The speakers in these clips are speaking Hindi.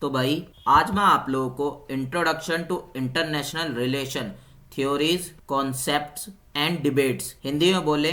तो भाई आज मैं आप लोगों को introduction to international relation theories concepts and debates Hindi में बोले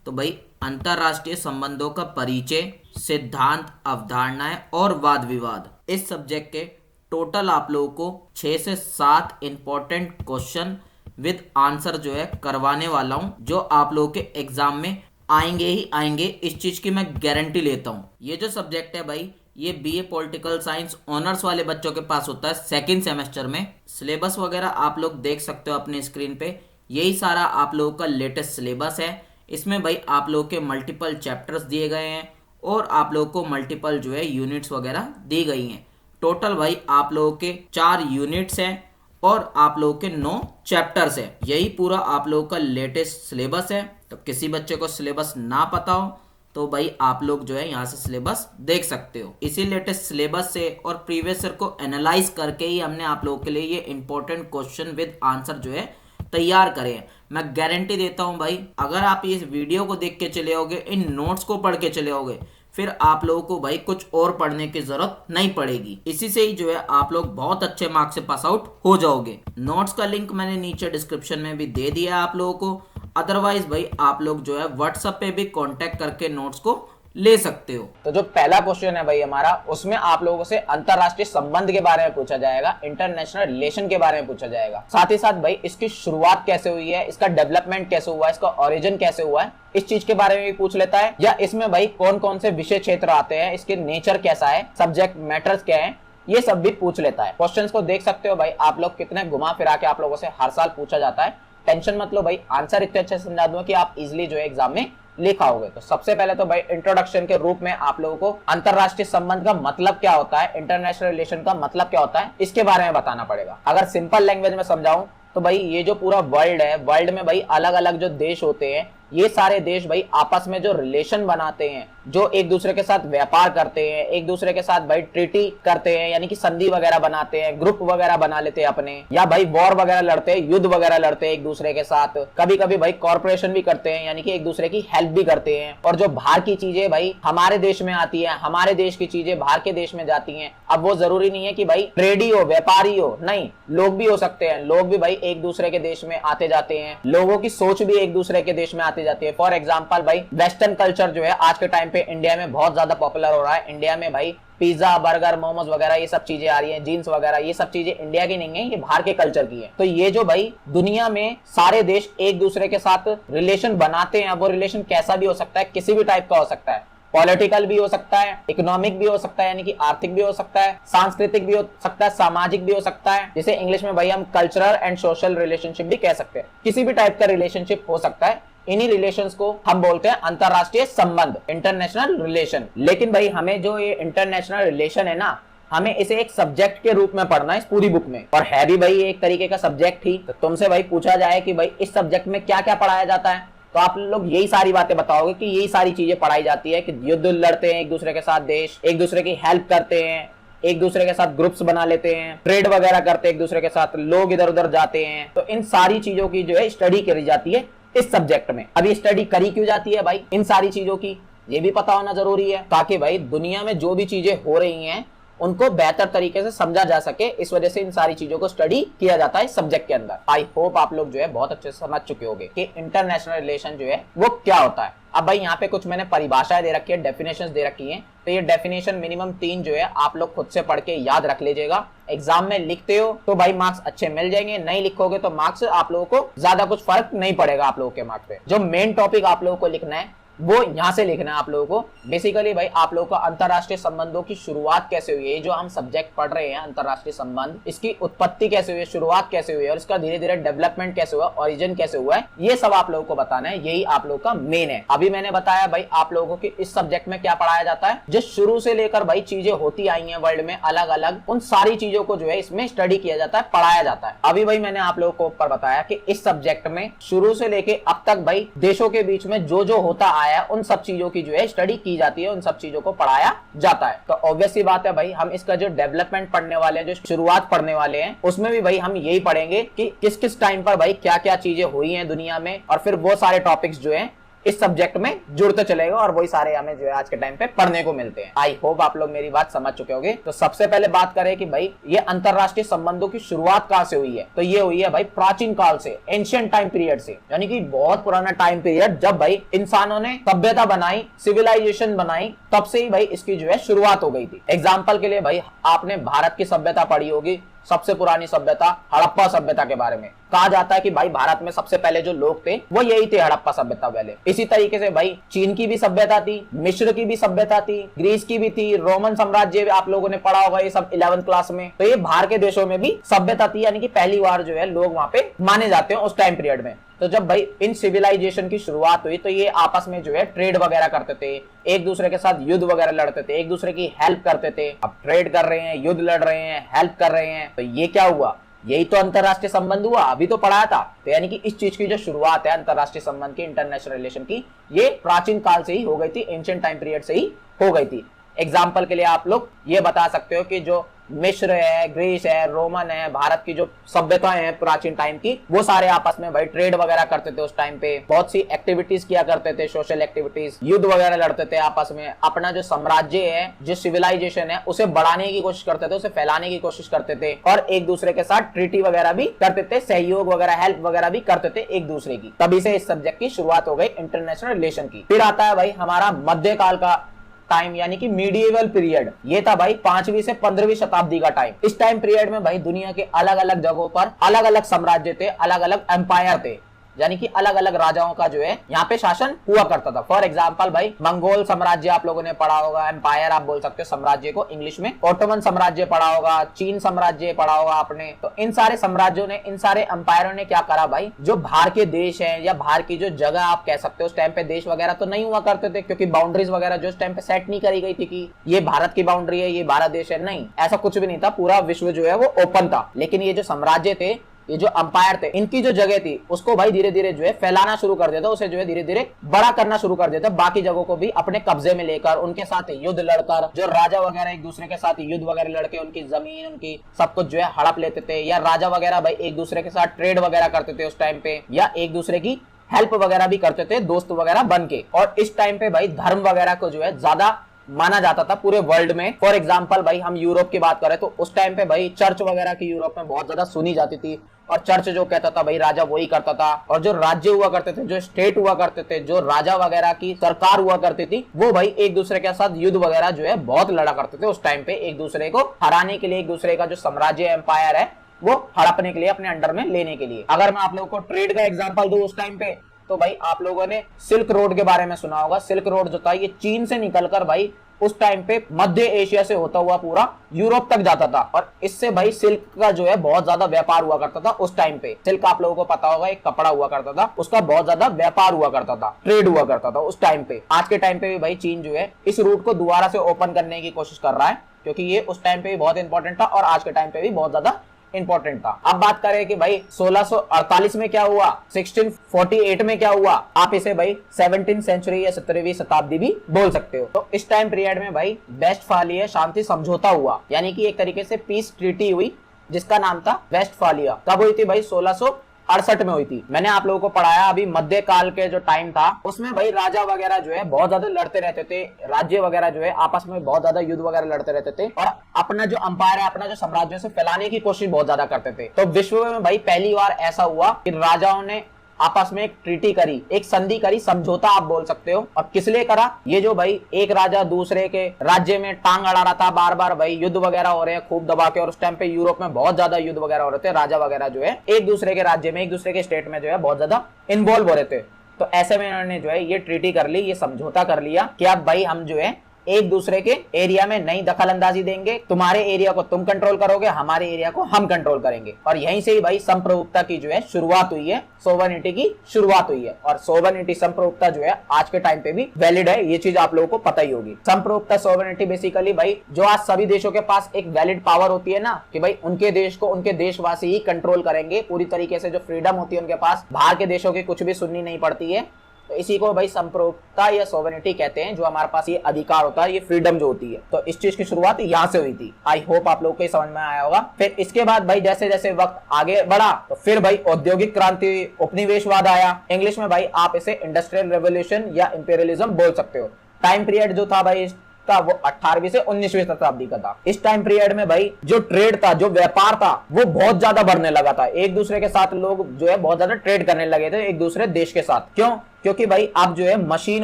तो भाई अंतरराष्ट्रीय संबंधों का परिचय, सिद्धांत, अवधारणाएं और वाद विवाद, इस सब्जेक्ट के टोटल आप लोगों को 6 से 7 इंपॉर्टेंट क्वेश्चन विद आंसर जो है करवाने वाला हूं, जो आप लोगों के एग्जाम में आएंगे ही आएंगे। इस चीज की मैं गारंटी लेता हूं। ये जो सब्जेक्ट है भाई, ये बीए पॉलिटिकल साइंस ऑनर्स वाले बच्चों के पास होता है सेकंड सेमेस्टर में। सिलेबस वगैरह आप लोग देख सकते हो अपने स्क्रीन पे। यही सारा आप लोगों का लेटेस्ट सिलेबस है। इसमें भाई आप लोगों के मल्टीपल चैप्टर्स दिए गए हैं और आप लोगों को मल्टीपल जो है यूनिट्स वगैरह दी गई हैं। टोटल भाई आप लोगों के 4 यूनिट्स हैं और आप लोगों के 9 चैप्टर्स हैं। यही पूरा आप लोगों का लेटेस्ट सिलेबस है। तो किसी बच्चे को सिलेबस ना पता हो तो भाई आप लोग जो है यहाँ से सिलेबस देख सकते हो। इसी लेटेस्ट सिलेबस से और प्रीवियस ईयर को एनालाइज करके ही हमने आप लोगों के लिए ये इंपॉर्टेंट क्वेश्चन विद आंसर जो है तैयार करे हैं। मैं गारंटी देता हूं भाई, अगर आप इस वीडियो को देख के चले होगे, इन नोट्स को पढ़ के चले होगे, फिर आप लोगों को भाई कुछ और पढ़ने की जरूरत नहीं पड़ेगी। इसी से ही जो है आप लोग बहुत अच्छे मार्क्स से पास आउट हो जाओगे। नोट्स का लिंक मैंने नीचे डिस्क्रिप्शन में भी दे दिया है आप लोगों को। अदरवाइज भाई आप लोग जो है व्हाट्सएप पे भी कांटेक्ट करके नोट्स को ले सकते हो। तो जो पहला क्वेश्चन है भाई हमारा, उसमें आप लोगों से अंतरराष्ट्रीय संबंध के बारे में पूछा जाएगा, इंटरनेशनल रिलेशन के बारे में पूछा जाएगा। साथ ही साथ भाई इसकी शुरुआत कैसे हुई है, इसका डेवलपमेंट कैसे हुआ है, इसका ओरिजिन कैसे हुआ है, इस चीज के बारे में भी पूछ लेता है। या इसमें भाई कौन कौन से विषय क्षेत्र आते हैं, इसके नेचर कैसा है, सब्जेक्ट मैटर्स क्या है, ये सब भी पूछ लेता है। क्वेश्चंस को देख सकते हो भाई आप लोग, कितने घुमा फिरा के आप लोगों से हर साल पूछा जाता है। टेंशन मत लो भाई, आंसर इतने अच्छे से समझा दूंगा कि आप इजिली जो है एग्जाम में लिखा होगे। तो सबसे पहले तो भाई इंट्रोडक्शन के रूप में आप लोगों को अंतरराष्ट्रीय संबंध का मतलब क्या होता है, इंटरनेशनल रिलेशन का मतलब क्या होता है, इसके बारे में बताना पड़ेगा। अगर सिंपल लैंग्वेज में समझाऊं तो भाई ये जो पूरा वर्ल्ड है, वर्ल्ड में भाई अलग अलग जो देश होते हैं, ये सारे देश भाई आपस में जो रिलेशन बनाते हैं, जो एक दूसरे के साथ व्यापार करते हैं, एक दूसरे के साथ भाई ट्रीटी करते हैं, यानी कि संधि वगैरह बनाते हैं, ग्रुप वगैरह बना लेते हैं अपने, या भाई वॉर वगैरह लड़ते हैं, युद्ध वगैरह लड़ते हैं एक दूसरे के साथ। कभी कभी भाई कॉर्पोरेशन भी करते हैं, यानी कि एक दूसरे की हेल्प भी करते हैं। और जो बाहर की चीजें भाई हमारे देश में आती है, हमारे देश की चीजें बाहर के देश में जाती है। अब वो जरूरी नहीं है कि भाई ट्रेडी हो, व्यापारी हो, नहीं, लोग भी हो सकते हैं। लोग भी भाई एक दूसरे के देश में आते जाते हैं, लोगों की सोच भी एक दूसरे के देश में आती जाती है। फॉर एग्जाम्पल भाई वेस्टर्न कल्चर जो है आज के टाइम पे इंडिया में बहुत ज्यादा पॉपुलर हो रहा है। इंडिया में भाई पिज्जा, बर्गर, मोमोज वगैरह ये सब चीजें आ रही हैं, जीन्स वगैरह, ये सब चीजें इंडिया की नहीं है, ये बाहर के कल्चर की है। तो ये जो भाई दुनिया में सारे देश एक दूसरे के साथ रिलेशन बनाते हैं, वो रिलेशन कैसा भी हो सकता है, किसी भी टाइप का हो सकता है। पॉलिटिकल भी हो सकता है, इकोनॉमिक भी हो सकता है, यानी कि आर्थिक भी हो सकता है, सांस्कृतिक भी हो सकता है, सामाजिक भी हो सकता है, जिसे इंग्लिश में भाई हम कल्चरल एंड सोशल रिलेशनशिप भी कह सकते हैं। किसी भी टाइप का रिलेशनशिप हो सकता है। इन्हीं रिलेशंस को हम बोलते हैं अंतरराष्ट्रीय संबंध, इंटरनेशनल रिलेशन। लेकिन भाई हमें जो ये इंटरनेशनल रिलेशन है ना, हमें इसे एक सब्जेक्ट के रूप में पढ़ना है इस पूरी बुक में, और है भी भाई एक तरीके का सब्जेक्ट ही। तो तुमसे भाई पूछा जाए कि भाई इस सब्जेक्ट में क्या क्या पढ़ाया जाता है, तो आप लोग यही सारी बातें बताओगे कि यही सारी चीजें पढ़ाई जाती है कि युद्ध लड़ते हैं एक दूसरे के साथ देश, एक दूसरे की हेल्प करते हैं, एक दूसरे के साथ ग्रुप्स बना लेते हैं, ट्रेड वगैरह करते हैं एक दूसरे के साथ, लोग इधर उधर जाते हैं। तो इन सारी चीजों की जो है स्टडी करी जाती है इस सब्जेक्ट में। अब ये स्टडी करी क्यों जाती है भाई इन सारी चीजों की, ये भी पता होना जरूरी है, ताकि भाई दुनिया में जो भी चीजें हो रही हैं उनको बेहतर तरीके से समझा जा सके। इस वजह से इन सारी चीजों को स्टडी किया जाता है सब्जेक्ट के अंदर। आई होप आप लोग जो है बहुत अच्छे से समझ चुके होंगे कि इंटरनेशनल रिलेशन जो है वो क्या होता है। अब भाई यहाँ पे कुछ मैंने परिभाषाएं दे रखी है, डेफिनेशंस दे रखी हैं। तो ये डेफिनेशन मिनिमम 3 जो है आप लोग खुद से पढ़ के याद रख लीजिएगा। एग्जाम में लिखते हो तो भाई मार्क्स अच्छे मिल जाएंगे, नहीं लिखोगे तो मार्क्स आप लोगों को ज्यादा कुछ फर्क नहीं पड़ेगा आप लोगों के मार्क्स पे। जो मेन टॉपिक आप लोगों को लिखना है वो यहाँ से लिखना है आप लोगों को। बेसिकली भाई आप लोगों को अंतरराष्ट्रीय संबंधों की शुरुआत कैसे हुई है, जो हम सब्जेक्ट पढ़ रहे हैं अंतरराष्ट्रीय संबंध, इसकी उत्पत्ति कैसे हुई है, शुरुआत कैसे हुई है, और इसका धीरे धीरे डेवलपमेंट कैसे हुआ, ओरिजिन कैसे हुआ है, ये सब आप लोगों को बताना है। यही आप लोगों का मेन है। अभी मैंने बताया भाई आप लोगों को इस सब्जेक्ट में क्या पढ़ाया जाता है, जो शुरू से लेकर भाई चीजें होती आई है वर्ल्ड में अलग अलग, उन सारी चीजों को जो है इसमें स्टडी किया जाता है, पढ़ाया जाता है। अभी भाई मैंने आप लोगों को ऊपर बताया कि इस सब्जेक्ट में शुरू से लेके अब तक भाई देशों के बीच में जो जो होता आया उन सब चीजों की जो है स्टडी की जाती है, उन सब चीजों को पढ़ाया जाता है। तो ऑब्वियसली बात है भाई हम इसका जो डेवलपमेंट पढ़ने वाले हैं, जो शुरुआत पढ़ने वाले हैं, उसमें भी भाई हम यही पढ़ेंगे कि किस किस टाइम पर भाई क्या क्या चीजें हुई हैं दुनिया में, और फिर वो सारे टॉपिक्स जो हैं इस सब्जेक्ट में जुड़ते चलेगा और वही सारे हमें जो है आज के टाइम पे पढ़ने को मिलते हैं। आई होप आप लोग मेरी बात समझ चुके होंगे। तो सबसे पहले बात करें कि भाई ये अंतरराष्ट्रीय संबंधों की शुरुआत कहां से हुई है, तो ये हुई है भाई प्राचीन काल से, एंशिएंट टाइम पीरियड से, यानी कि बहुत पुराना टाइम पीरियड, जब भाई इंसानों ने सभ्यता बनाई, सिविलाइजेशन बनाई, तब से ही भाई इसकी जो है शुरुआत हो गई थी। एग्जाम्पल के लिए भाई आपने भारत की सभ्यता पढ़ी होगी, सबसे पुरानी सभ्यता हड़प्पा सभ्यता के बारे में कहा जाता है कि भाई भारत में सबसे पहले जो लोग थे वो यही थे, हड़प्पा सभ्यता वाले। इसी तरीके से भाई चीन की भी सभ्यता थी, मिस्र की भी सभ्यता थी, ग्रीस की भी थी, रोमन साम्राज्य आप लोगों ने पढ़ा होगा ये सब 11th क्लास में। तो ये बाहर के देशों में भी सभ्यता थी, यानी कि पहली बार जो है लोग वहां पे माने जाते हैं उस टाइम पीरियड में। तो जब भाई इन सिविलाइजेशन की शुरुआत हुई तो ये आपस में जो है ट्रेड वगैरह करते थे, एक दूसरे के साथ युद्ध वगैरह लड़ते थे, एक दूसरे की हेल्प करते थे। अब ट्रेड कर रहे हैं, युद्ध लड़ रहे हैं, हेल्प कर रहे हैं, तो ये क्या हुआ, यही तो अंतरराष्ट्रीय संबंध हुआ, अभी तो पढ़ाया था। तो यानी कि इस चीज की जो शुरुआत है अंतरराष्ट्रीय संबंध की, इंटरनेशनल रिलेशन की, ये प्राचीन काल से ही हो गई थी, एंशिएंट टाइम पीरियड से ही हो गई थी। एग्जाम्पल के लिए आप लोग ये बता सकते हो कि जो मिस्र है, ग्रीस है, रोमन है, भारत की जो सभ्यताएं हैं प्राचीन टाइम की, वो सारे आपस में भाई ट्रेड वगैरह करते थे उस टाइम पे, बहुत सी एक्टिविटीज किया करते थे, सोशल एक्टिविटीज, युद्ध वगैरह लड़ते थे आपस में, अपना जो साम्राज्य है, जो सिविलाइजेशन है, उसे बढ़ाने की कोशिश करते थे, उसे फैलाने की कोशिश करते थे, और एक दूसरे के साथ ट्रीटी वगैरह भी करते थे, सहयोग वगैरह, हेल्प वगैरह भी करते थे एक दूसरे की। तभी से इस सब्जेक्ट की शुरुआत हो गई इंटरनेशनल रिलेशन की। फिर आता है भाई हमारा मध्यकाल का टाइम, यानी कि मीडिएवल पीरियड। ये था भाई 5वीं से 15वीं शताब्दी का टाइम। इस टाइम पीरियड में भाई दुनिया के अलग अलग जगहों पर अलग अलग साम्राज्य थे, अलग अलग एम्पायर थे, यानी कि अलग अलग राजाओं का जो है यहाँ पे शासन हुआ करता था। फॉर एग्जाम्पल भाई मंगोल साम्राज्य आप लोगों ने पढ़ा होगा, एम्पायर आप बोल सकते हो साम्राज्य को इंग्लिश में, ओटोमन साम्राज्य पढ़ा होगा, चीन साम्राज्य पढ़ा होगा आपने। तो इन सारे साम्राज्यों ने, इन सारे एम्पायरों ने क्या करा भाई, जो बाहर के देश है या बाहर की जो जगह आप कह सकते हो, उस टाइम पे देश वगैरह तो नहीं हुआ करते थे, क्योंकि बाउंड्रीज वगैरह जो उस टाइम पे सेट नहीं करी गई थी कि ये भारत की बाउंड्री है, ये भारत देश है, नहीं, ऐसा कुछ भी नहीं था। पूरा विश्व जो है वो ओपन था। लेकिन ये जो साम्राज्य थे, ये जो अंपायर थे, इनकी जो जगह थी उसको भाई धीरे धीरे जो है फैलाना शुरू कर देता, उसे जो है धीरे धीरे बड़ा करना शुरू कर देता, बाकी जगहों को भी अपने कब्जे में लेकर, उनके साथ युद्ध लड़कर, जो राजा वगैरह एक दूसरे के साथ युद्ध वगैरह लड़के उनकी जमीन, उनकी सब कुछ जो है हड़प लेते थे, या राजा वगैरह भाई एक दूसरे के साथ ट्रेड वगैरह करते थे उस टाइम पे, या एक दूसरे की हेल्प वगैरह भी करते थे, दोस्त वगैरह बन के। और इस टाइम पे भाई धर्म वगैरह को जो है ज्यादा माना जाता था पूरे वर्ल्ड में। फॉर एग्जाम्पल भाई हम यूरोप की बात करें तो उस टाइम पे भाई चर्च वगैरह की यूरोप में बहुत ज्यादा सुनी जाती थी, और चर्च जो कहता था भाई राजा वही करता था। और जो राज्य हुआ करते थे, जो स्टेट हुआ करते थे, जो राजा वगैरह की सरकार हुआ करती थी, वो भाई एक दूसरे के साथ युद्ध वगैरह जो है बहुत लड़ा करते थे उस टाइम पे, एक दूसरे को हराने के लिए, एक दूसरे का जो साम्राज्य एम्पायर है वो हड़पने के लिए, अपने अंडर में लेने के लिए। अगर मैं आप लोगों को ट्रेड का एग्जाम्पल दूं उस टाइम पे, तो भाई आप लोगों ने सिल्क रोड के बारे में सुना होगा। सिल्क रोड जो था ये चीन से निकलकर भाई उस टाइम पे मध्य एशिया से होता हुआ पूरा यूरोप तक जाता था, और इससे भाई सिल्क का जो है बहुत ज्यादा व्यापार हुआ करता था उस टाइम पे। सिल्क आप लोगों को पता होगा एक कपड़ा हुआ करता था, उसका बहुत ज्यादा व्यापार हुआ करता था, ट्रेड हुआ करता था उस टाइम पे। आज के टाइम पे भी भाई चीन जो है इस रूट को दोबारा से ओपन करने की कोशिश कर रहा है, क्योंकि ये उस टाइम पे भी बहुत इंपॉर्टेंट था और आज के टाइम पे भी बहुत ज्यादा इंपॉर्टेंट था। अब बात करें कि भाई 1648 में क्या हुआ, 1648 में क्या हुआ, आप इसे भाई 17th सेंचुरी या 17वीं शताब्दी भी बोल सकते हो। तो इस टाइम पीरियड में भाई वेस्टफालिया शांति समझौता हुआ, यानी कि एक तरीके से पीस ट्रीटी हुई, जिसका नाम था वेस्टफालिया। कब हुई थी भाई, 1668 में हुई थी। मैंने आप लोगों को पढ़ाया अभी मध्यकाल के जो टाइम था उसमें भाई राजा वगैरह जो है बहुत ज्यादा लड़ते रहते थे, राज्य वगैरह जो है आपस में बहुत ज्यादा युद्ध वगैरह लड़ते रहते थे, और अपना जो अंपायर है, अपना जो साम्राज्य से फैलाने की कोशिश बहुत ज्यादा करते थे। तो विश्व में भाई पहली बार ऐसा हुआ कि राजाओं ने आपस में एक ट्रीटी करी, एक संधि करी, समझौता आप बोल सकते हो। और किस लिए करा, ये जो भाई एक राजा दूसरे के राज्य में टांग अड़ा रहा था, बार बार भाई युद्ध वगैरह हो रहे हैं खूब दबा के, और उस टाइम पे यूरोप में बहुत ज्यादा युद्ध वगैरह हो रहे थे, राजा वगैरह जो है एक दूसरे के राज्य में, एक दूसरे के स्टेट में जो है बहुत ज्यादा इन्वॉल्व हो रहे थे। तो ऐसे में इन्होंने जो है ये ट्रीटी कर ली, ये समझौता कर लिया कि अब भाई हम जो है एक दूसरे के एरिया में नहीं दखल अंदाजी देंगे, तुम्हारे एरिया को तुम कंट्रोल करोगे, हमारे एरिया को हम कंट्रोल करेंगे। और यहीं से ही भाई संप्रभुता की जो है शुरुआत हुई है, सोवरेनिटी की शुरुआत हुई है। और सोवरेनिटी, संप्रभुता जो है आज के टाइम पे भी वैलिड है, ये चीज आप लोगों को पता ही होगी। संप्रभुता, सोवरेनिटी बेसिकली भाई जो आज सभी देशों के पास एक वैलिड पावर होती है ना, कि भाई उनके देश को उनके देशवासी ही कंट्रोल करेंगे पूरी तरीके से, जो फ्रीडम होती है उनके पास, बाहर के देशों की कुछ भी सुननी नहीं पड़ती है, तो इसी को भाई संप्रभुता या सोवरेनिटी कहते हैं, जो हमारे पास ये अधिकार होता है, ये फ्रीडम जो होती है। तो इस चीज की शुरुआत यहाँ से हुई थी। आई होप आप लोगों को समझ में आया होगा। फिर इसके बाद भाई जैसे जैसे वक्त आगे बढ़ा तो फिर भाई औद्योगिक क्रांति, उपनिवेशवाद आया। इंग्लिश में भाई आप इसे इंडस्ट्रियल रेवोल्यूशन या इंपीरियलिज्म बोल सकते हो। टाइम पीरियड जो था भाई का वो 18वीं से 19वीं शताब्दी का था। इस टाइम पीरियड में भाई जो ट्रेड था, जो व्यापार था, वो बहुत ज्यादा बढ़ने लगा था। एक दूसरे के साथ लोग जो है बहुत ज्यादा ट्रेड करने लगे थे एक दूसरे देश के साथ। क्यों? क्योंकि भाई अब जो है मशीन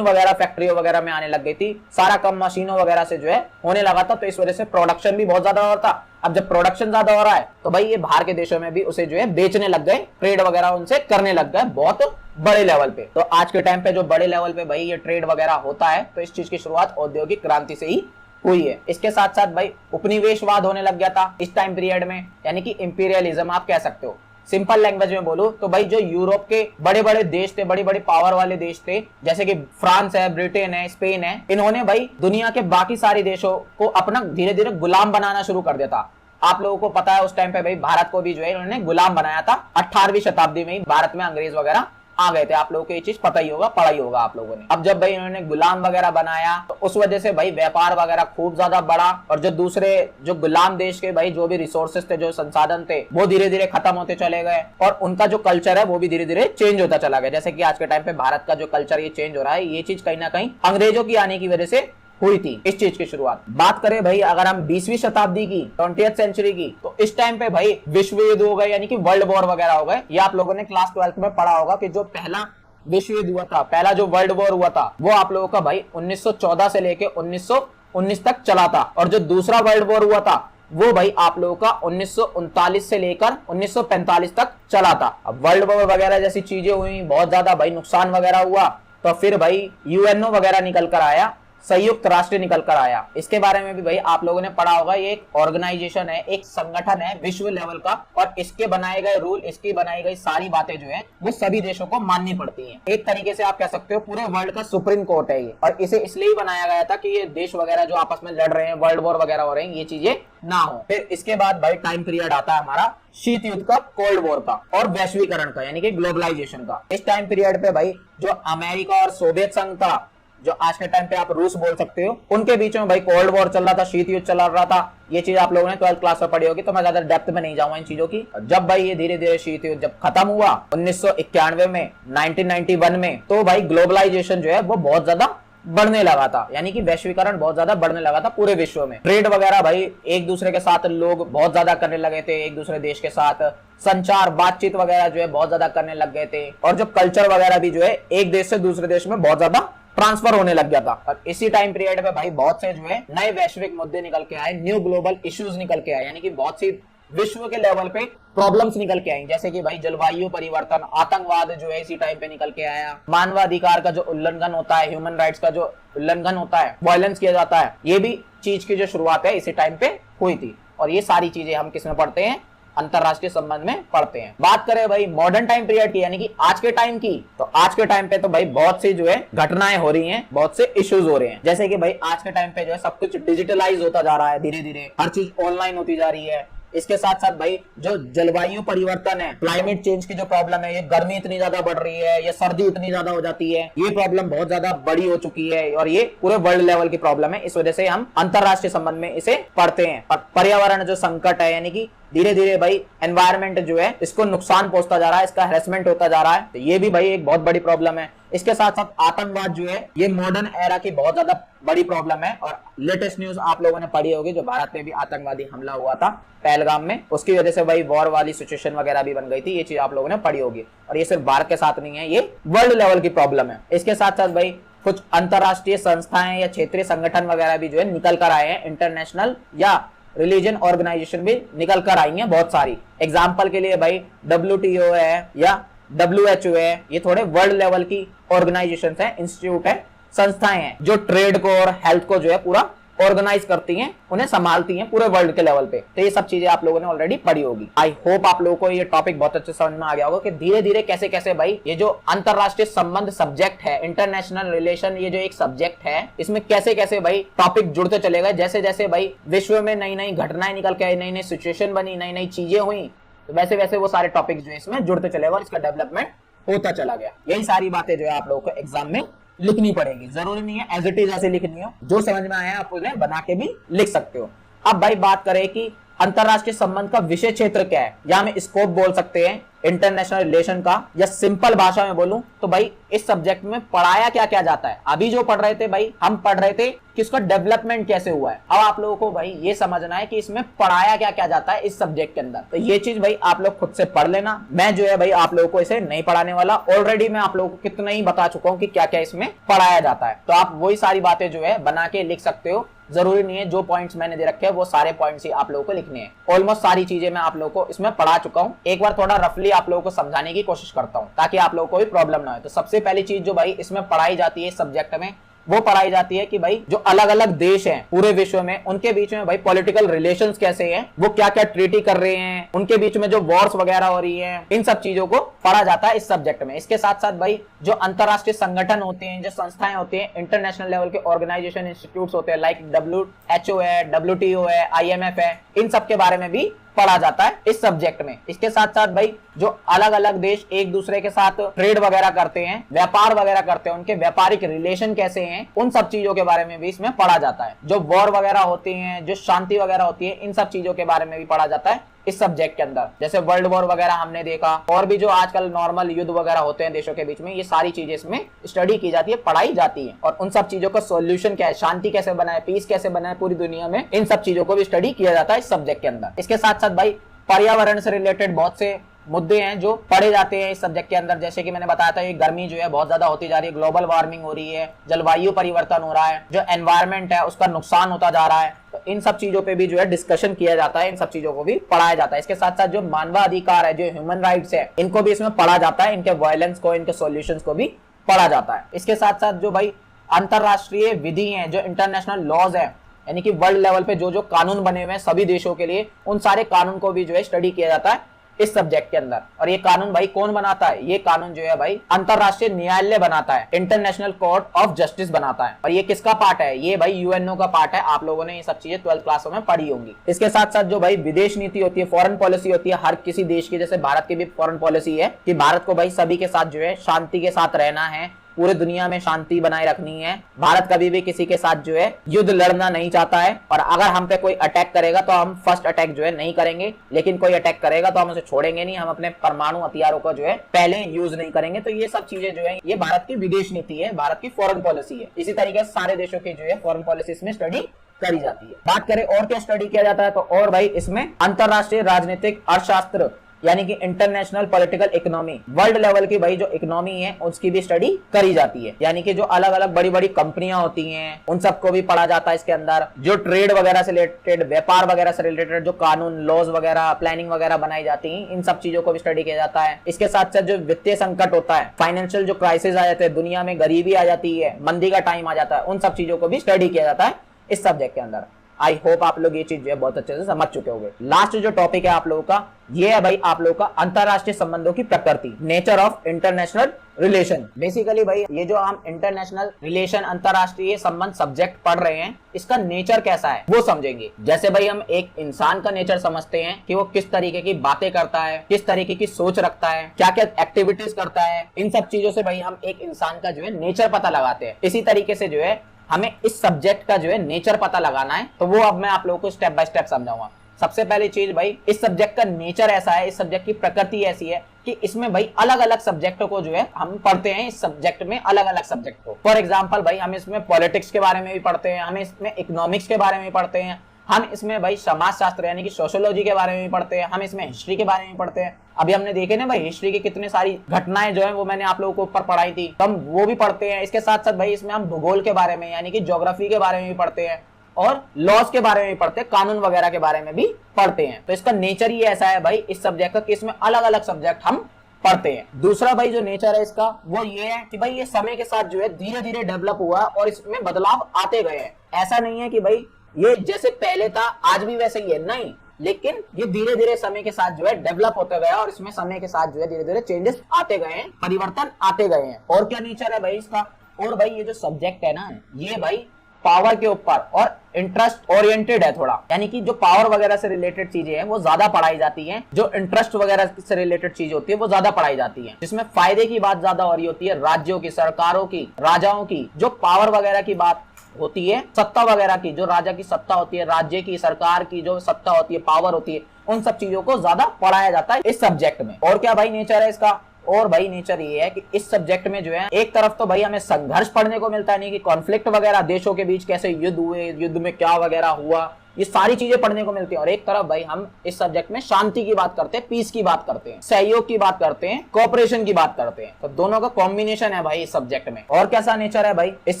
वगैरह फैक्ट्रियों वगैरह में आने लग गई थी, सारा काम मशीनों वगैरह से जो है होने लगा था। तो इस वजह से प्रोडक्शन भी बहुत ज्यादा हो रहा था। अब जब प्रोडक्शन ज्यादा हो रहा है तो भाई ये बाहर के देशों में भी उसे जो है बेचने लग गए, ट्रेड वगैरह उनसे करने लग गए बहुत बड़े लेवल पे। तो आज के टाइम पे जो बड़े लेवल पे भाई ये ट्रेड वगैरह होता है, तो इस चीज की शुरुआत औद्योगिक क्रांति से ही हुई है। इसके साथ साथ भाई उपनिवेशवाद होने लग गया था इस टाइम पीरियड में, यानी कि इंपीरियलिज्म आप कह सकते हो। सिंपल लैंग्वेज में बोलूं तो भाई जो यूरोप के बड़े बड़े देश थे, बड़ी बड़ी पावर वाले देश थे, जैसे कि फ्रांस है, ब्रिटेन है, स्पेन है, इन्होंने भाई दुनिया के बाकी सारे देशों को अपना धीरे धीरे गुलाम बनाना शुरू कर दिया था। आप लोगों को पता है उस टाइम पे भाई भारत को भी जो है इन्होंने गुलाम बनाया था। 18वीं शताब्दी में ही भारत में अंग्रेज वगैरह आ गए थे। आप लोगों को ये चीज पता ही होगा, पढ़ा ही होगा आप लोगों ने। अब जब भाई इन्होंने गुलाम वगैरह बनाया तो उस वजह से भाई व्यापार वगैरह खूब ज्यादा बढ़ा, और जो दूसरे जो गुलाम देश के भाई जो भी रिसोर्सेस थे, जो संसाधन थे, वो धीरे धीरे खत्म होते चले गए, और उनका जो कल्चर है वो भी धीरे धीरे चेंज होता चला गया। जैसे कि आज के टाइम पे भारत का जो कल्चर ये चेंज हो रहा है, ये चीज कहीं ना कहीं अंग्रेजों की आने की वजह से हुई थी इस चीज की शुरुआत। बात करें भाई अगर हम 20वीं शताब्दी की, 20th सेंचुरी की, तो इस टाइम पे भाई विश्व युद्ध हो गए, यानी कि वर्ल्ड वॉर वगैरह हो गए। ये आप लोगों ने क्लास 12th में पढ़ा होगा कि जो पहला विश्व युद्ध हुआ था, पहला जो वर्ल्ड वॉर हुआ था, वो आप लोगों का भाई 1914 से लेके 1919 तक चला था। और जो दूसरा वर्ल्ड वॉर हुआ था वो भाई आप लोगों का 1939 से लेकर 1945 तक चला था। अब वर्ल्ड वॉर वगैरह जैसी चीजें हुई, बहुत ज्यादा भाई नुकसान वगैरह हुआ, तो फिर भाई यूएनओ वगैरह निकल कर आया, संयुक्त राष्ट्र निकल कर आया। इसके बारे में भी भाई आप लोगों ने पढ़ा होगा। ये एक ऑर्गेनाइजेशन है, एक संगठन है विश्व लेवल का, और इसके बनाए गए रूल, इसकी बनाई गई सारी बातें जो है वो सभी देशों को माननी पड़ती हैं। एक तरीके से आप कह सकते हो पूरे वर्ल्ड का सुप्रीम कोर्ट है ये। और इसे इसलिए ही बनाया गया था कि ये देश वगैरह जो आपस में लड़ रहे हैं, वर्ल्ड वॉर वगैरह हो रहे हैं, ये चीजें ना हो। फिर इसके बाद भाई टाइम पीरियड आता है हमारा शीत युद्ध का, कोल्ड वॉर का, और वैश्वीकरण का, यानी कि ग्लोबलाइजेशन का। इस टाइम पीरियड पे भाई जो अमेरिका और सोवियत संघ था, जो आज के टाइम पे आप रूस बोल सकते हो, उनके बीच में भाई कोल्ड वॉर चल रहा था, शीत युद्ध चल रहा था। ये चीज आप लोगों ने 12th क्लास में पढ़ी होगी, तो मैं ज्यादा डेप्थ में नहीं जाऊंगा इन चीजों की। जब भाई ये धीरे धीरे शीत युद्ध जब खत्म हुआ 1991 में, 1991 में, तो भाई ग्लोबलाइजेशन जो है वो बहुत ज्यादा बढ़ने लगा था, यानी कि वैश्वीकरण बहुत ज्यादा बढ़ने लगा था पूरे विश्व में। ट्रेड वगैरह भाई एक दूसरे के साथ लोग बहुत ज्यादा करने लगे थे, एक दूसरे देश के साथ संचार बातचीत वगैरह जो है बहुत ज्यादा करने लग गए थे, और जो कल्चर वगैरह भी जो है एक देश से दूसरे देश में बहुत ज्यादा ट्रांसफर होने लग गया था। और इसी टाइम पीरियड में भाई बहुत से जो है नए वैश्विक मुद्दे निकल के आए, न्यू ग्लोबल इश्यूज निकल के आए, यानी कि बहुत सी विश्व के लेवल पे प्रॉब्लम्स निकल के आई, जैसे कि भाई जलवायु परिवर्तन, आतंकवाद जो है इसी टाइम पे निकल के आया, मानवाधिकार का जो उल्लंघन होता है, ह्यूमन राइट्स का जो उल्लंघन होता है, वायलेंस किया जाता है, ये भी चीज की जो शुरुआत है इसी टाइम पे हुई थी। और ये सारी चीजें हम किसमें पढ़ते हैं? अंतरराष्ट्रीय संबंध में पढ़ते हैं। बात करें भाई मॉडर्न टाइम पीरियड की, यानी कि आज के टाइम की, तो आज के टाइम पे तो भाई बहुत सी जो है घटनाएं हो रही हैं, बहुत से इश्यूज हो रहे हैं। जैसे कि भाई आज के टाइम पे जो है सब कुछ डिजिटलाइज होता जा रहा है, धीरे धीरे हर चीज ऑनलाइन होती जा रही है। इसके साथ साथ भाई जो जलवायु परिवर्तन है, क्लाइमेट चेंज की जो प्रॉब्लम है, ये गर्मी इतनी ज्यादा बढ़ रही है, ये सर्दी इतनी ज्यादा हो जाती है, ये प्रॉब्लम बहुत ज्यादा बड़ी हो चुकी है, और ये पूरे वर्ल्ड लेवल की प्रॉब्लम है। इस वजह से हम अंतरराष्ट्रीय संबंध में इसे पढ़ते हैं। और पर्यावरण जो संकट है, यानी कि धीरे धीरे भाई एनवायरमेंट जो है इसको नुकसान पहुंचता जा रहा है, इसका हैरेसमेंट होता जा रहा है, तो ये भी भाई एक बहुत बड़ी प्रॉब्लम है। इसके साथ साथ आतंकवाद जो है ये मॉडर्न एरा की बहुत ज्यादा बड़ी प्रॉब्लम है। और लेटेस्ट न्यूज आप लोगों ने पढ़ी होगी, जो भारत में भी आतंकवादी हमला हुआ था पहलगाम में, उसकी वजह से भाई वॉर वाली सिचुएशन वगैरह भी बन गई थी। ये चीज आप लोगों ने पढ़ी होगी, और ये सिर्फ भारत के साथ नहीं है, ये वर्ल्ड लेवल की प्रॉब्लम है। इसके साथ साथ भाई कुछ अंतरराष्ट्रीय संस्थाएं या क्षेत्रीय संगठन वगैरह भी जो है निकल कर आए हैं, इंटरनेशनल या रिलीजन ऑर्गेनाइजेशन भी निकल कर आई हैं बहुत सारी। एग्जाम्पल के लिए भाई WTO है या WHO है, ये थोड़े वर्ल्ड लेवल की ऑर्गेनाइजेशन है, इंस्टीट्यूट है, संस्थाएं हैं जो ट्रेड को और हेल्थ को जो है पूरा ऑर्गेनाइज करती हैं, उन्हें संभालती हैं पूरे वर्ल्ड के लेवल पे। तो ये सब चीजें आप लोगों ने ऑलरेडी पढ़ी होगी। आई होप आप लोगों को ये टॉपिक बहुत अच्छे समझ में आ गया होगा कि धीरे धीरे कैसे कैसे भाई ये जो अंतरराष्ट्रीय संबंध सब्जेक्ट है, इंटरनेशनल रिलेशन, ये जो एक सब्जेक्ट है, इसमें कैसे कैसे भाई टॉपिक जुड़ते चले गए। जैसे जैसे भाई विश्व में नई नई घटनाएं निकल के आई, नई नई सिचुएशन बनी, नई नई चीजें हुई, तो वैसे वैसे वो सारे टॉपिक जो है इसमें जुड़ते चले गए और इसका डेवलपमेंट होता चला गया। यही सारी बातें जो है आप लोगों को एग्जाम में लिखनी पड़ेगी, जरूरी नहीं है एज इट इज ऐसे लिखनी हो, जो समझ में आया आप उन्हें बना के भी लिख सकते हो। अब भाई बात करें कि अंतरराष्ट्रीय संबंध का विषय क्षेत्र क्या है, या हम स्कोप बोल सकते हैं इंटरनेशनल रिलेशन का, या सिंपल भाषा में बोलूं तो भाई इस सब्जेक्ट में पढ़ाया क्या क्या जाता है। अभी जो पढ़ रहे थे भाई, हम पढ़ रहे थे कि उसका डेवलपमेंट कैसे हुआ है। अब आप लोगों को भाई ये समझना है कि इसमें पढ़ाया क्या क्या जाता है इस सब्जेक्ट के अंदर। तो ये चीज भाई आप लोग खुद से पढ़ लेना, मैं जो है भाई आप लोगों को इसे नहीं पढ़ाने वाला। ऑलरेडी मैं आप लोगों को कितना ही बता चुका हूँ कि क्या क्या इसमें पढ़ाया जाता है। तो आप वही सारी बातें जो है बना के लिख सकते हो, जरूरी नहीं है जो पॉइंट्स मैंने दे रखे हैं वो सारे पॉइंट्स ही आप लोगों को लिखने हैं। ऑलमोस्ट सारी चीजें मैं आप लोगों को इसमें पढ़ा चुका हूं। एक बार थोड़ा रफली आप लोगों को समझाने की कोशिश करता हूं ताकि आप लोगों को भी प्रॉब्लम ना हो। तो सबसे पहली चीज जो भाई इसमें पढ़ाई जाती है इस सब्जेक्ट में, वो पढ़ाई जाती है कि भाई जो अलग अलग देश हैं पूरे विश्व में, उनके बीच में भाई पॉलिटिकल रिलेशंस कैसे हैं, वो क्या क्या ट्रीटी कर रहे हैं, उनके बीच में जो वॉर्स वगैरह हो रही हैं, इन सब चीजों को पढ़ा जाता है इस सब्जेक्ट में। इसके साथ साथ भाई जो अंतरराष्ट्रीय संगठन होते हैं, जो संस्थाएं होती हैं, इंटरनेशनल लेवल के ऑर्गेनाइजेशन इंस्टीट्यूट होते हैं, लाइक WHO है, WTO है, IMF है, इन सब के बारे में भी पढ़ा जाता है इस सब्जेक्ट में। इसके साथ साथ भाई जो अलग अलग देश एक दूसरे के साथ ट्रेड वगैरह करते हैं, व्यापार वगैरह करते हैं, उनके व्यापारिक रिलेशन कैसे हैं, उन सब चीजों के बारे में भी इसमें पढ़ा जाता है। जो वॉर वगैरह होती हैं, जो शांति वगैरह होती है, इन सब चीजों के बारे में भी पढ़ा जाता है इस सब्जेक्ट के अंदर। जैसे वर्ल्ड वॉर वगैरह हमने देखा, और भी जो आजकल नॉर्मल युद्ध वगैरह होते हैं देशों के बीच में, ये सारी चीजें इसमें स्टडी की जाती है, पढ़ाई जाती है। और उन सब चीजों का सॉल्यूशन क्या है, शांति कैसे बनाए, पीस कैसे बनाए पूरी दुनिया में, इन सब चीजों को भी स्टडी किया जाता है इस सब्जेक्ट के अंदर। इसके साथ साथ भाई पर्यावरण से रिलेटेड बहुत से मुद्दे हैं जो पढ़े जाते हैं इस सब्जेक्ट के अंदर। जैसे कि मैंने बताया था ये गर्मी जो है बहुत ज्यादा होती जा रही है, ग्लोबल वार्मिंग हो रही है, जलवायु परिवर्तन हो रहा है, जो एनवायरनमेंट है उसका नुकसान होता जा रहा है। तो इन सब चीजों पे भी जो है डिस्कशन किया जाता है, इन सब चीजों को भी पढ़ाया जाता है। इसके साथ साथ जो मानवाधिकार है, जो ह्यूमन राइट्स है, इनको भी इसमें पढ़ा जाता है, इनके वायलेंस को, इनके सॉल्यूशंस को भी पढ़ा जाता है। इसके साथ साथ जो भाई अंतरराष्ट्रीय विधि है, जो इंटरनेशनल लॉज है, यानी कि वर्ल्ड लेवल पे जो जो कानून बने हुए हैं सभी देशों के लिए, उन सारे कानून को भी जो है स्टडी किया जाता है इस सब्जेक्ट के अंदर। और ये कानून भाई कौन बनाता है, ये कानून जो है भाई अंतरराष्ट्रीय न्यायालय बनाता है, इंटरनेशनल कोर्ट ऑफ जस्टिस बनाता है। और ये किसका पार्ट है, ये भाई UNO का पार्ट है। आप लोगों ने ये सब चीजें 12th क्लासों में पढ़ी होंगी। इसके साथ साथ जो भाई विदेश नीति होती है, फॉरेन पॉलिसी होती है हर किसी देश की, जैसे भारत की भी फॉरेन पॉलिसी है कि भारत को भाई सभी के साथ जो है शांति के साथ रहना है, पूरे दुनिया में शांति बनाए रखनी है। भारत कभी भी किसी के साथ जो है युद्ध लड़ना नहीं चाहता है, और अगर हम पे कोई अटैक करेगा तो हम फर्स्ट अटैक जो है नहीं करेंगे, लेकिन कोई अटैक करेगा तो हम उसे छोड़ेंगे नहीं, हम अपने परमाणु हथियारों को जो है पहले यूज नहीं करेंगे। तो ये सब चीजें जो है ये भारत की विदेश नीति है, भारत की फॉरेन पॉलिसी है। इसी तरीके से सारे देशों की जो है फॉरेन पॉलिसी इसमें स्टडी करी जाती है। बात करें और क्या स्टडी किया जाता है, तो और भाई इसमें अंतरराष्ट्रीय राजनीतिक अर्थशास्त्र, यानी कि international political economy, world level की भाई जो इकोनॉमी है उसकी भी स्टडी करी जाती है। यानी कि जो अलग अलग बड़ी बड़ी कंपनियां होती हैं उन सबको भी पढ़ा जाता है इसके अंदर। जो ट्रेड वगैरह से रिलेटेड, व्यापार वगैरह से रिलेटेड जो कानून, लॉज वगैरह, प्लानिंग वगैरह बनाई जाती है, इन सब चीजों को भी स्टडी किया जाता है। इसके साथ साथ जो वित्तीय संकट होता है, फाइनेंशियल जो क्राइसिस आ जाते हैं, दुनिया में गरीबी आ जाती है, मंदी का टाइम आ जाता है, उन सब चीजों को भी स्टडी किया जाता है इस सब्जेक्ट के अंदर। आई होप आप लोग ये चीज जो है बहुत अच्छे से समझ चुके होंगे। लास्ट जो टॉपिक है आप लोगों का, ये है भाई आप लोगों का अंतरराष्ट्रीय संबंधों की प्रकृति, nature of international relation. Basically भाई ये जो हम इंटरनेशनल रिलेशन, अंतरराष्ट्रीय संबंध सब्जेक्ट पढ़ रहे हैं, इसका नेचर कैसा है वो समझेंगे। जैसे भाई हम एक इंसान का नेचर समझते हैं कि वो किस तरीके की बातें करता है, किस तरीके की सोच रखता है, क्या क्या एक्टिविटीज करता है, इन सब चीजों से भाई हम एक इंसान का जो है नेचर पता लगाते हैं। इसी तरीके से जो है हमें इस सब्जेक्ट का जो है नेचर पता लगाना है, तो वो अब मैं आप लोगों को स्टेप बाय स्टेप समझाऊंगा। सबसे पहली चीज भाई, इस सब्जेक्ट का नेचर ऐसा है, इस सब्जेक्ट की प्रकृति ऐसी है कि इसमें भाई अलग अलग सब्जेक्टों को जो है हम पढ़ते हैं, इस सब्जेक्ट में अलग अलग सब्जेक्ट को। फॉर एग्जांपल भाई हम इसमें पॉलिटिक्स के बारे में भी पढ़ते हैं, हम इसमें इकोनॉमिक्स के बारे में भी पढ़ते हैं, हम इसमें भाई समाज शास्त्र यानी कि सोशियोलॉजी के बारे में भी पढ़ते हैं, हम इसमें हिस्ट्री के बारे में पढ़ते हैं। अभी हमने देखे ना भाई हिस्ट्री की कितनी सारी घटनाएं जो है वो मैंने आप लोगों को ऊपर पढ़ाई थी, तो हम वो भी पढ़ते हैं। इसके साथ साथ भाई इसमें हम भूगोल के बारे में यानी कि ज्योग्राफी के बारे में भी पढ़ते हैं, और लॉज के बारे में भी पढ़ते हैं, कानून वगैरह के बारे में भी पढ़ते हैं। तो इसका नेचर ही ऐसा है भाई इस सब्जेक्ट का कि इसमें अलग अलग सब्जेक्ट हम पढ़ते हैं। दूसरा भाई जो नेचर है इसका वो ये है कि भाई ये समय के साथ जो है धीरे धीरे डेवलप हुआ और इसमें बदलाव आते गए हैं। ऐसा नहीं है कि भाई ये जैसे पहले था आज भी वैसे ही है, नहीं, लेकिन ये धीरे धीरे समय के साथ जो है डेवलप होते गया और इसमें समय के साथ जो है धीरे धीरे चेंजेस आते गए हैं, परिवर्तन आते गए हैं। और क्या नेचर है भाई इसका, और भाई ये जो सब्जेक्ट है ना, ये भाई पावर के ऊपर और इंटरेस्ट ओरिएंटेड है थोड़ा, यानी कि जो पावर वगैरह से रिलेटेड चीजें हैं वो ज्यादा पढ़ाई जाती हैं, जो इंटरेस्ट वगैरह से रिलेटेड चीज होती है वो ज्यादा पढ़ाई जाती है, जिसमें फायदे की बात ज्यादा हो रही होती है, राज्यों की, सरकारों की, राजाओं की। जो पावर वगैरह की बात होती है, सत्ता वगैरह की, जो राजा की सत्ता होती है, राज्य की, सरकार की जो सत्ता होती है, पावर होती है, उन सब चीजों को ज्यादा पढ़ाया जाता है इस सब्जेक्ट में। और क्या भाई नेचर है इसका? और भाई नेचर ये है कि इस सब्जेक्ट में जो है एक तरफ तो भाई हमें संघर्ष पढ़ने को मिलता है, नहीं कि कॉन्फ्लिक्ट वगैरह, देशों के बीच कैसे युद्ध हुए, युद्ध में क्या वगैरह हुआ, ये सारी चीजें पढ़ने को मिलती हैं। और एक तरफ भाई हम इस सब्जेक्ट में शांति की बात करते हैं, पीस की बात करते हैं, सहयोग की बात करते हैं, कोऑपरेशन की बात करते हैं। तो दोनों का कॉम्बिनेशन है भाई इस सब्जेक्ट में। और कैसा नेचर है भाई इस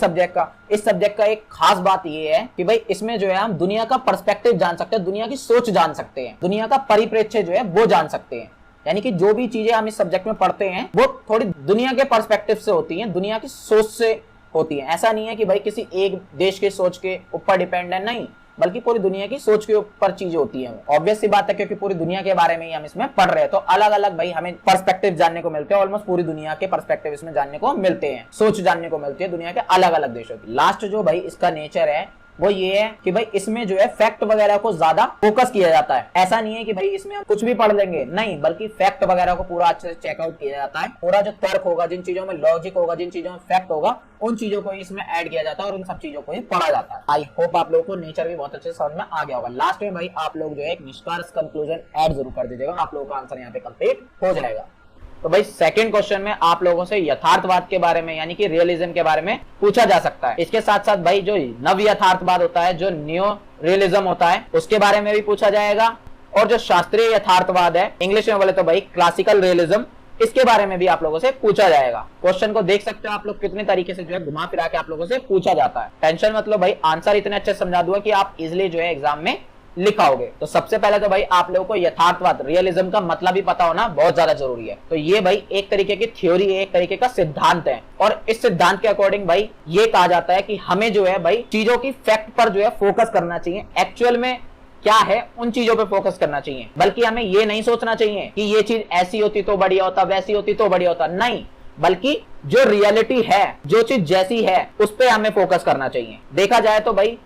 सब्जेक्ट का? इस सब्जेक्ट का एक खास बात ये है कि भाई इसमें जो है हम दुनिया का पर्सपेक्टिव जान सकते हैं, दुनिया की सोच जान सकते हैं, दुनिया का परिप्रेक्ष्य जो है वो जान सकते हैं। यानी कि जो भी चीजें हम इस सब्जेक्ट में पढ़ते हैं वो थोड़ी दुनिया के पर्सपेक्टिव से होती हैं, दुनिया की सोच से होती हैं। ऐसा नहीं है कि भाई किसी एक देश के सोच के ऊपर डिपेंड है, नहीं, बल्कि पूरी दुनिया की सोच के ऊपर चीजें होती हैं। ऑब्वियस सी बात है क्योंकि पूरी दुनिया के बारे में ही हम इसमें पढ़ रहे हैं, तो अलग अलग भाई हमें पर्सपेक्टिव जानने को मिलते हैं, ऑलमोस्ट पूरी दुनिया के पर्सपेक्टिव इसमें जानने को मिलते हैं, सोच जानने को मिलती है दुनिया के अलग अलग देशों की। लास्ट जो भाई इसका नेचर है वो ये है कि भाई इसमें जो है फैक्ट वगैरह को ज्यादा फोकस किया जाता है। ऐसा नहीं है कि भाई इसमें हम कुछ भी पढ़ लेंगे, नहीं, बल्कि फैक्ट वगैरह को पूरा अच्छे से चेकआउट किया जाता है। पूरा जो तर्क होगा, जिन चीजों में लॉजिक होगा, जिन चीजों में फैक्ट होगा, उन चीजों को इसमें ऐड किया जाता है और उन सब चीजों को ही पढ़ा जाता है। आई होप आप लोगों को नेचर भी बहुत अच्छे से समझ में आ गया होगा। लास्ट में भाई आप लोग जो है एक निष्कर्ष कंक्लूजन ऐड जरूर कर दीजिएगा, आप लोगों का आंसर यहाँ पे कंप्लीट हो जाएगा। तो भाई सेकंड क्वेश्चन में आप लोगों से यथार्थवाद के बारे में यानी कि रियलिज्म के बारे में पूछा जा सकता है। इसके साथ साथ भाई जो नव यथार्थवाद होता है, जो न्यू रियलिज्म होता है, उसके बारे में भी पूछा जाएगा। और जो शास्त्रीय यथार्थवाद है, इंग्लिश में बोले तो भाई क्लासिकल रियलिज्म, इसके बारे में भी आप लोगों से पूछा जाएगा। क्वेश्चन को देख सकते हो आप लोग कितने तरीके से जो है घुमा फिरा के आप लोगों से पूछा जाता है। टेंशन मतलब भाई आंसर इतने अच्छे समझा दूंगा कि आप इजिली जो है एग्जाम में लिखाओगे। तो सबसे पहले तो भाई आप लोगों को यथार्थवाद, रियलिज्म का मतलब भी पता होना बहुत ज्यादा जरूरी है। तो ये भाई एक तरीके की थ्योरी है, एक तरीके का सिद्धांत है, और इस सिद्धांत के अकॉर्डिंग भाई ये कहा जाता है कि हमें जो है भाई चीजों की फैक्ट पर जो है फोकस करना चाहिए, एक्चुअल में क्या है उन चीजों पे फोकस करना चाहिए। बल्कि हमें ये नहीं सोचना चाहिए कि ये चीज ऐसी होती तो बढ़िया होता, वैसी होती तो बढ़िया होता, नहीं, बल्कि जो रियलिटी है, जो चीज जैसी है उस पे हमें फोकस करना चाहिए। देखा जाए तो भाई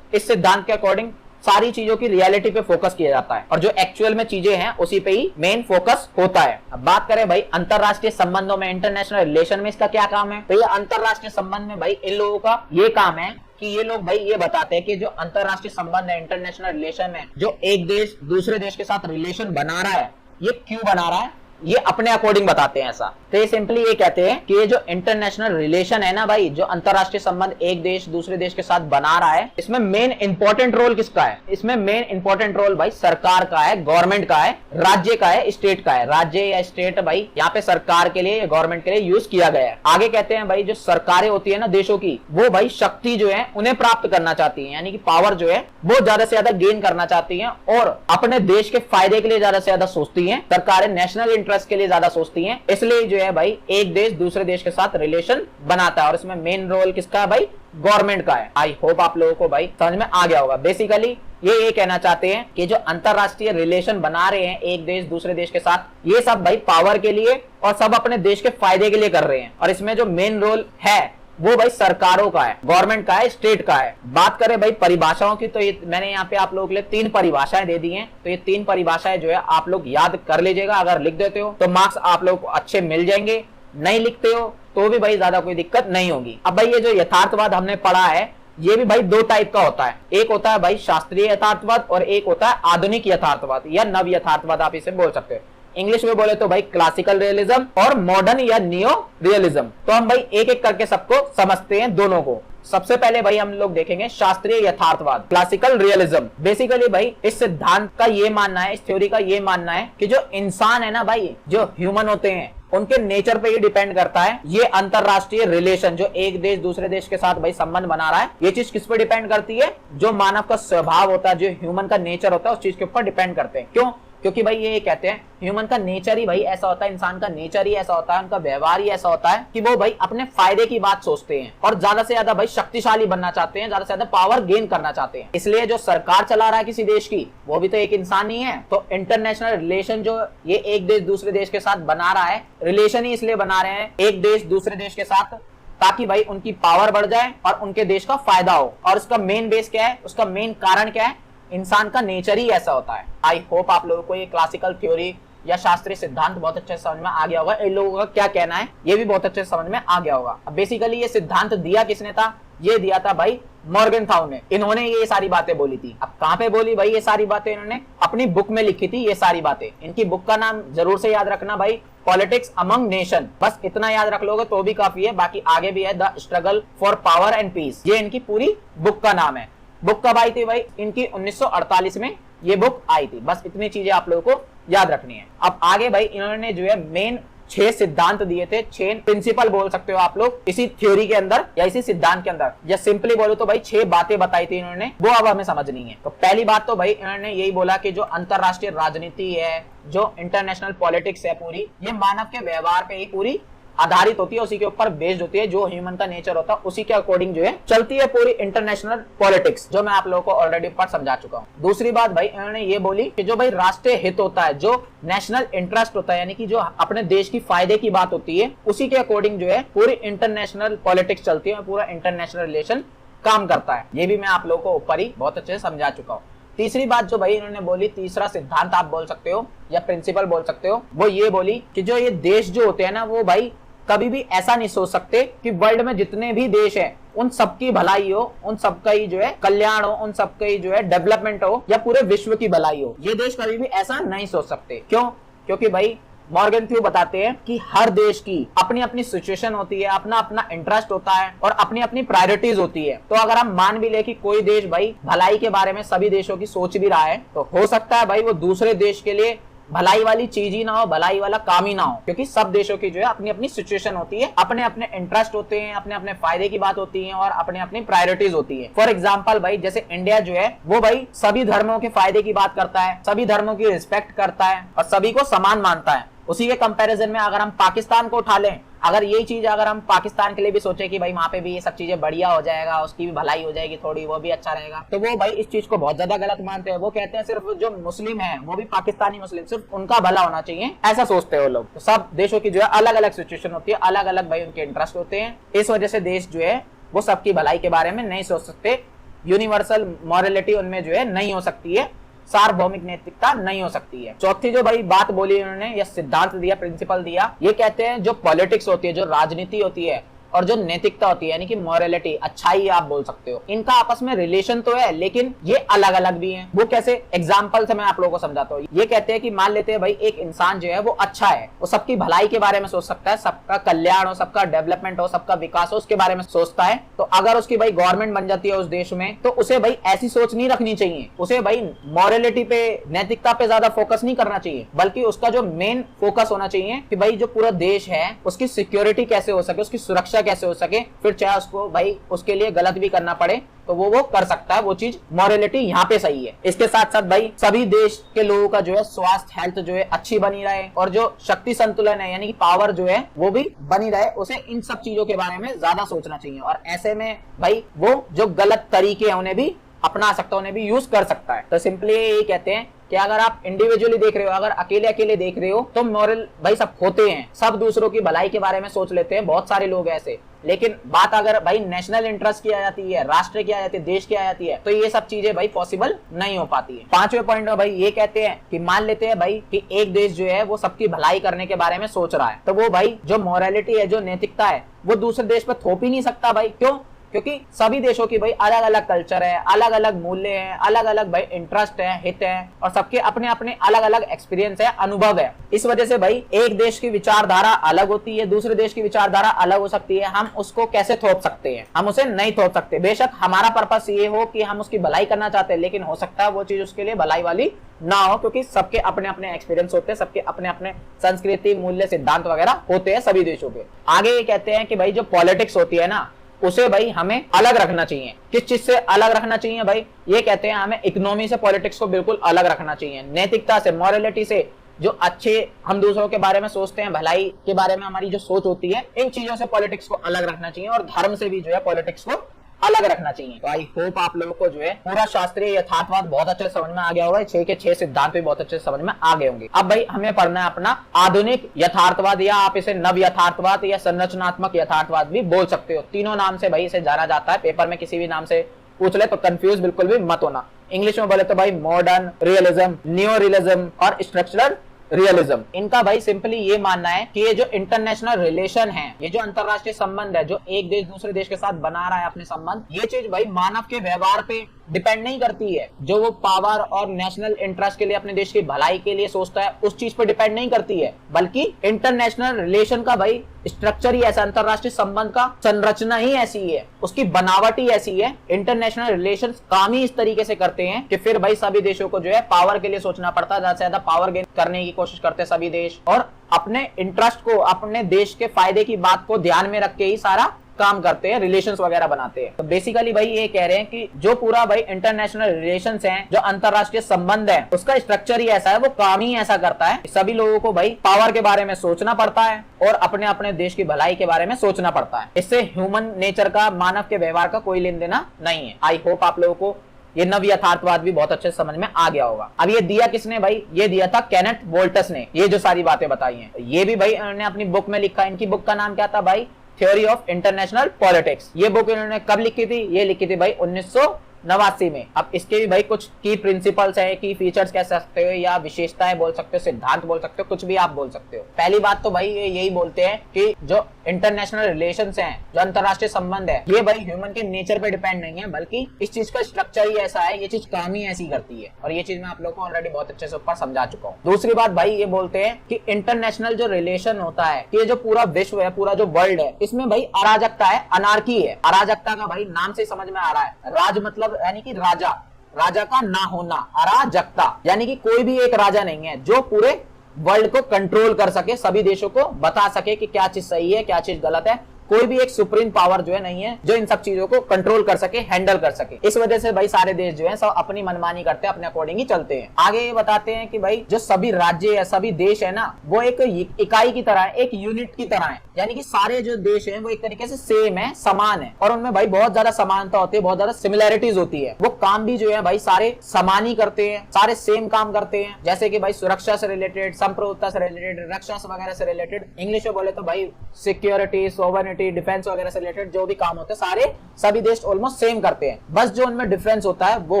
इस सिद्धांत के अकॉर्डिंग सारी चीजों की रियलिटी पे फोकस किया जाता है और जो एक्चुअल में चीजें हैं उसी पे ही मेन फोकस होता है। अब बात करें भाई अंतरराष्ट्रीय संबंधों में, इंटरनेशनल रिलेशन में इसका क्या काम है? तो ये अंतरराष्ट्रीय संबंध में भाई इन लोगों का ये काम है कि ये लोग भाई ये बताते हैं कि जो अंतरराष्ट्रीय संबंध है, इंटरनेशनल रिलेशन में जो एक देश दूसरे देश के साथ रिलेशन बना रहा है, ये क्यों बना रहा है, ये अपने अकॉर्डिंग बताते हैं ऐसा। तो ये सिंपली ये कहते हैं कि ये जो इंटरनेशनल रिलेशन है ना भाई, जो अंतरराष्ट्रीय संबंध एक देश दूसरे देश के साथ बना रहा है, इसमें मेन इंपॉर्टेंट रोल किसका है? इसमें मेन इंपॉर्टेंट रोल भाई सरकार का है, गवर्नमेंट का है, राज्य का है, स्टेट का है। राज्य या स्टेट भाई यहाँ पे सरकार के लिए या गवर्नमेंट के लिए यूज किया गया है। आगे कहते हैं भाई जो सरकारें होती है ना देशों की, वो भाई शक्ति जो है उन्हें प्राप्त करना चाहती है, यानी कि पावर जो है वो ज्यादा से ज्यादा गेन करना चाहती है और अपने देश के फायदे के लिए ज्यादा से ज्यादा सोचती है। सरकारें नेशनल इंटरेस्ट के लिए ज्यादा सोचती हैं, इसलिए जो है भाई एक देश दूसरे देश के साथ रिलेशन बनाता है और इसमें मेन रोल किसका है भाई? गवर्नमेंट का है। आई होप आप लोगों को भाई समझ में आ गया होगा। बेसिकली ये कहना चाहते हैं कि जो अंतरराष्ट्रीय रिलेशन बना रहे हैं एक देश दूसरे देश के साथ, ये सब भाई पावर के लिए और सब अपने देश के फायदे के लिए कर रहे हैं और इसमें जो मेन रोल है वो भाई सरकारों का है, गवर्नमेंट का है, स्टेट का है। बात करें भाई परिभाषाओं की, तो ये मैंने यहाँ पे आप लोगों के लिए 3 परिभाषाएं दे दी हैं। तो ये 3 परिभाषाएं जो है आप लोग याद कर लीजिएगा। अगर लिख देते हो तो मार्क्स आप लोग को अच्छे मिल जाएंगे, नहीं लिखते हो तो भी भाई ज्यादा कोई दिक्कत नहीं होगी। अब भाई ये जो यथार्थवाद हमने पढ़ा है ये भी भाई 2 टाइप का होता है। एक होता है भाई शास्त्रीय यथार्थवाद और एक होता है आधुनिक यथार्थवाद या नव यथार्थवाद, आप इसे बोल सकते हो। इंग्लिश में बोले तो भाई क्लासिकल रियलिज्म और मॉडर्न या नियो रियलिज्म। तो हम भाई एक एक करके सबको समझते हैं दोनों को। सबसे पहले भाई हम लोग देखेंगे शास्त्रीय यथार्थवाद, क्लासिकल रियलिज्म। बेसिकली भाई इस सिद्धांत का ये मानना है, इस थ्योरी का ये मानना है कि जो इंसान है ना भाई, जो ह्यूमन होते हैं, उनके नेचर पे ही डिपेंड करता है ये अंतरराष्ट्रीय रिलेशन, जो एक देश दूसरे देश के साथ भाई संबंध बना रहा है। ये चीज किस पे डिपेंड करती है? जो मानव का स्वभाव होता है, जो ह्यूमन का नेचर होता है, उस चीज के ऊपर डिपेंड करते हैं। क्यों? क्योंकि भाई ये कहते हैं ह्यूमन का नेचर ही भाई ऐसा होता है, इंसान का नेचर ही ऐसा होता है, उनका व्यवहार ही ऐसा होता है कि वो भाई अपने फायदे की बात सोचते हैं और ज्यादा से ज्यादा भाई शक्तिशाली बनना चाहते हैं, ज्यादा से ज्यादा पावर गेन करना चाहते हैं। इसलिए जो सरकार चला रहा है किसी देश की, वो भी तो एक इंसान ही है। तो इंटरनेशनल रिलेशन जो ये एक देश दूसरे देश के साथ बना रहा है, रिलेशन ही इसलिए बना रहे हैं एक देश दूसरे देश के साथ, ताकि भाई उनकी पावर बढ़ जाए और उनके देश का फायदा हो। और उसका मेन बेस क्या है, उसका मेन कारण क्या है, इंसान का नेचर ही ऐसा होता है। आई होप आप लोगों को ये क्लासिकल थ्योरी या शास्त्रीय सिद्धांत बहुत अच्छे से समझ में आ गया होगा। इन लोगों का क्या कहना है ये भी बहुत अच्छे से समझ में आ गया होगा। अब बेसिकली ये सिद्धांत दिया किसने था, ये दिया था भाई मॉर्गनथाउ ने। इन्होंने ये सारी बातें बोली थी। अब कहां पे बोली भाई ये सारी बातें, इन्होंने अपनी बुक में लिखी थी ये सारी बातें। इनकी बुक का नाम जरूर से याद रखना भाई, पॉलिटिक्स अमंग नेशन। बस इतना याद रख लोगे तो भी काफी है, बाकी आगे भी है the struggle for power and peace. ये इनकी पूरी बुक का नाम है। बुक कब आई थी भाई, इनकी 1948 में ये बुक आई थी। बस इतनी चीजें आप लोगों को याद रखनी है। अब आगे भाई इन्होंने जो है मेन 6 सिद्धांत दिए थे, 6 प्रिंसिपल बोल सकते हो आप लोग इसी थ्योरी के अंदर या इसी सिद्धांत के अंदर, या सिंपली बोलो तो भाई 6 बातें बताई थी इन्होंने, वो अब हमें समझनी है। तो पहली बात तो भाई इन्होंने यही बोला कि जो अंतरराष्ट्रीय राजनीति है, जो इंटरनेशनल पॉलिटिक्स है पूरी, ये मानव के व्यवहार पे ही पूरी आधारित होती है, उसी के ऊपर बेस्ड होती है। जो ह्यूमन का नेचर होता है उसी के अकॉर्डिंग जो है चलती है पूरी इंटरनेशनल पॉलिटिक्स, जो मैं आप लोगों को ऑलरेडी ऊपर समझा चुका हूँ। दूसरी बात भाई इन्होंने ये बोली कि जो भाई राष्ट्रीय हित होता है, जो नेशनल इंटरेस्ट होता है, यानी कि जो अपने देश की फायदे की बात होती है, उसी के अकॉर्डिंग जो है पूरी इंटरनेशनल पॉलिटिक्स चलती है, पूरा इंटरनेशनल रिलेशन काम करता है। ये भी मैं आप लोगों को ऊपर ही बहुत अच्छे से समझा चुका हूँ। तीसरी बात जो भाई इन्होंने बोली, तीसरा सिद्धांत आप बोल सकते हो या प्रिंसिपल बोल सकते हो, वो ये बोली कि जो ये देश जो होते हैं ना, वो भाई कभी भी ऐसा नहीं सोच सकते कि वर्ल्ड में जितने भी देश हैं उन सबकी भलाई हो, उन सबका ही जो है कल्याण हो, उन सबका ही जो है डेवलपमेंट हो, या पूरे विश्व की भलाई हो। ये देश कभी भी ऐसा नहीं सोच सकते। क्यों? क्योंकि भाई मॉर्गनथ्यू बताते हैं कि हर देश की अपनी अपनी सिचुएशन होती है, अपना अपना इंटरेस्ट होता है और अपनी अपनी प्रायोरिटीज होती है। तो अगर हम मान भी ले कि कोई देश भाई भलाई के बारे में सभी देशों की सोच भी रहा है, तो हो सकता है भाई वो दूसरे देश के लिए भलाई वाली चीज ही ना हो, भलाई वाला काम ही ना हो, क्योंकि सब देशों की जो है अपनी अपनी सिचुएशन होती है, अपने अपने इंटरेस्ट होते हैं, अपने अपने फायदे की बात होती है और अपने अपनी प्रायोरिटीज होती है। फॉर एग्जांपल भाई जैसे इंडिया जो है वो भाई सभी धर्मों के फायदे की बात करता है, सभी धर्मों की रिस्पेक्ट करता है और सभी को समान मानता है। उसी के कंपैरिजन में अगर हम पाकिस्तान को उठा लें, अगर यही चीज अगर हम पाकिस्तान के लिए भी सोचे कि भाई वहां पे भी ये सब चीजें बढ़िया हो जाएगा, उसकी भी भलाई हो जाएगी थोड़ी, वो भी अच्छा रहेगा, तो वो भाई इस चीज को बहुत ज्यादा गलत मानते हैं। वो कहते हैं सिर्फ जो मुस्लिम है, वो भी पाकिस्तानी मुस्लिम, सिर्फ उनका भला होना चाहिए, ऐसा सोचते हैं वो लोग। तो सब देशों की जो है अलग अलग सिचुएशन होती है, अलग अलग भाई उनके इंटरेस्ट होते हैं। इस वजह से देश जो है वो सबकी भलाई के बारे में नहीं सोच सकते, यूनिवर्सल मॉरलिटी उनमें जो है नहीं हो सकती है, सार्वभौमिक नैतिकता नहीं हो सकती है। चौथी जो भाई बात बोली उन्होंने, या सिद्धांत दिया, प्रिंसिपल दिया, ये कहते हैं जो पॉलिटिक्स होती है, जो राजनीति होती है और जो नैतिकता होती है, यानी कि मॉरलिटी, अच्छाई आप बोल सकते हो, इनका आपस में रिलेशन तो है लेकिन ये अलग अलग भी हैं। वो कैसे, एग्जांपल से मैं आप लोगों को समझाता हूँ। ये कहते हैं कि मान लेते हैं भाई एक इंसान जो है वो अच्छा है, वो सबकी भलाई के बारे में सोच सकता है, सबका कल्याण हो, सबका डेवलपमेंट हो, सबका विकास हो, उसके बारे में सोचता है। तो अगर उसकी भाई गवर्नमेंट बन जाती है उस देश में, तो उसे भाई ऐसी सोच नहीं रखनी चाहिए, उसे भाई मॉरलिटी पे, नैतिकता पे ज्यादा फोकस नहीं करना चाहिए, बल्कि उसका जो मेन फोकस होना चाहिए कि भाई जो पूरा देश है उसकी सिक्योरिटी कैसे हो सके, उसकी सुरक्षा कैसे हो सके, फिर चाहे उसको भाई उसके लिए गलत भी करना पड़े तो वो कर सकता है। वो चीज मॉरलिटी यहाँ पे सही है। इसके साथ साथ भाई सभी देश के लोगों का जो है स्वास्थ्य, हेल्थ जो है अच्छी बनी रहे और जो शक्ति संतुलन है यानी कि पावर जो है वो भी बनी रहे, उसे इन सब चीजों के बारे में ज्यादा सोचना चाहिए। और ऐसे में भाई वो जो गलत तरीके हैं उन्हें भी अपना सकता है, उन्हें भी यूज कर सकता है। तो सिंपली यही कहते हैं कि अगर आप इंडिविजुअली देख रहे हो, अगर अकेले अकेले देख रहे हो, तो मॉरल भाई सब होते हैं, सब दूसरों की भलाई के बारे में सोच लेते हैं, बहुत सारे लोग ऐसे। लेकिन बात अगर भाई नेशनल इंटरेस्ट की आ जाती है, राष्ट्र की आ जाती है, देश की आ जाती है, तो ये सब चीजें भाई पॉसिबल नहीं हो पाती है। 5वें पॉइंट में भाई ये कहते हैं कि मान लेते हैं भाई कि एक देश जो है वो सबकी भलाई करने के बारे में सोच रहा है, तो वो भाई जो मॉरलिटी है, जो नैतिकता है, वो दूसरे देश पर थोप ही नहीं सकता भाई। क्यों? क्योंकि सभी देशों की भाई अलग अलग कल्चर है, अलग अलग मूल्य है, अलग अलग भाई इंटरेस्ट है, हित है, और सबके अपने अपने अलग अलग एक्सपीरियंस है, अनुभव है। इस वजह से भाई एक देश की विचारधारा अलग होती है, दूसरे देश की विचारधारा अलग हो सकती है। हम उसको कैसे थोप सकते हैं? हम उसे नहीं थोप सकते। बेशक हमारा पर्पस ये हो कि हम उसकी भलाई करना चाहते हैं, लेकिन हो सकता है वो चीज उसके लिए भलाई वाली ना हो, क्योंकि सबके अपने अपने एक्सपीरियंस होते हैं, सबके अपने अपने संस्कृति, मूल्य, सिद्धांत वगैरह होते हैं सभी देशों के। आगे ये कहते हैं कि भाई जो पॉलिटिक्स होती है ना, उसे भाई हमें अलग रखना चाहिए। किस चीज से अलग रखना चाहिए भाई? ये कहते हैं हमें इकोनॉमी से पॉलिटिक्स को बिल्कुल अलग रखना चाहिए, नैतिकता से, मॉरलिटी से, जो अच्छे हम दूसरों के बारे में सोचते हैं, भलाई के बारे में हमारी जो सोच होती है, इन चीजों से पॉलिटिक्स को अलग रखना चाहिए, और धर्म से भी जो है पॉलिटिक्स को अलग रखना चाहिए। तो आई होप आप लोगों को जो है पूरा शास्त्रीय यथार्थवाद बहुत अच्छे से समझ में आ गया होगा, 6 के 6 सिद्धांत भी बहुत अच्छे से समझ में आ गए होंगे। अब भाई हमें पढ़ना है अपना आधुनिक यथार्थवाद, या आप इसे नव यथार्थवाद या संरचनात्मक यथार्थवाद भी बोल सकते हो। तीनों नाम से भाई इसे जाना जाता है, पेपर में किसी भी नाम से पूछ ले तो कंफ्यूज बिल्कुल भी मत होना। इंग्लिश में बोले तो भाई मॉडर्न रियलिज्म, न्यू रियलिज्म और स्ट्रक्चरल रियलिज्म। इनका भाई सिंपली ये मानना है कि ये जो इंटरनेशनल रिलेशन है, ये जो अंतरराष्ट्रीय संबंध है, जो एक देश दूसरे देश के साथ बना रहा है अपने संबंध, ये चीज भाई मानव के व्यवहार पे डिपेंड नहीं करती है। जो वो पावर और नेशनल इंटरेस्ट के लिए अपने देश की भलाई के लिए सोचता है उस चीज पर डिपेंड नहीं करती है, बल्कि इंटरनेशनल रिलेशन का भाई स्ट्रक्चर ही ऐसा, अंतरराष्ट्रीय संबंध का संरचना ही ऐसी है, उसकी बनावट ही ऐसी है। इंटरनेशनल रिलेशंस काम ही इस तरीके से करते हैं कि फिर भाई सभी देशों को जो है पावर के लिए सोचना पड़ता है, ज्यादा से ज्यादा पावर गेन करने की कोशिश करते हैं सभी देश, और अपने इंटरेस्ट को, अपने देश के फायदे की बात को ध्यान में रख के ही सारा काम करते हैं, रिलेशंस वगैरह बनाते हैं। तो बेसिकली भाई ये कह रहे हैं कि जो पूरा भाई इंटरनेशनल रिलेशंस हैं, जो अंतरराष्ट्रीय संबंध है, उसका स्ट्रक्चर ही ऐसा है, वो काम ही ऐसा करता है। सभी लोगों को भाई पावर के बारे में सोचना पड़ता है और अपने अपने देश की भलाई के बारे में सोचना पड़ता है। इससे ह्यूमन नेचर का, मानव के व्यवहार का कोई लेन देना नहीं है। आई होप आप लोगों को ये नव यथार्थवाद भी बहुत अच्छे समझ में आ गया होगा। अब ये दिया किसने भाई? ये दिया था केनेथ वोल्टस ने, ये जो सारी बातें बताई हैं। ये भी भाई इन्होंने अपनी बुक में लिखा। इनकी बुक का नाम क्या था भाई? Theory of international politics. ये बुक इन्होंने कब लिखी थी? ये लिखी थी भाई 1989 में। अब इसके भी भाई कुछ की प्रिंसिपल्स हैं, की फीचर्स कह सकते हो, या विशेषताएं बोल सकते हो, सिद्धांत बोल सकते हो, कुछ भी आप बोल सकते हो। पहली बात तो भाई ये यही बोलते हैं कि जो इंटरनेशनल रिलेशंस हैं, जो अंतरराष्ट्रीय संबंध है, ये भाई ह्यूमन के नेचर पे डिपेंड नहीं है, बल्कि इस चीज का स्ट्रक्चर ही ऐसा है, ये चीज काम ही ऐसी करती है। और ये चीज मैं आप लोगों को ऑलरेडी बहुत अच्छे से ऊपर समझा चुका हूँ। दूसरी बात भाई ये बोलते हैं कि इंटरनेशनल जो रिलेशन होता है, ये जो पूरा विश्व है, पूरा जो वर्ल्ड है, इसमें भाई अराजकता है, अनार्की है। अराजकता का भाई नाम से समझ में आ रहा है, राज मतलब यानी कि राजा, राजा का ना होना, अराजकता यानी कि कोई भी एक राजा नहीं है जो पूरे वर्ल्ड को कंट्रोल कर सके, सभी देशों को बता सके कि क्या चीज सही है, क्या चीज गलत है। कोई भी एक सुप्रीम पावर जो है नहीं है जो इन सब चीजों को कंट्रोल कर सके, हैंडल कर सके। इस वजह से भाई सारे देश जो है सब अपनी मनमानी करते हैं, अपने अकॉर्डिंग ही चलते हैं। आगे ये बताते हैं कि भाई जो सभी राज्य या सभी देश है ना, वो एक इकाई की तरह है, एक यूनिट की तरह है। यानी कि सारे जो देश हैं वो एक तरीके से सेम है, समान है, और उनमें भाई बहुत ज्यादा समानता होती है, बहुत ज्यादा सिमिलैरिटीज होती है। वो काम भी जो है भाई सारे समान ही करते हैं, सारे सेम काम करते हैं। जैसे कि भाई सुरक्षा से रिलेटेड, संप्रभुता से रिलेटेड, रक्षा वगैरह से रिलेटेड, इंग्लिश में बोले तो भाई सिक्योरिटी, सोवरेनिटी, डिफेंस वगैरह से रिलेटेड जो भी काम होते हैं सारे सभी देश ऑलमोस्ट सेम करते हैं। बस जो उनमें डिफरेंस होता है वो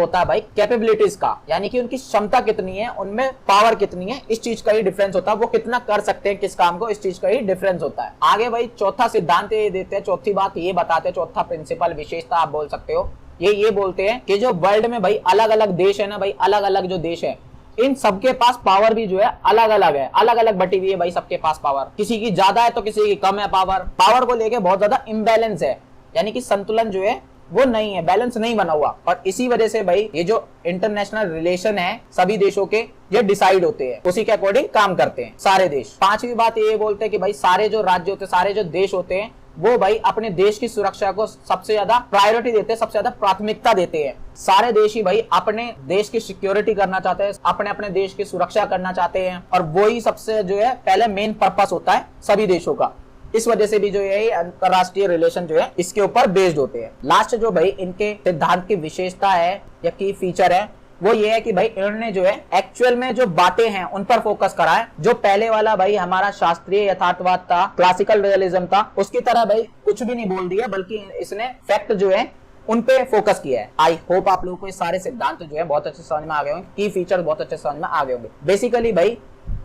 होता है भाई कैपेबिलिटीज का, यानी कि उनकी क्षमता कितनी है, उनमें पावर कितनी है, इस चीज का ही डिफरेंस होता है। वो कितना कर सकते हैं किस काम को, इस चीज का ही डिफरेंस होता है। आगे भाई चौथा सिद्धांत ये देते हैं, चौथी बात ये बताते हैं, चौथा प्रिंसिपल, विशेषता आप बोल सकते हो, ये बोलते हैं कि जो वर्ल्ड में भाई अलग अलग देश है ना भाई, अलग अलग जो देश है, इन सबके पास पावर भी जो है अलग अलग है, अलग अलग बटी हुई है भाई सबके पास पावर। किसी की ज्यादा है तो किसी की कम है पावर। पावर को लेके बहुत ज्यादा इम्बैलेंस है, यानी कि संतुलन जो है वो नहीं है, बैलेंस नहीं बना हुआ। और इसी वजह से भाई ये जो इंटरनेशनल रिलेशन है सभी देशों के, ये डिसाइड होते हैं, उसी के अकॉर्डिंग काम करते हैं सारे देश। पांचवी बात ये बोलते हैं कि भाई सारे जो राज्य होते हैं, सारे जो देश होते हैं, वो भाई अपने देश की सुरक्षा को सबसे ज्यादा प्रायोरिटी देते हैं, सबसे ज्यादा प्राथमिकता देते हैं। सारे देश ही भाई अपने देश की सिक्योरिटी करना चाहते हैं, अपने अपने देश की सुरक्षा करना चाहते हैं, और वो ही सबसे जो है पहले मेन पर्पस होता है सभी देशों का। इस वजह से भी जो है अंतरराष्ट्रीय रिलेशन जो है इसके ऊपर बेस्ड होते हैं। लास्ट जो भाई इनके सिद्धांत की विशेषता है या की फीचर है वो ये है कि भाई इन्होंने जो है एक्चुअल में जो बातें हैं उन पर फोकस करा है। जो पहले वाला भाई हमारा शास्त्रीय यथार्थवाद था, क्लासिकल रियलिज्म था, उसकी तरह भाई कुछ भी नहीं बोल दिया, बल्कि इसने फैक्ट जो है उन पे फोकस किया है। आई होप आप लोगों को ये सारे सिद्धांत जो है बहुत अच्छे समझ में आ गए होंगे, की फीचर बहुत अच्छे समझ में आ गए होंगे। बेसिकली भाई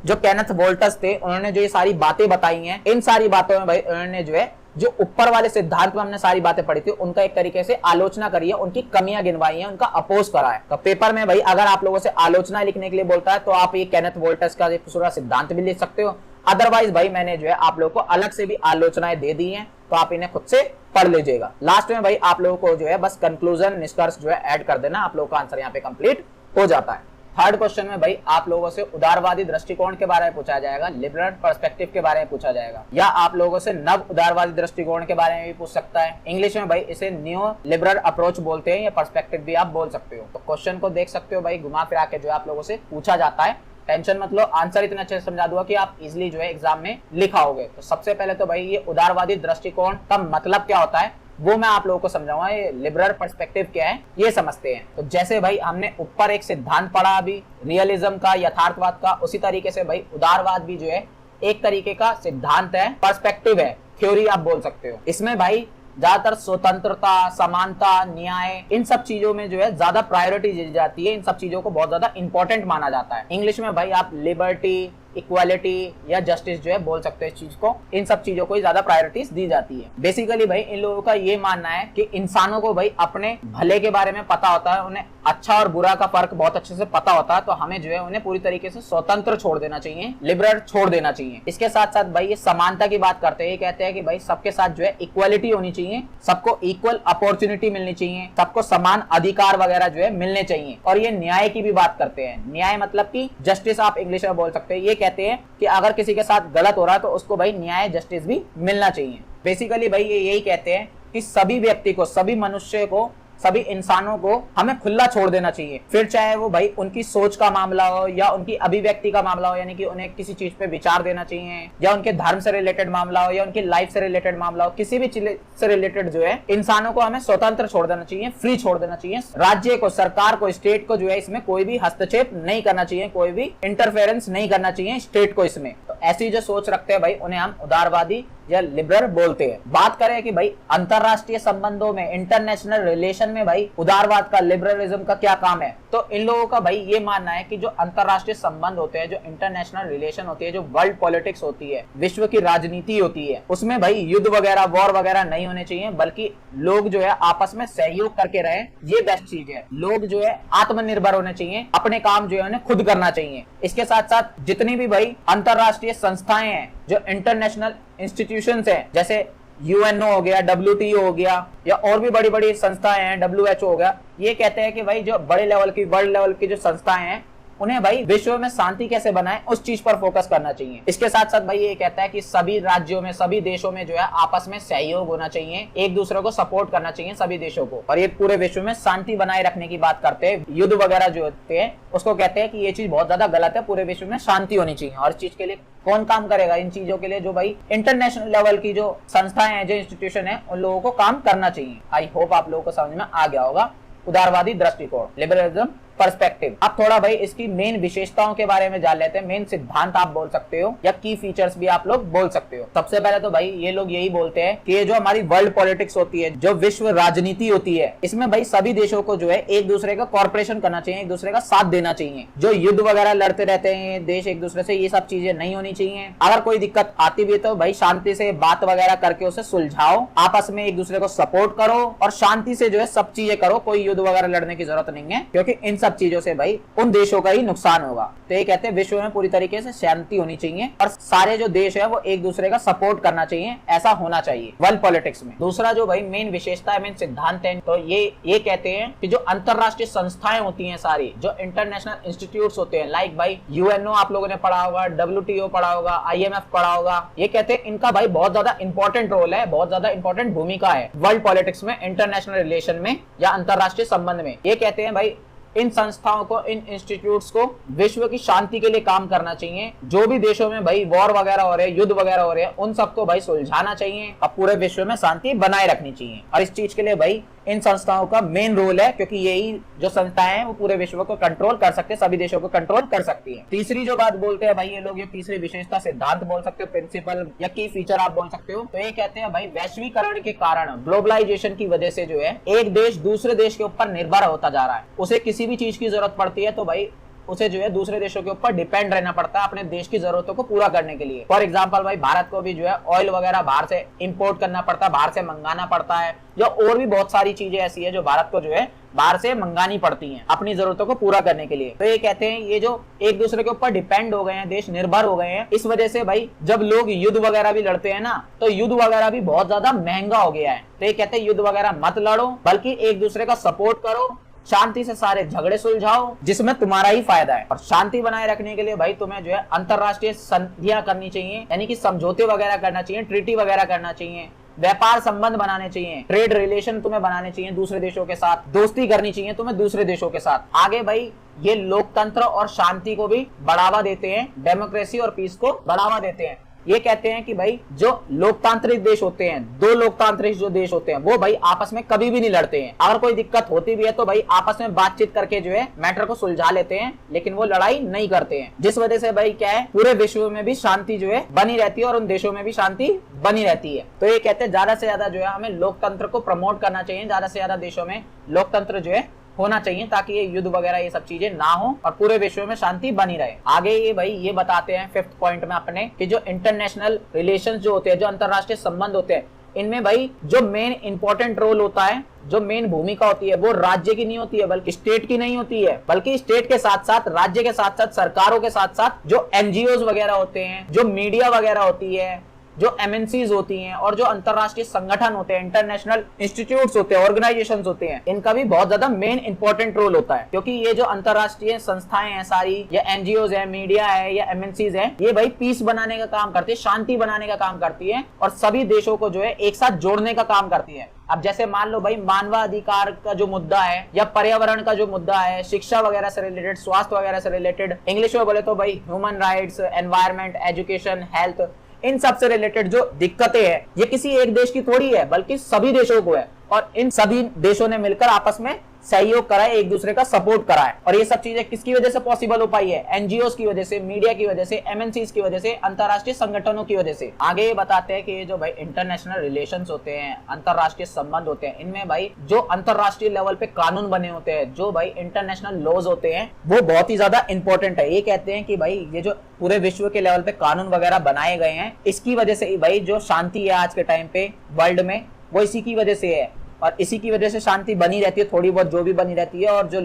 जो केनेथ वोल्टस थे, उन्होंने जो ये सारी बातें बताई हैं, इन सारी बातों में भाई उन्होंने जो है जो ऊपर वाले सिद्धांत में हमने सारी बातें पढ़ी थी उनका एक तरीके से आलोचना करी है, उनकी कमियां गिनवाई हैं, उनका अपोज करा है। तो पेपर में भाई अगर आप लोगों से आलोचना लिखने के लिए बोलता है तो आप ये केनेथ वोल्टस का पूरा सिद्धांत भी लिख सकते हो। अदरवाइज भाई मैंने जो है आप लोगों को अलग से भी आलोचनाएं दे दी हैं, तो आप इन्हें खुद से पढ़ लीजिएगा। लास्ट में भाई आप लोगों को जो है बस कंक्लूजन, निष्कर्ष जो है ऐड कर देना, आप लोगों का आंसर यहाँ पे कंप्लीट हो जाता है। थर्ड क्वेश्चन में भाई आप लोगों से उदारवादी दृष्टिकोण के बारे में पूछा जाएगा, लिबरल पर्सपेक्टिव के बारे में पूछा जाएगा, या आप लोगों से नव उदारवादी दृष्टिकोण के बारे में भी पूछ सकता है। इंग्लिश में भाई इसे न्यू लिबरल अप्रोच बोलते हैं, या पर्सपेक्टिव भी आप बोल सकते हो। तो क्वेश्चन को देख सकते हो भाई, घुमा फिरा के जो है आप लोगों से पूछा जाता है। टेंशन मत लो, आंसर इतने अच्छे से समझा दूंगा कि आप इजिली जो है एग्जाम में लिखाओगे। तो सबसे पहले तो भाई ये उदारवादी दृष्टिकोण का मतलब क्या होता है वो मैं आप लोगों को समझाऊंगा। ये लिबरल पर्सपेक्टिव क्या है ये समझते हैं। तो जैसे भाई हमने ऊपर एक सिद्धांत पढ़ा अभी रियलिज्म का, यथार्थवाद का, उसी तरीके से भाई उदारवाद भी जो है एक तरीके का सिद्धांत है, पर्सपेक्टिव है, थ्योरी आप बोल सकते हो। इसमें भाई ज्यादातर स्वतंत्रता, समानता, न्याय, इन सब चीजों में जो है ज्यादा प्रायोरिटी दी जाती है। इन सब चीजों को बहुत ज्यादा इंपॉर्टेंट माना जाता है। इंग्लिश में भाई आप लिबर्टी, इक्वालिटी या जस्टिस जो है बोल सकते हैं इस चीज को। इन सब चीजों को ज्यादा प्रायोरिटीज दी जाती है। बेसिकली भाई इन लोगों का ये मानना है कि इंसानों को भाई अपने भले के बारे में पता होता है, उन्हें अच्छा और बुरा का फर्क बहुत अच्छे से पता होता है। तो हमें जो है उन्हें पूरी तरीके से स्वतंत्र छोड़ देना चाहिए, लिबरल छोड़ देना चाहिए। इसके साथ साथ भाई ये समानता की बात करते हैं। ये कहते हैं कि भाई सबके साथ जो है इक्वालिटी होनी चाहिए, सबको इक्वल अपॉर्चुनिटी मिलनी चाहिए, सबको समान अधिकार वगैरह जो है मिलने चाहिए। और ये न्याय की भी बात करते हैं। न्याय मतलब कि जस्टिस आप इंग्लिश में बोल सकते हैं। ये कहते हैं कि अगर किसी के साथ गलत हो रहा है तो उसको भाई न्याय, जस्टिस भी मिलना चाहिए। बेसिकली भाई ये यही कहते हैं कि सभी व्यक्ति को, सभी मनुष्य को, सभी इंसानों को हमें खुला छोड़ देना चाहिए। फिर चाहे वो भाई उनकी सोच का मामला हो या उनकी अभिव्यक्ति का मामला हो, यानी कि उन्हें किसी चीज पे विचार देना चाहिए, या उनके धर्म से रिलेटेड मामला हो या उनकी लाइफ से रिलेटेड मामला हो, किसी भी चीज से रिलेटेड जो है इंसानों को हमें स्वतंत्र छोड़ देना चाहिए, फ्री छोड़ देना चाहिए। राज्य को, सरकार को, स्टेट को जो है इसमें कोई भी हस्तक्षेप नहीं करना चाहिए, कोई भी इंटरफेरेंस नहीं करना चाहिए स्टेट को इसमें। तो ऐसी जो सोच रखते हैं भाई उन्हें हम उदारवादी या लिबरल बोलते हैं। बात करें कि भाई अंतरराष्ट्रीय संबंधों में, इंटरनेशनल रिलेशन में भाई उदारवाद का, लिबरलिज्म का क्या काम है, तो इन लोगों का भाई ये मानना है कि जो अंतरराष्ट्रीय संबंध होते हैं, जो इंटरनेशनल रिलेशन होती है, जो वर्ल्ड पॉलिटिक्स होती है, विश्व की राजनीति होती है, उसमें भाई युद्ध वगैरह, वॉर वगैरह नहीं होने चाहिए, बल्कि लोग जो है आपस में सहयोग करके रहे, ये बेस्ट चीज है। लोग जो है आत्मनिर्भर होने चाहिए, अपने काम जो है उन्हें खुद करना चाहिए। इसके साथ साथ जितनी भी भाई अंतरराष्ट्रीय संस्थाएं हैं, जो इंटरनेशनल इंस्टीट्यूशंस हैं, जैसे यूएनओ हो गया, डब्ल्यूटीओ हो गया, या और भी बड़ी बड़ी संस्थाएं हैं, डब्ल्यूएचओ हो गया, ये कहते हैं कि भाई जो बड़े लेवल की, वर्ल्ड लेवल की जो संस्थाएं हैं, उन्हें भाई विश्व में शांति कैसे बनाए उस चीज पर फोकस करना चाहिए। इसके साथ साथ भाई ये कहता है कि सभी राज्यों में, सभी देशों में जो है आपस में सहयोग होना चाहिए, एक दूसरे को सपोर्ट करना चाहिए सभी देशों को, और ये पूरे विश्व में शांति बनाए रखने की बात करते हैं। युद्ध वगैरह जो होते हैं उसको कहते हैं कि ये चीज बहुत ज्यादा गलत है, पूरे विश्व में शांति होनी चाहिए। और इस चीज के लिए कौन काम करेगा? इन चीजों के लिए जो भाई इंटरनेशनल लेवल की जो संस्थाएं हैं, जो इंस्टीट्यूशन है, उन लोगों को काम करना चाहिए। आई होप आप लोगों को समझ में आ गया होगा उदारवादी दृष्टिकोण, लिबरलिज्म पर्सपेक्टिव। अब थोड़ा भाई इसकी मेन विशेषताओं के बारे में जान लेते हैं। मेन सिद्धांत आप बोल सकते हो या की फीचर्स भी आप लोग बोल सकते हो। सबसे पहले तो भाई ये लोग यही बोलते हैं कि ये जो हमारी वर्ल्ड पॉलिटिक्स होती है, जो विश्व राजनीति होती है, इसमें भाई सभी देशों को जो है एक दूसरे का कॉर्पोरेशन करना चाहिए, एक दूसरे का साथ देना चाहिए। जो युद्ध वगैरह लड़ते रहते हैं देश एक दूसरे से, ये सब चीजें नहीं होनी चाहिए। अगर कोई दिक्कत आती भी तो भाई शांति से बात वगैरह करके उसे सुलझाओ, आपस में एक दूसरे को सपोर्ट करो और शांति से जो है सब चीजें करो। कोई युद्ध वगैरह लड़ने की जरूरत नहीं है, क्योंकि इन सब चीजों से भाई उन देशों का ही नुकसान होगा। तो ये कहते हैं विश्व में पूरी तरीके से शांति होनी चाहिए और सारे जो देश है वो एक दूसरे का सपोर्ट करना चाहिए, ऐसा होना चाहिए वर्ल्ड पॉलिटिक्स में। दूसरा जो भाई मेन विशेषता है, मेन सिद्धांत है, तो ये कहते हैं कि जो अंतरराष्ट्रीय संस्थाएं होती हैं सारी, जो इंटरनेशनल इंस्टीट्यूट्स होते हैं, लाइक भाई यूएनओ आप लोगों ने पढ़ा होगा, डब्ल्यूटीओ पढ़ा होगा, आईएमएफ पढ़ा होगा, ये कहते हैं इनका भाई बहुत ज्यादा इंपॉर्टेंट रोल है, बहुत ज्यादा इंपॉर्टेंट भूमिका है वर्ल्ड पॉलिटिक्स में, इंटरनेशनल रिलेशन में या अंतरराष्ट्रीय संबंध में। ये कहते हैं भाई इन संस्थाओं को, इन इंस्टीट्यूट्स को विश्व की शांति के लिए काम करना चाहिए। जो भी देशों में भाई वॉर वगैरह हो रहे हैं, युद्ध वगैरह हो रहे हैं, उन सबको भाई सुलझाना चाहिए और पूरे विश्व में शांति बनाए रखनी चाहिए। और इस चीज के लिए भाई इन संस्थाओं का मेन रोल है, क्योंकि यही जो संस्थाएं हैं वो पूरे विश्व को कंट्रोल कर सकते हैं, सभी देशों को कंट्रोल कर सकती है। तीसरी जो बात बोलते हैं भाई ये लोग, ये तीसरी विशेषता, सिद्धांत बोल सकते हो, प्रिंसिपल या की फीचर आप बोल सकते हो, तो ये कहते हैं भाई वैश्वीकरण के कारण, ग्लोबलाइजेशन की वजह से जो है एक देश दूसरे देश के ऊपर निर्भर होता जा रहा है। उसे किसी भी चीज की जरूरत पड़ती है तो भाई उसे जो है दूसरे देशों के ऊपर डिपेंड रहना पड़ता है अपने देश की जरूरतों को पूरा करने के लिए। फॉर एग्जांपल भाई भारत को भी जो है ऑयल वगैरह बाहर से इंपोर्ट करना पड़ता है, बाहर से मंगाना पड़ता है, या और भी बहुत सारी चीजें ऐसी है जो भारत को जो है बाहर से मंगानी पड़ती हैं अपनी जरूरतों को पूरा करने के लिए। तो ये कहते हैं ये जो एक दूसरे के ऊपर डिपेंड हो गए हैं, देश निर्भर हो गए हैं, इस वजह से भाई जब लोग युद्ध वगैरह भी लड़ते हैं ना, तो युद्ध वगैरह भी बहुत ज्यादा महंगा हो गया है। तो ये कहते हैं युद्ध वगैरह मत लड़ो, बल्कि एक दूसरे का सपोर्ट करो, शांति से सारे झगड़े सुलझाओ, जिसमें तुम्हारा ही फायदा है। और शांति बनाए रखने के लिए भाई तुम्हें जो है अंतरराष्ट्रीय संधियां करनी चाहिए, यानी कि समझौते वगैरह करना चाहिए, ट्रीटी वगैरह करना चाहिए, व्यापार संबंध बनाने चाहिए, ट्रेड रिलेशन तुम्हें बनाने चाहिए दूसरे देशों के साथ, दोस्ती करनी चाहिए तुम्हें दूसरे देशों के साथ। आगे भाई ये लोकतंत्र और शांति को भी बढ़ावा देते हैं, डेमोक्रेसी और पीस को बढ़ावा देते हैं। ये कहते हैं कि भाई जो लोकतांत्रिक देश होते हैं, दो लोकतांत्रिक जो देश होते हैं वो भाई आपस में कभी भी नहीं लड़ते हैं। अगर कोई दिक्कत होती भी है तो भाई आपस में बातचीत करके जो है मैटर को सुलझा लेते हैं, लेकिन वो लड़ाई नहीं करते हैं। जिस वजह से भाई क्या है, पूरे विश्व में भी शांति जो है बनी रहती है और उन देशों में भी शांति बनी रहती है। तो ये कहते हैं ज्यादा से ज्यादा जो है हमें लोकतंत्र को प्रमोट करना चाहिए, ज्यादा से ज्यादा देशों में लोकतंत्र जो है होना चाहिए, ताकि ये युद्ध वगैरह ये सब चीजें ना हो और पूरे विश्व में शांति बनी रहे। आगे ये भाई ये बताते हैं 5th पॉइंट में अपने कि जो इंटरनेशनल रिलेशंस जो होते हैं, जो अंतरराष्ट्रीय संबंध होते हैं, इनमें भाई जो मेन इंपॉर्टेंट रोल होता है, जो मेन भूमिका होती है वो राज्य की नहीं होती है, बल्कि स्टेट की नहीं होती है, बल्कि स्टेट के साथ साथ, राज्य के साथ साथ, सरकारों के साथ साथ जो एनजीओ वगैरह होते हैं, जो मीडिया वगैरह होती है, जो एमएनसीज होती हैं और जो अंतरराष्ट्रीय संगठन होते हैं, इंटरनेशनल इंस्टीट्यूट्स होते हैं, ऑर्गेनाइजेशंस होते हैं, इनका भी बहुत ज्यादा मेन इंपॉर्टेंट रोल होता है। क्योंकि ये जो अंतरराष्ट्रीय संस्थाएं हैं सारी, या एनजीओ है, मीडिया है या एमएनसीज है, ये भाई पीस बनाने का काम करती है, शांति बनाने का काम करती है और सभी देशों को जो है एक साथ जोड़ने का काम करती है। अब जैसे मान लो भाई मानवाधिकार का जो मुद्दा है या पर्यावरण का जो मुद्दा है, शिक्षा वगैरह से रिलेटेड, स्वास्थ्य वगैरह से रिलेटेड, इंग्लिश में बोले तो भाई human rights, environment, education, health, इन सब से रिलेटेड जो दिक्कतें हैं ये किसी एक देश की थोड़ी है, बल्कि सभी देशों को है और इन सभी देशों ने मिलकर आपस में सहयोग करा है, एक दूसरे का सपोर्ट करा है। और ये सब चीजें किसकी वजह से पॉसिबल हो पाई है? एनजीओ की वजह से, मीडिया की वजह से, एमएनसीज की वजह से, अंतरराष्ट्रीय संगठनों की वजह से। आगे ये बताते हैं कि ये जो भाई इंटरनेशनल रिलेशंस होते हैं, अंतरराष्ट्रीय संबंध होते हैं, इनमें भाई जो अंतरराष्ट्रीय लेवल पे कानून बने होते हैं, जो भाई इंटरनेशनल लॉज होते हैं, वो बहुत ही ज्यादा इंपॉर्टेंट है। ये कहते हैं कि भाई ये जो पूरे विश्व के लेवल पे कानून वगैरह बनाए गए हैं, इसकी वजह से भाई जो शांति है आज के टाइम पे वर्ल्ड में, वो इसी की वजह से है और इसी की वजह से शांति बनी रहती है, थोड़ी बहुत जो भी बनी रहती है, और जो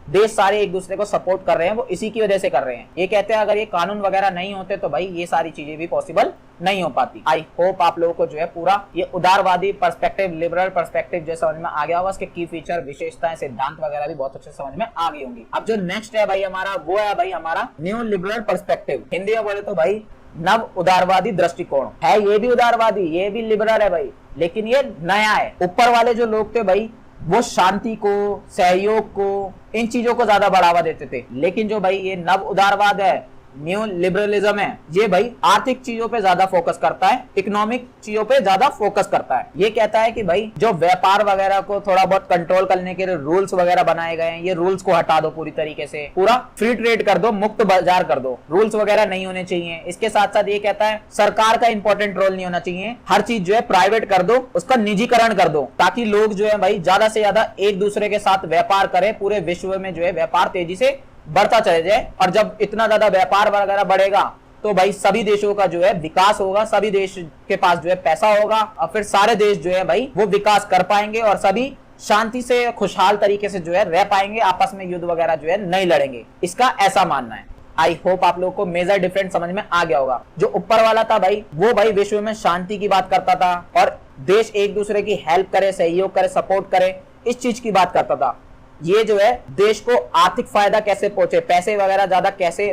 देश सारे एक दूसरे को सपोर्ट कर रहे हैं वो इसी की वजह से कर रहे हैं। ये कहते हैं अगर ये कानून वगैरह नहीं होते तो भाई ये सारी चीजें भी पॉसिबल नहीं हो पाती। आई होप आप लोगों को जो है पूरा ये उदारवादी पर्सपेक्टिव, लिबरल पर्सपेक्टिव जो समझ में आ गया होगा, उसके की फीचर, विशेषताएं, सिद्धांत वगैरह भी बहुत अच्छे समझ में आ गई होंगी। अब जो नेक्स्ट है भाई हमारा, वो है भाई हमारा न्यू लिबरल पर्सपेक्टिव। हिंदी में बोले तो भाई नव उदारवादी दृष्टिकोण है। ये भी उदारवादी, ये भी लिबरल है भाई, लेकिन ये नया है। ऊपर वाले जो लोग थे भाई वो शांति को, सहयोग को, इन चीजों को ज्यादा बढ़ावा देते थे, लेकिन जो भाई ये नव उदारवाद है, न्यू लिबरलिज्म है, ये भाई आर्थिक चीजों पे ज्यादा फोकस करता है, इकोनॉमिक चीजों पे ज्यादा फोकस करता है। ये कहता है कि भाई जो व्यापार वगैरह को थोड़ा बहुत कंट्रोल करने के लिए रूल्स वगैरह बनाए गए हैं, ये रूल्स को हटा दो पूरी तरीके से, पूरा फ्री ट्रेड कर दो, मुक्त बाजार कर दो, रूल्स वगैरह नहीं होने चाहिए। इसके साथ साथ ये कहता है सरकार का इंपॉर्टेंट रोल नहीं होना चाहिए, हर चीज जो है प्राइवेट कर दो, उसका निजीकरण कर दो, ताकि लोग जो है भाई ज्यादा से ज्यादा एक दूसरे के साथ व्यापार करें, पूरे विश्व में जो है व्यापार तेजी से बढ़ता चले जाए। और जब इतना ज्यादा व्यापार वगैरह बढ़ेगा तो भाई सभी देशों का जो है विकास होगा, सभी देश के पास जो है पैसा होगा और फिर सारे देश जो है भाई वो विकास कर पाएंगे और सभी शांति से, खुशहाल तरीके से जो है रह पाएंगे, आपस में युद्ध वगैरह जो है नहीं लड़ेंगे। इसका ऐसा मानना है। आई होप आप लोगों को मेजर डिफरेंस समझ में आ गया होगा। जो ऊपर वाला था भाई वो भाई विश्व में शांति की बात करता था और देश एक दूसरे की हेल्प करे, सहयोग करे, सपोर्ट करे, इस चीज की बात करता था। ये जो है देश को आर्थिक फायदा कैसे पहुंचे, पैसे वगैरह ज्यादा कैसे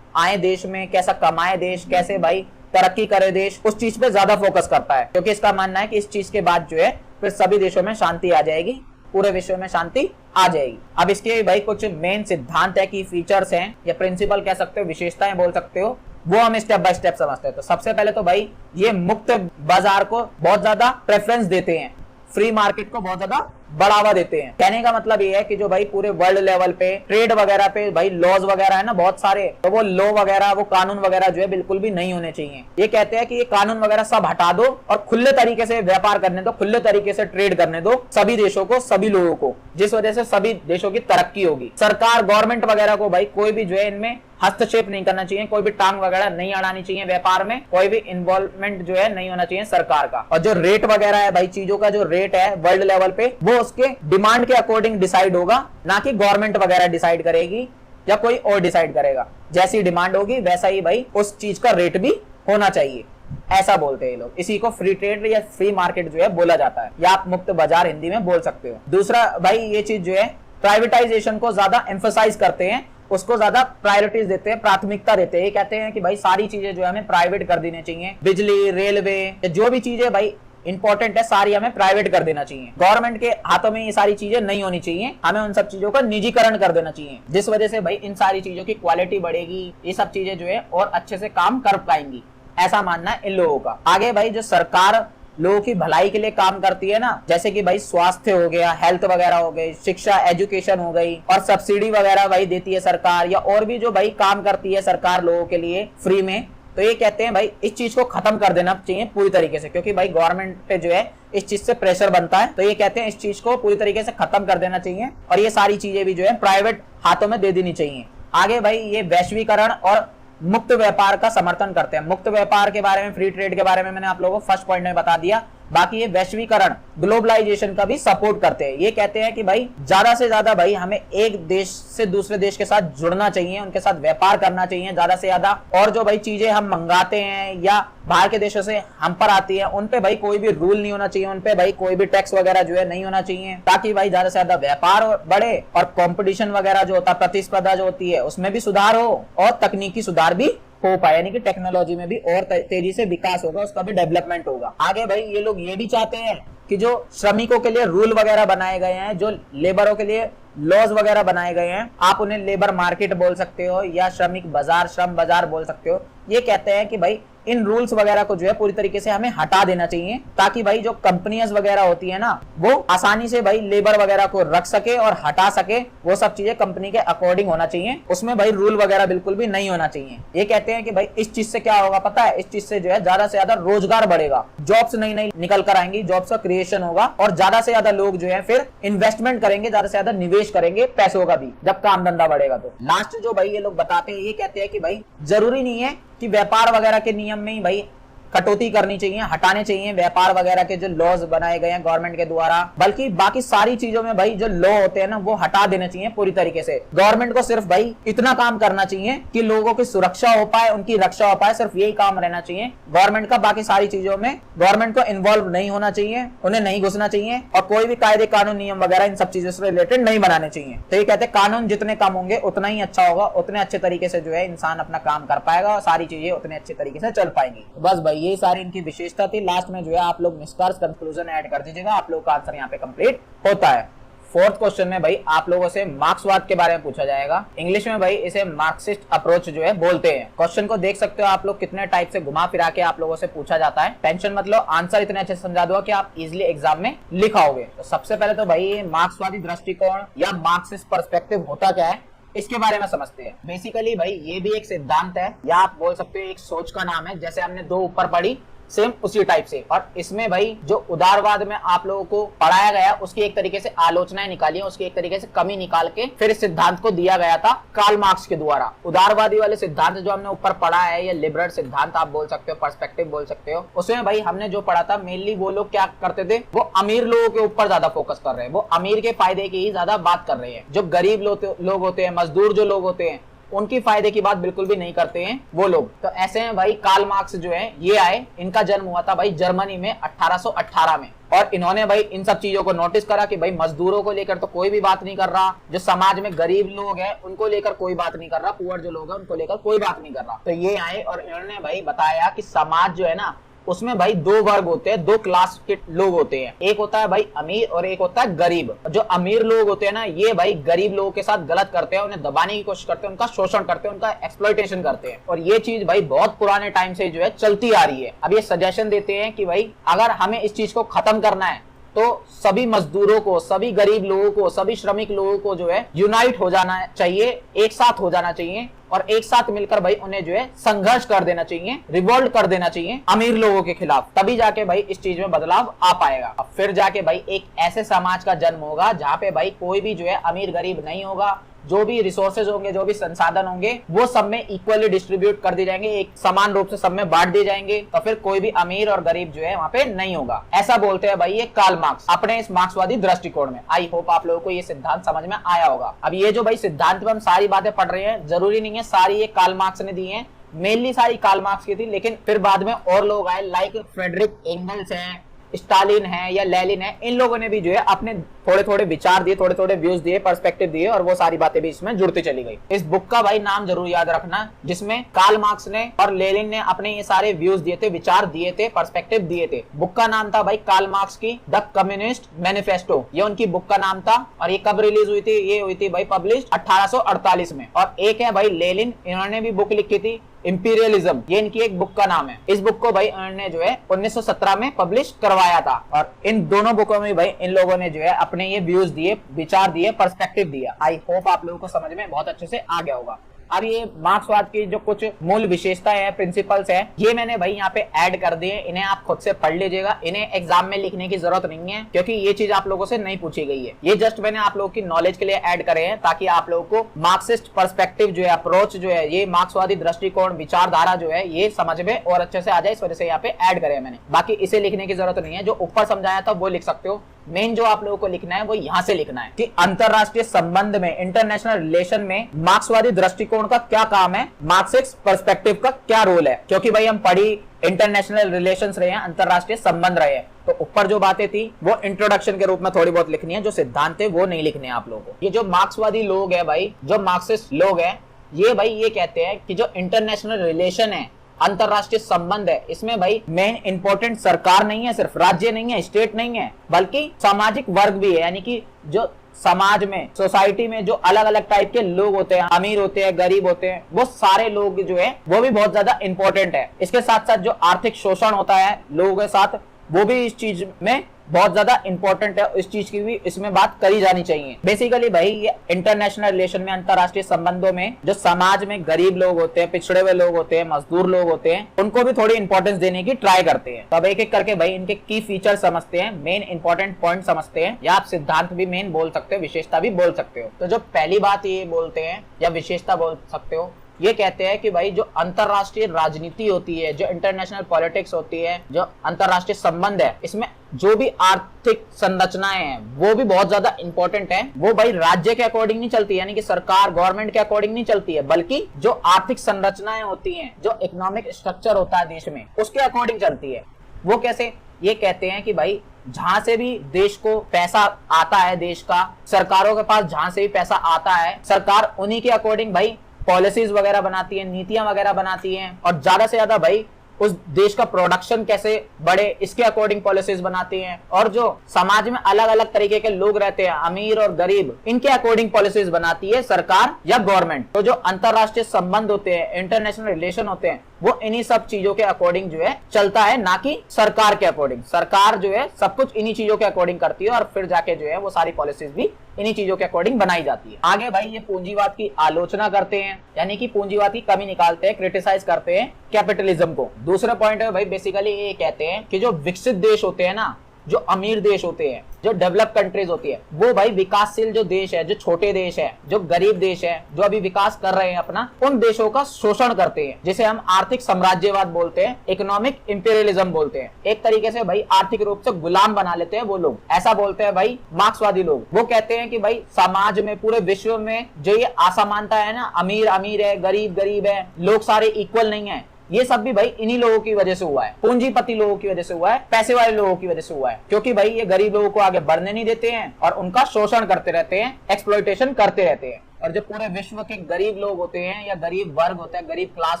आए देश में, कैसा कमाए देश, कैसे भाई तरक्की करे देश, उस चीज पे ज्यादा फोकस करता है, क्योंकि इसका मानना है कि इस चीज के बाद जो है फिर सभी देशों में शांति आ जाएगी, पूरे विश्व में शांति आ जाएगी। अब इसके भाई कुछ मेन सिद्धांत है कि फीचर्स हैं या प्रिंसिपल कह सकते हो, विशेषताएं बोल सकते हो, वो हम स्टेप बाय स्टेप समझते हैं। तो सबसे पहले तो भाई ये मुक्त बाजार को बहुत ज्यादा प्रेफरेंस देते हैं, फ्री मार्केट को बहुत ज्यादा बढ़ावा देते हैं। कहने का मतलब ये है कि जो भाई पूरे वर्ल्ड लेवल पे ट्रेड वगैरह पे भाई लॉज वगैरह है ना बहुत सारे, तो वो लॉ वगैरह, वो कानून वगैरह जो है बिल्कुल भी नहीं होने चाहिए। ये कहते हैं कि ये कानून वगैरह सब हटा दो और खुले तरीके से व्यापार करने दो, खुले तरीके से ट्रेड करने दो सभी देशों को, सभी लोगों को, जिस वजह से सभी देशों की तरक्की होगी। सरकार, गवर्नमेंट वगैरह को भाई कोई भी जो है इनमें हस्तक्षेप नहीं करना चाहिए, कोई भी टांग वगैरह नहीं अड़ानी चाहिए, व्यापार में कोई भी इन्वॉल्वमेंट जो है नहीं होना चाहिए सरकार का। और जो रेट वगैरह है भाई, चीजों का जो रेट है वर्ल्ड लेवल पे, वो उसके डिमांड के अकॉर्डिंग डिसाइड होगा, ना कि गवर्नमेंट वगैरह डिसाइड करेगी या कोई और डिसाइड करेगा। जैसी डिमांड होगी वैसा ही भाई उस चीज का रेट भी होना चाहिए, ऐसा बोलते हैं लोग। इसी को फ्री ट्रेड या फ्री मार्केट जो है बोला जाता है, या आप मुक्त बाजार हिंदी में बोल सकते हो। दूसरा भाई ये चीज जो है प्राइवेटाइजेशन को ज्यादा एम्फसाइज करते हैं, उसको ज्यादा प्रायोरिटीज देते हैं, प्राथमिकता देते हैं। ये कहते हैं कि भाई सारी चीजें जो है हमें प्राइवेट कर देनी चाहिए, बिजली, रेलवे, जो भी चीजें भाई इंपॉर्टेंट है सारी हमें प्राइवेट कर देना चाहिए, गवर्नमेंट के हाथों में ये सारी चीजें नहीं होनी चाहिए, हमें उन सब चीजों का निजीकरण कर देना चाहिए, जिस वजह से भाई इन सारी चीजों की क्वालिटी बढ़ेगी, ये सब चीजें जो है और अच्छे से काम कर पाएंगी। ऐसा मानना है इन लोगों का। आगे भाई जो सरकार लोगों की भलाई के लिए काम करती है ना, जैसे कि भाई स्वास्थ्य हो गया, हेल्थ वगैरह हो गई, शिक्षा एजुकेशन हो गई, और सब्सिडी वगैरह भाई देती है सरकार, या और भी जो भाई काम करती है सरकार लोगों के लिए फ्री में, तो ये कहते हैं भाई इस चीज को खत्म कर देना चाहिए पूरी तरीके से, क्योंकि भाई गवर्नमेंट पे जो है इस चीज से प्रेशर बनता है। तो ये कहते हैं इस चीज को पूरी तरीके से खत्म कर देना चाहिए और ये सारी चीजें भी जो है प्राइवेट हाथों में दे देनी चाहिए। आगे भाई ये वैश्वीकरण और मुक्त व्यापार का समर्थन करते हैं। मुक्त व्यापार के बारे में, फ्री ट्रेड के बारे में मैंने आप लोगों को फर्स्ट पॉइंट में बता दिया। बाकी ये वैश्वीकरण, ग्लोबलाइजेशन का भी सपोर्ट करते हैं। ये कहते हैं कि भाई ज्यादा से ज्यादा भाई हमें एक देश से दूसरे देश के साथ जुड़ना चाहिए, उनके साथ व्यापार करना चाहिए ज्यादा से ज्यादा, और जो भाई चीजें हम मंगाते हैं या बाहर के देशों से हम पर आती है उन पे भाई कोई भी रूल नहीं होना चाहिए, उन पे भाई कोई भी टैक्स वगैरह जो है नहीं होना चाहिए, ताकि भाई ज्यादा से ज्यादा व्यापार बढ़े और कंपटीशन वगैरह जो होता है, प्रतिस्पर्धा जो होती है उसमें भी सुधार हो और तकनीकी सुधार भी हो पाए, यानी कि टेक्नोलॉजी में भी और तेजी से विकास होगा, उसका भी डेवलपमेंट होगा। आगे भाई ये लोग ये भी चाहते हैं कि जो श्रमिकों के लिए रूल वगैरह बनाए गए हैं, जो लेबरों के लिए लॉज वगैरह बनाए गए हैं, आप उन्हें लेबर मार्केट बोल सकते हो या श्रमिक बाजार, श्रम बाजार बोल सकते हो। ये कहते हैं कि भाई इन रूल्स वगैरह को जो है पूरी तरीके से हमें हटा देना चाहिए, ताकि भाई जो कंपनियां वगैरह होती है ना वो आसानी से भाई लेबर वगैरह को रख सके और हटा सके, वो सब चीजें कंपनी के अकॉर्डिंग होना चाहिए, उसमें भाई रूल वगैरह बिल्कुल भी नहीं होना चाहिए। ये कहते हैं कि भाई इस चीज से क्या होगा पता है, इस चीज से जो है ज्यादा से ज्यादा रोजगार बढ़ेगा, जॉब्स नई नई निकल कर आएंगी, जॉब्स का क्रिएशन होगा और ज्यादा से ज्यादा लोग जो है फिर इन्वेस्टमेंट करेंगे, ज्यादा से ज्यादा निवेश करेंगे पैसों का भी, जब काम धंधा बढ़ेगा। तो लास्ट जो भाई ये लोग बताते हैं, ये कहते हैं कि भाई जरूरी नहीं है कि व्यापार वगैरह के नियम में ही भाई कटौती करनी चाहिए, हटाने चाहिए व्यापार वगैरह के जो लॉज बनाए गए हैं गवर्नमेंट के द्वारा, बल्कि बाकी सारी चीजों में भाई जो लॉ होते हैं ना वो हटा देने चाहिए पूरी तरीके से। गवर्नमेंट को सिर्फ भाई इतना काम करना चाहिए कि लोगों की सुरक्षा हो पाए, उनकी रक्षा हो पाए, सिर्फ यही काम रहना चाहिए गवर्नमेंट का। बाकी सारी चीजों में गवर्नमेंट को इन्वॉल्व नहीं होना चाहिए, उन्हें नहीं घुसना चाहिए और कोई भी कायदे कानून नियम वगैरह इन सब चीजों से रिलेटेड नहीं बनाने चाहिए। तो ये कहते हैं कानून जितने कम होंगे उतना ही अच्छा होगा, उतने अच्छे तरीके से जो है इंसान अपना काम कर पाएगा और सारी चीजें उतने अच्छे तरीके से चल पाएंगी। बस भाई ये सारी इनकी विशेषता थी। लास्ट में जो है आप लोग निष्कर्ष, कंक्लूजन ऐड कर दीजिएगा, आप लोगों का आंसर यहाँ पे कंप्लीट होता है। फोर्थ क्वेश्चन में भाई आप लोगों से मार्क्सवाद के बारे में पूछा जाएगा। इंग्लिश में भाई इसे मार्क्सिस्ट अप्रोच जो है बोलते हैं। क्वेश्चन को देख सकते हो आप लोग कितने टाइप से घुमा फिरा के आप लोगों से पूछा जाता है। टेंशन मत लो, आंसर इतने अच्छे से समझा दूंगा कि आप इजिली एग्जाम में लिखाओगे। तो सबसे पहले तो भाई मार्क्सवादी दृष्टिकोण या मार्क्सिस्ट पर्सपेक्टिव होता क्या है इसके बारे में समझते हैं। बेसिकली भाई ये भी एक सिद्धांत है या आप बोल सकते हो एक सोच का नाम है, जैसे हमने दो ऊपर पढ़ी सेम उसी टाइप से। और इसमें भाई जो उदारवाद में आप लोगों को पढ़ाया गया उसकी एक तरीके से आलोचनाएं निकाली है, उसकी एक तरीके से कमी निकाल के फिर इस सिद्धांत को दिया गया था कार्ल मार्क्स के द्वारा। उदारवादी वाले सिद्धांत जो हमने ऊपर पढ़ा है या लिबरल सिद्धांत आप बोल सकते हो, पर्सपेक्टिव बोल सकते हो, उसमें भाई हमने जो पढ़ा था मेनली वो लोग क्या करते थे, वो अमीर लोगों के ऊपर ज्यादा फोकस कर रहे हैं, वो अमीर के फायदे की ही ज्यादा बात कर रहे हैं। जो गरीब लोग होते हैं, मजदूर जो लोग होते हैं, उनकी फायदे की बात बिल्कुल भी नहीं करते हैं वो लोग। तो ऐसे में भाई कार्ल मार्क्स जो है ये आए, इनका जन्म हुआ था भाई जर्मनी में 1818 में। और इन्होंने भाई इन सब चीजों को नोटिस करा कि भाई मजदूरों को लेकर तो कोई भी बात नहीं कर रहा, जो समाज में गरीब लोग हैं उनको लेकर कोई बात नहीं कर रहा, पुअर जो लोग हैं उनको लेकर कोई बात नहीं कर रहा। तो ये आए और इन्होंने भाई बताया कि समाज जो है ना उसमें भाई दो वर्ग होते हैं, दो क्लास के लोग होते हैं, एक होता है भाई अमीर और एक होता है गरीब। जो अमीर लोग होते हैं ना ये भाई गरीब लोगों के साथ गलत करते हैं, उन्हें दबाने की कोशिश करते हैं, उनका शोषण करते हैं, उनका एक्सप्लॉयटेशन करते हैं। और ये चीज भाई बहुत पुराने टाइम से जो है चलती आ रही है। अब ये सजेशन देते हैं कि भाई अगर हमें इस चीज को खत्म करना है तो सभी मजदूरों को, सभी गरीब लोगों को, सभी श्रमिक लोगों को जो है यूनाइट हो जाना चाहिए, एक साथ हो जाना चाहिए और एक साथ मिलकर भाई उन्हें जो है संघर्ष कर देना चाहिए, रिवोल्ट कर देना चाहिए अमीर लोगों के खिलाफ। तभी जाके भाई इस चीज में बदलाव आ पाएगा। अब फिर जाके भाई एक ऐसे समाज का जन्म होगा जहाँ पे भाई कोई भी जो है अमीर गरीब नहीं होगा, जो भी रिसोर्सेज होंगे, जो भी संसाधन होंगे वो सब में इक्वली डिस्ट्रीब्यूट कर दिए जाएंगे, एक समान रूप से सब में बांट दिए जाएंगे। तो फिर कोई भी अमीर और गरीब जो है वहाँ पे नहीं होगा। ऐसा बोलते हैं भाई ये कार्ल मार्क्स अपने इस मार्क्सवादी दृष्टिकोण में। आई होप आप लोगों को ये सिद्धांत समझ में आया होगा। अब ये जो भाई सिद्धांत में हम सारी बातें पढ़ रहे हैं, जरूरी नहीं है सारी ये कार्ल मार्क्स ने दी है, मेनली सारी कार्ल मार्क्स की थी, लेकिन फिर बाद में और लोग आए लाइक फ्रेडरिक एंगल्स हैं, स्टालिन है या लेनिन है, इन लोगों ने भी जो है अपने थोड़े थोड़े विचार दिए, थोड़े थोड़े व्यूज दिए, पर्सपेक्टिव दिए और वो सारी बातें भी इसमें जुड़ती चली गई। इस बुक का भाई नाम जरूर याद रखना, जिसमें कार्ल मार्क्स ने और लेनिन ने अपने ये सारे व्यूज दिए थे, विचार दिए थे, पर्सपेक्टिव दिए थे। बुक का नाम था भाई कार्ल मार्क्स की द कम्युनिस्ट मैनिफेस्टो, ये उनकी बुक का नाम था। और ये कब रिलीज हुई थी, ये हुई थी भाई पब्लिश 1848 में। और एक है भाई लेनिन, इन्होंने भी बुक लिखी थी इंपीरियलिज्म, ये इनकी एक बुक का नाम है। इस बुक को भाई उन्होंने जो है 1917 में पब्लिश करवाया था और इन दोनों बुकों में भाई इन लोगों ने जो है अपने ये व्यूज दिए, विचार दिए, पर्सपेक्टिव दिया। आई होप आप लोगों को समझ में बहुत अच्छे से आ गया होगा। अब ये मार्क्सवाद की जो कुछ मूल विशेषताएं हैं, प्रिंसिपल्स हैं, ये मैंने भाई यहाँ पे ऐड कर दिए। इन्हें आप खुद से पढ़ लीजिएगा, इन्हें एग्जाम में लिखने की जरूरत नहीं है क्योंकि ये चीज आप लोगों से नहीं पूछी गई है। ये जस्ट मैंने आप लोगों की नॉलेज के लिए ऐड करे हैं ताकि आप लोगों को मार्क्सिस्ट पर्सपेक्टिव जो है, अप्रोच जो है, ये मार्क्सवादी दृष्टिकोण, विचारधारा जो है, ये समझ में और अच्छे से आ जाए, इस वजह से यहाँ पे ऐड करे मैंने। बाकी इसे लिखने की जरूरत नहीं है, जो ऊपर समझाया था वो लिख सकते हो। मेन जो आप लोगों को लिखना है वो यहाँ से लिखना है कि अंतरराष्ट्रीय संबंध में, इंटरनेशनल रिलेशन में मार्क्सवादी दृष्टिकोण का क्या काम है, मार्क्सिस्ट पर्सपेक्टिव का क्या रोल है। क्योंकि भाई हम पढ़ी इंटरनेशनल रिलेशंस रहे हैं, अंतरराष्ट्रीय संबंध रहे हैं, तो ऊपर जो बातें थी वो इंट्रोडक्शन के रूप में थोड़ी बहुत लिखनी है, जो सिद्धांत है वो नहीं लिखने हैं आप लोगों को। ये जो मार्क्सवादी लोग है भाई, जो मार्क्सिस्ट लोग है, ये भाई ये कहते हैं कि जो इंटरनेशनल रिलेशन है, अंतरराष्ट्रीय संबंध है, इसमें भाई मेन इंपॉर्टेंट सरकार नहीं है, सिर्फ राज्य नहीं है, स्टेट नहीं है, बल्कि सामाजिक वर्ग भी है। यानी कि जो समाज में, सोसाइटी में जो अलग अलग टाइप के लोग होते हैं, अमीर होते हैं, गरीब होते हैं, वो सारे लोग जो है वो भी बहुत ज्यादा इंपॉर्टेंट है। इसके साथ साथ जो आर्थिक शोषण होता है लोगों के साथ, वो भी इस चीज में बहुत ज्यादा इंपॉर्टेंट है। इस चीज की भी इसमें बात करी जानी चाहिए। बेसिकली भाई ये इंटरनेशनल रिलेशन में, अंतरराष्ट्रीय संबंधों में जो समाज में गरीब लोग होते हैं, पिछड़े हुए लोग होते हैं, मजदूर लोग होते हैं, उनको भी थोड़ी इंपॉर्टेंस देने की ट्राई करते हैं। तो अब एक एक करके भाई इनके की फीचर समझते हैं, मेन इंपॉर्टेंट पॉइंट समझते हैं, या आप सिद्धांत भी मेन बोल सकते हो, विशेषता भी बोल सकते हो। तो जो पहली बात ये बोलते हैं या विशेषता बोल सकते हो, ये कहते हैं कि भाई जो अंतरराष्ट्रीय राजनीति होती है, जो इंटरनेशनल पॉलिटिक्स होती है, जो अंतरराष्ट्रीय संबंध है, इसमें जो भी आर्थिक संरचनाएं हैं वो भी बहुत ज्यादा इंपॉर्टेंट है। वो भाई राज्य के अकॉर्डिंग नहीं चलती, यानी कि सरकार, गवर्नमेंट के अकॉर्डिंग नहीं चलती है, बल्कि जो आर्थिक संरचनाएं होती हैं, जो इकोनॉमिक स्ट्रक्चर होता है देश में, उसके अकॉर्डिंग चलती है। वो कैसे? ये कहते हैं कि भाई जहां से भी देश को पैसा आता है, देश का, सरकारों के पास जहां से भी पैसा आता है, सरकार उन्हीं के अकॉर्डिंग भाई पॉलिसीज वगैरह बनाती है, नीतियां वगैरह बनाती हैं, और ज्यादा से ज्यादा भाई उस देश का प्रोडक्शन कैसे बढ़े, इसके अकॉर्डिंग पॉलिसीज बनाती हैं। और जो समाज में अलग अलग तरीके के लोग रहते हैं, अमीर और गरीब, इनके अकॉर्डिंग पॉलिसीज बनाती है सरकार या गवर्नमेंट। तो जो अंतरराष्ट्रीय संबंध होते हैं, इंटरनेशनल रिलेशन होते हैं, वो इन्हीं सब चीजों के अकॉर्डिंग जो है चलता है, ना कि सरकार के अकॉर्डिंग। सरकार जो है सब कुछ इन्हीं चीजों के अकॉर्डिंग करती है और फिर जाके जो है वो सारी पॉलिसीज भी इन्हीं चीजों के अकॉर्डिंग बनाई जाती है। आगे भाई ये पूंजीवाद की आलोचना करते हैं, यानी कि पूंजीवाद की कमी निकालते हैं, क्रिटिसाइज करते हैं कैपिटलिज्म को। दूसरा पॉइंट है भाई बेसिकली ये कहते हैं कि जो विकसित देश होते हैं ना, जो अमीर देश होते हैं, जो डेवलप कंट्रीज होती है, वो भाई विकासशील जो देश है, जो छोटे देश है, जो गरीब देश है, जो अभी विकास कर रहे हैं अपना, उन देशों का शोषण करते हैं, जिसे हम आर्थिक साम्राज्यवाद बोलते हैं, इकोनॉमिक इंपीरियलिज्म बोलते हैं। एक तरीके से भाई आर्थिक रूप से गुलाम बना लेते हैं वो लोग, ऐसा बोलते हैं भाई मार्क्सवादी लोग। वो कहते हैं कि भाई समाज में, पूरे विश्व में जो ये असमानता है ना, अमीर अमीर है, गरीब गरीब है, लोग सारे इक्वल नहीं है, ये सब भी भाई इन्हीं लोगों की वजह से हुआ है, पूंजीपति लोगों की वजह से हुआ है, पैसे वाले लोगों की वजह से हुआ है। क्योंकि भाई ये गरीब लोगों को आगे बढ़ने नहीं देते हैं और उनका शोषण करते रहते हैं, एक्सप्लॉइटेशन करते रहते हैं। और जो पूरे विश्व के गरीब लोग होते हैं या गरीब वर्ग होता है, गरीब क्लास